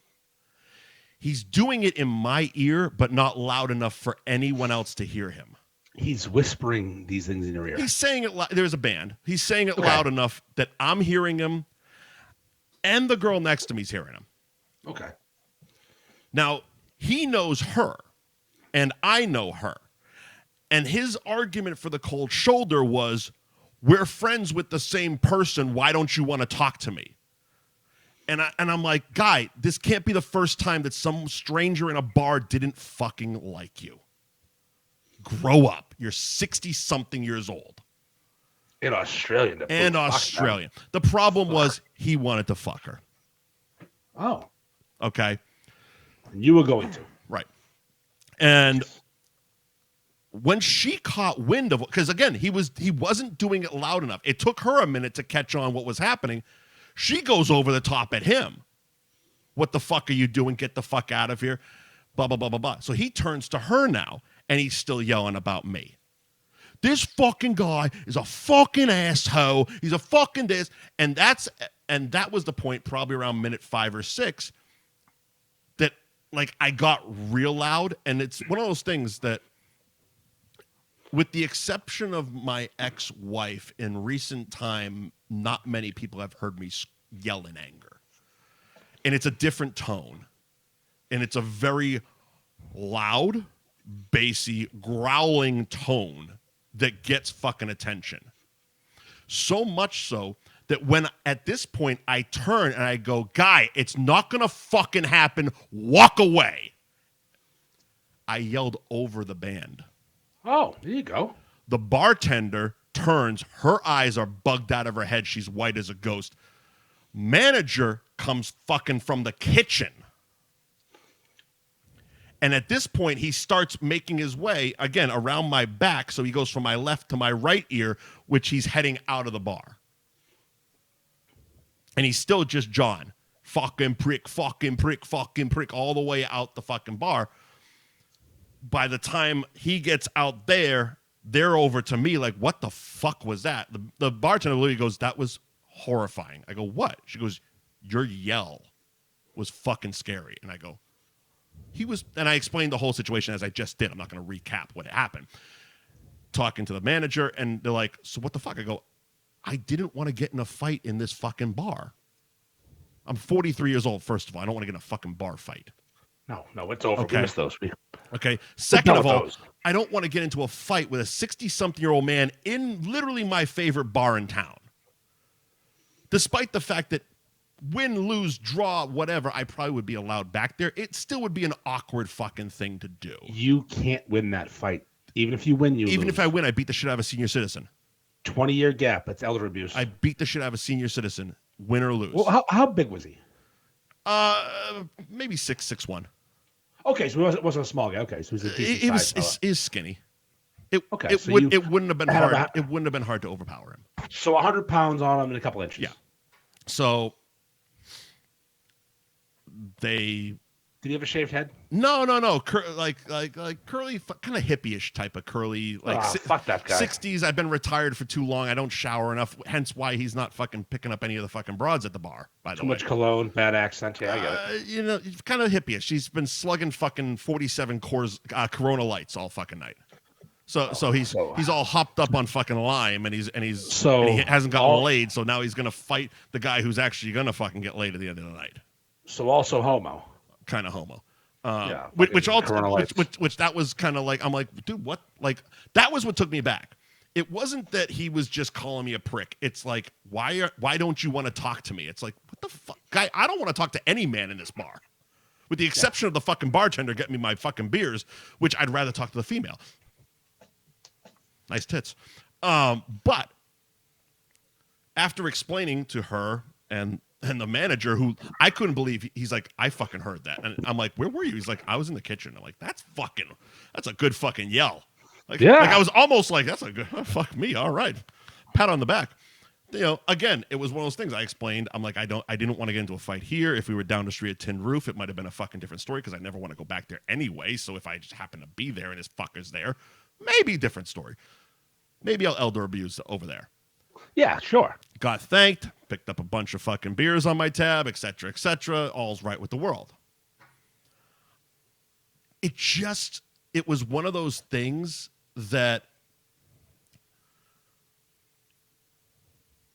He's doing it in my ear, but not loud enough for anyone else to hear him. He's whispering these things in your ear. He's saying it. There's a band. He's saying it loud enough that I'm hearing him, and the girl next to me's hearing him. Okay. Now, he knows her, and I know her. And his argument for the cold shoulder was, we're friends with the same person. Why don't you want to talk to me? And I'm like, guy, this can't be the first time that some stranger in a bar didn't fucking like you. Grow up. You're 60-something years old. In Australia. And Australian. The problem was he wanted to fuck her. Oh. Okay. And you were going to. Right. And when she caught wind of, because again, he wasn't doing it loud enough. It took her a minute to catch on what was happening. She goes over the top at him. What the fuck are you doing? Get the fuck out of here. Blah, blah, blah, blah, blah. So he turns to her now, and he's still yelling about me. This fucking guy is a fucking asshole. He's a fucking this. And that was the point, probably around minute 5 or 6, that like I got real loud. And it's one of those things that, with the exception of my ex-wife, in recent time, not many people have heard me yell in anger. And it's a different tone. And it's a very loud, bassy, growling tone that gets fucking attention. So much so that when at this point I turn and I go, guy, it's not going to fucking happen. Walk away. I yelled over the band. Oh, there you go. The bartender turns. Her eyes are bugged out of her head. She's white as a ghost. Manager comes fucking from the kitchen. And at this point, he starts making his way, again, around my back. So he goes from my left to my right ear, which he's heading out of the bar. And he's still just John. Fucking prick, fucking prick, fucking prick, all the way out the fucking bar. By the time he gets out there, they're over to me like, what the fuck was that? The bartender literally goes, that was horrifying. I go, what? She goes, your yell was fucking scary. And I go, and I explained the whole situation as I just did. I'm not going to recap what happened. Talking to the manager, and they're like, so what the fuck? I go, I didn't want to get in a fight in this fucking bar. I'm 43 years old, first of all. I don't want to get in a fucking bar fight. No, it's over. Okay. We missed those. Okay. Second of all, those. I don't want to get into a fight with a 60-something-year-old man in literally my favorite bar in town. Despite the fact that win, lose, draw, whatever, I probably would be allowed back there. It still would be an awkward fucking thing to do. You can't win that fight. Even if you win, you Even lose. if I win, I beat the shit out of a senior citizen. 20-year gap. That's elder abuse. I beat the shit out of a senior citizen, win or lose. Well, how big was he? Maybe 6'1". Okay, so he wasn't a small guy. Okay, so he's a decent size. He's skinny. So it wouldn't have been hard. It wouldn't have been hard to overpower him. So 100 pounds on him in a couple inches. Yeah. So did he have a shaved head? No. Like curly, kind of hippie-ish type of curly. Like fuck that guy. 60s. I've been retired for too long. I don't shower enough. Hence why he's not fucking picking up any of the fucking broads at the bar. By the way, too much cologne, bad accent. Yeah, I get it. He's kind of hippie-ish. He's been slugging fucking 47 Corona Lights all fucking night. So he's all hopped up on fucking lime, and he hasn't gotten laid. So now he's gonna fight the guy who's actually gonna fucking get laid at the end of the night. So also homo. Kind of homo. Which that was kind of like, I'm like, dude, what? Like, that was what took me back. It wasn't that he was just calling me a prick. It's like, why don't you want to talk to me? It's like, what the fuck, guy? I don't want to talk to any man in this bar, with the exception of the fucking bartender getting me my fucking beers, which I'd rather talk to the female. Nice tits. But after explaining to her and the manager, who I couldn't believe, he's like, I fucking heard that. And I'm like, where were you? He's like, I was in the kitchen. I'm like, that's a good fucking yell. Like I was almost like, that's a good, fuck me. All right. Pat on the back. Again, it was one of those things I explained. I'm like, I didn't want to get into a fight here. If we were down the street at Tin Roof, it might have been a fucking different story because I never want to go back there anyway. So if I just happen to be there and this fucker's there, maybe different story. Maybe I'll elder abuse over there. Yeah, sure. Got thanked, picked up a bunch of fucking beers on my tab, et cetera, all's right with the world. It was one of those things that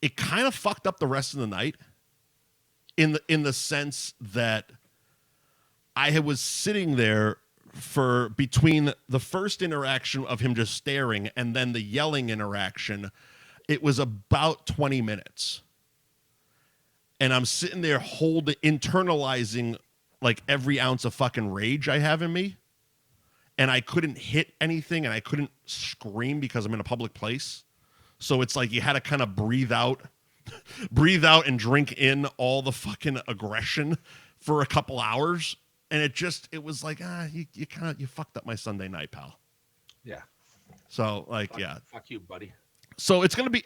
it kind of fucked up the rest of the night in the sense that I was sitting there for between the first interaction of him just staring and then the yelling interaction. It was about 20 minutes. And I'm sitting there internalizing like every ounce of fucking rage I have in me. And I couldn't hit anything and I couldn't scream because I'm in a public place. So it's like you had to kind of breathe out and drink in all the fucking aggression for a couple hours. And it was like, you fucked up my Sunday night, pal. Yeah. So like, yeah. Fuck you, buddy. So it's gonna be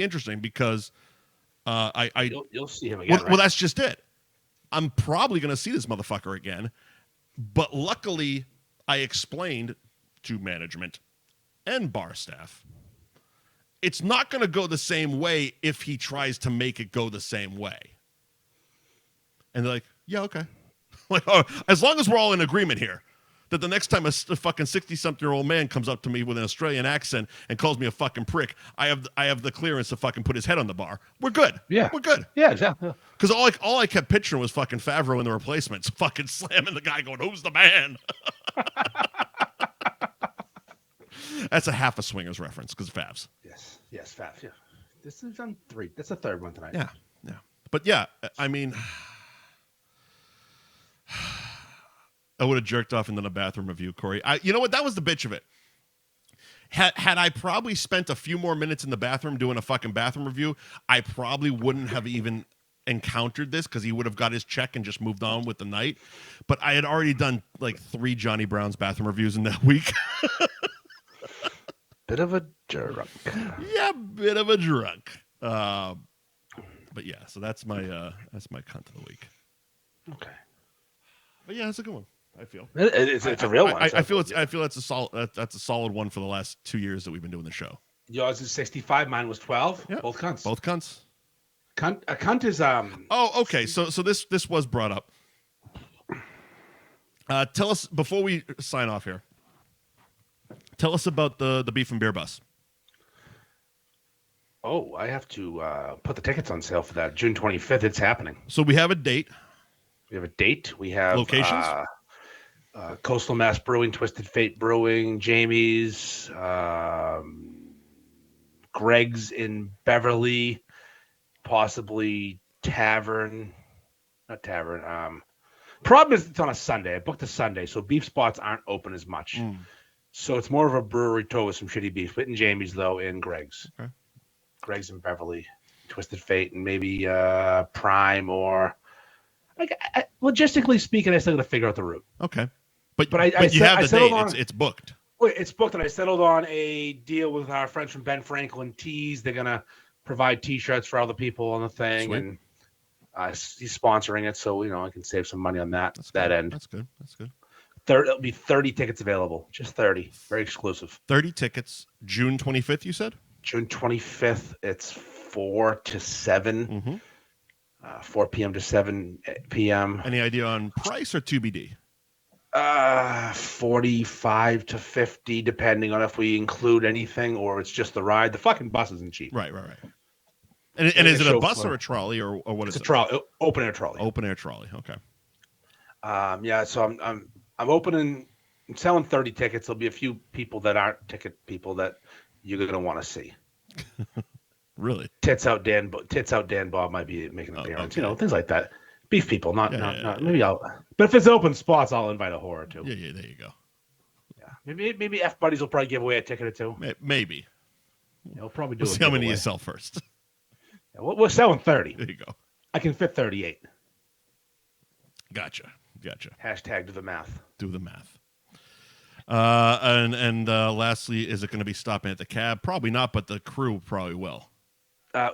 interesting because you'll see him again. Well, that's just it. I'm probably gonna see this motherfucker again, but luckily I explained to management and bar staff, it's not gonna go the same way if he tries to make it go the same way. And they're like, yeah, okay. Like, as long as we're all in agreement here. That the next time a fucking 60-something-year-old man comes up to me with an Australian accent and calls me a fucking prick, I have the clearance to fucking put his head on the bar. We're good. Yeah. We're good. Yeah, exactly. Because all I kept picturing was fucking Favreau in The Replacements, fucking slamming the guy going, who's the man? That's a half a Swingers reference because Favs. Yes, Favs, yeah. This is on 3. That's the third one tonight. Yeah. But yeah, I mean, I would have jerked off and done a bathroom review, Corey. You know what? That was the bitch of it. Had I probably spent a few more minutes in the bathroom doing a fucking bathroom review, I probably wouldn't have even encountered this because he would have got his check and just moved on with the night. But I had already done like 3 Johnny Brown's bathroom reviews in that week. Bit of a drunk. Yeah, bit of a drunk. But yeah, so that's my cunt of the week. Okay. But yeah, it's a good one. I feel it's a real one. I feel that's a solid one for the last 2 years that we've been doing the show. Yours is 65. Mine was 12. Yep. Both cunts. Both cunts. A cunt is Oh, okay. So this was brought up. Tell us before we sign off here. Tell us about the beef and beer bus. Oh, I have to put the tickets on sale for that. June 25th, it's happening. So we have a date. We have a date. We have locations. Coastal Mass Brewing, Twisted Fate Brewing, Jamie's, Greg's in Beverly, possibly Tavern. Not Tavern. Problem is it's on a Sunday. I booked a Sunday, so beef spots aren't open as much. So it's more of a brewery tour with some shitty beef. But in Jamie's, though, in Greg's. Okay. Greg's in Beverly, Twisted Fate, and maybe Prime or... logistically speaking, I still got to figure out the route. Okay. But you have the date. It's booked. It's booked, and I settled on a deal with our friends from Ben Franklin Tees. They're going to provide T-shirts for other people on the thing. Sweet. And he's sponsoring it, so, I can save some money on that end. That's good. There'll be 30 tickets available. Just 30. Very exclusive. 30 tickets. June 25th, you said? June 25th. It's 4 to 7. Mm-hmm. 4 p.m. to 7 p.m. Any idea on price or TBD? 45 to 50, depending on if we include anything or it's just the ride. The fucking bus isn't cheap. Right. And is it a bus or a trolley or what is it? It's a trolley, open air trolley. Open air trolley. Okay. Yeah. So I'm selling 30 tickets. There'll be a few people that aren't ticket people that you're gonna want to see. Really? Tits out Dan Bob might be making an appearance. Okay. Things like that. Beef people, not maybe I'll. But if it's open spots, I'll invite a whore or two. Yeah. There you go. Yeah. Maybe F buddies will probably give away a ticket or two. Maybe. We'll probably do. We'll see how many you sell first. Yeah, we're selling 30. There you go. I can fit 38. Gotcha. Hashtag do the math. Do the math. And lastly, is it going to be stopping at the cab? Probably not, but the crew probably will.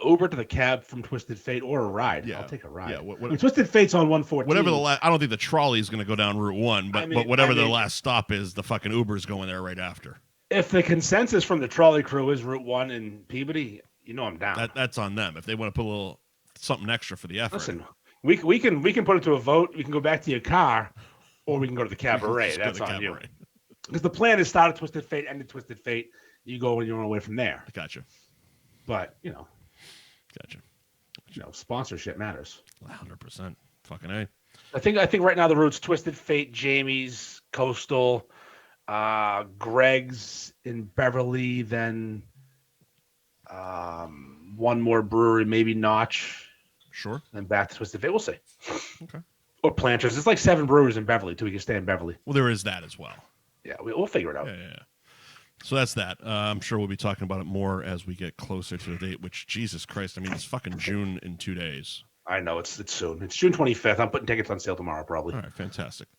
Uber to the cab from Twisted Fate or a ride. Yeah. I'll take a ride. Yeah. Twisted Fate's on 114. Whatever I don't think the trolley is going to go down Route 1, but whatever the last stop is, the fucking Uber's going there right after. If the consensus from the trolley crew is Route 1 in Peabody, I'm down. That's on them. If they want to put a little something extra for the effort. Listen, we can put it to a vote. We can go back to your car, or we can go to the cabaret. That's on you. Because the plan is start at Twisted Fate, end at Twisted Fate. You go on your own way from there. Gotcha. But Gotcha. Sponsorship matters. 100%. Fucking A. I think right now the route's Twisted Fate, Jamie's, Coastal, Greg's in Beverly, then one more brewery, maybe Notch. Sure. Then back to Twisted Fate. We'll see. Okay. Or Planters. It's like 7 brewers in Beverly, too. We can stay in Beverly. Well, there is that as well. Yeah, we'll figure it out. Yeah. So that's that. I'm sure we'll be talking about it more as we get closer to the date, which, Jesus Christ, it's fucking June in 2 days. I know, it's soon. It's June 25th. I'm putting tickets on sale tomorrow, probably. All right, fantastic.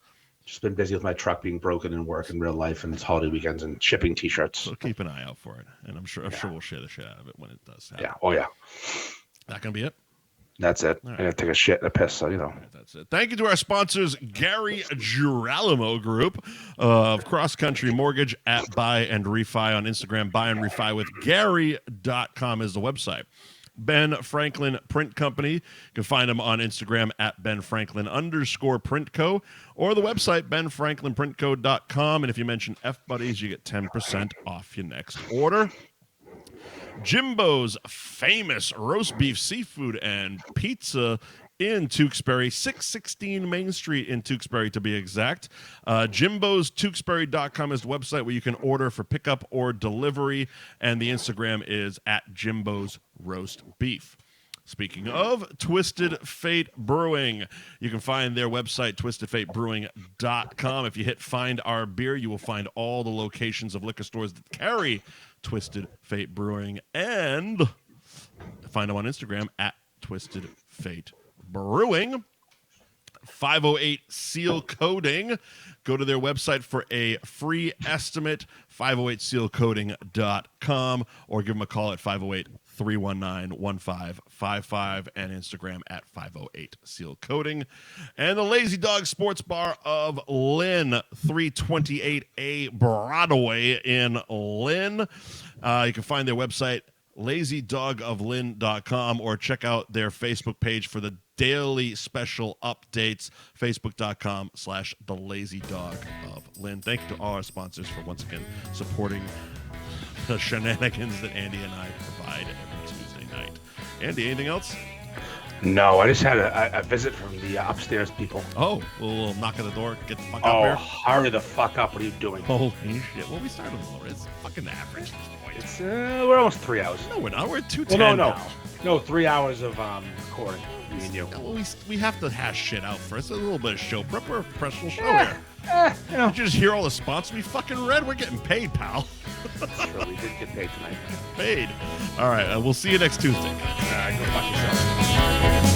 Just been busy with my truck being broken and work in real life, and it's holiday weekends and shipping T-shirts. So keep an eye out for it, and I'm sure we'll share the shit out of it when it does happen. Yeah, oh yeah. That gonna be it? That's it. Right. I gotta take a shit and a piss, so Right, that's it. Thank you to our sponsors, Gary Girolamo Group of Cross Country Mortgage at Buy and Refi on Instagram. Buy and Refi with Gary.com is the website. Ben Franklin Print Company. You can find them on Instagram at BenFranklin_PrintCo or the website BenFranklinPrintCo.com. And if you mention F Buddies, you get 10% off your next order. Jimbo's famous roast beef, seafood, and pizza in Tewksbury, 616 Main Street in Tewksbury to be exact. Jimbo'sTewksbury.com is the website where you can order for pickup or delivery, and the Instagram is at Jimbo's Roast Beef. Speaking of Twisted Fate Brewing, you can find their website, twistedfatebrewing.com. If you hit Find Our Beer, you will find all the locations of liquor stores that carry Twisted Fate Brewing, and find them on Instagram at Twisted Fate Brewing. 508 Seal Coating. Go to their website for a free estimate, 508sealcoating.com, or give them a call at 508-319-1555 and Instagram at 508 Seal Coating. And the Lazy Dog Sports Bar of Lynn, 328A Broadway in Lynn. You can find their website, lazydogoflynn.com, or check out their Facebook page for the daily special updates, facebook.com/the Lazy Dog of Lynn. Thank you to all our sponsors for once again supporting the shenanigans that Andy and I provide every Tuesday night. Andy, anything else? No, I just had a visit from the upstairs people. Oh, a little knock on the door, get the fuck up here. Hurry the fuck up. What are you doing? Holy shit. Well, we started lower. It's fucking average at this point. It's, we're almost 3 hours. No, we're not. We're at 2:10 No. now. No, 3 hours of recording. Me and you. Well, we have to hash shit out first. A little bit of show prep. We're a professional show here. You know. Did you just hear all the sponsors we fucking read? We're getting paid, pal. Sure, we did get paid tonight. Paid. All right. We'll see you next Tuesday. Go fuck yourself.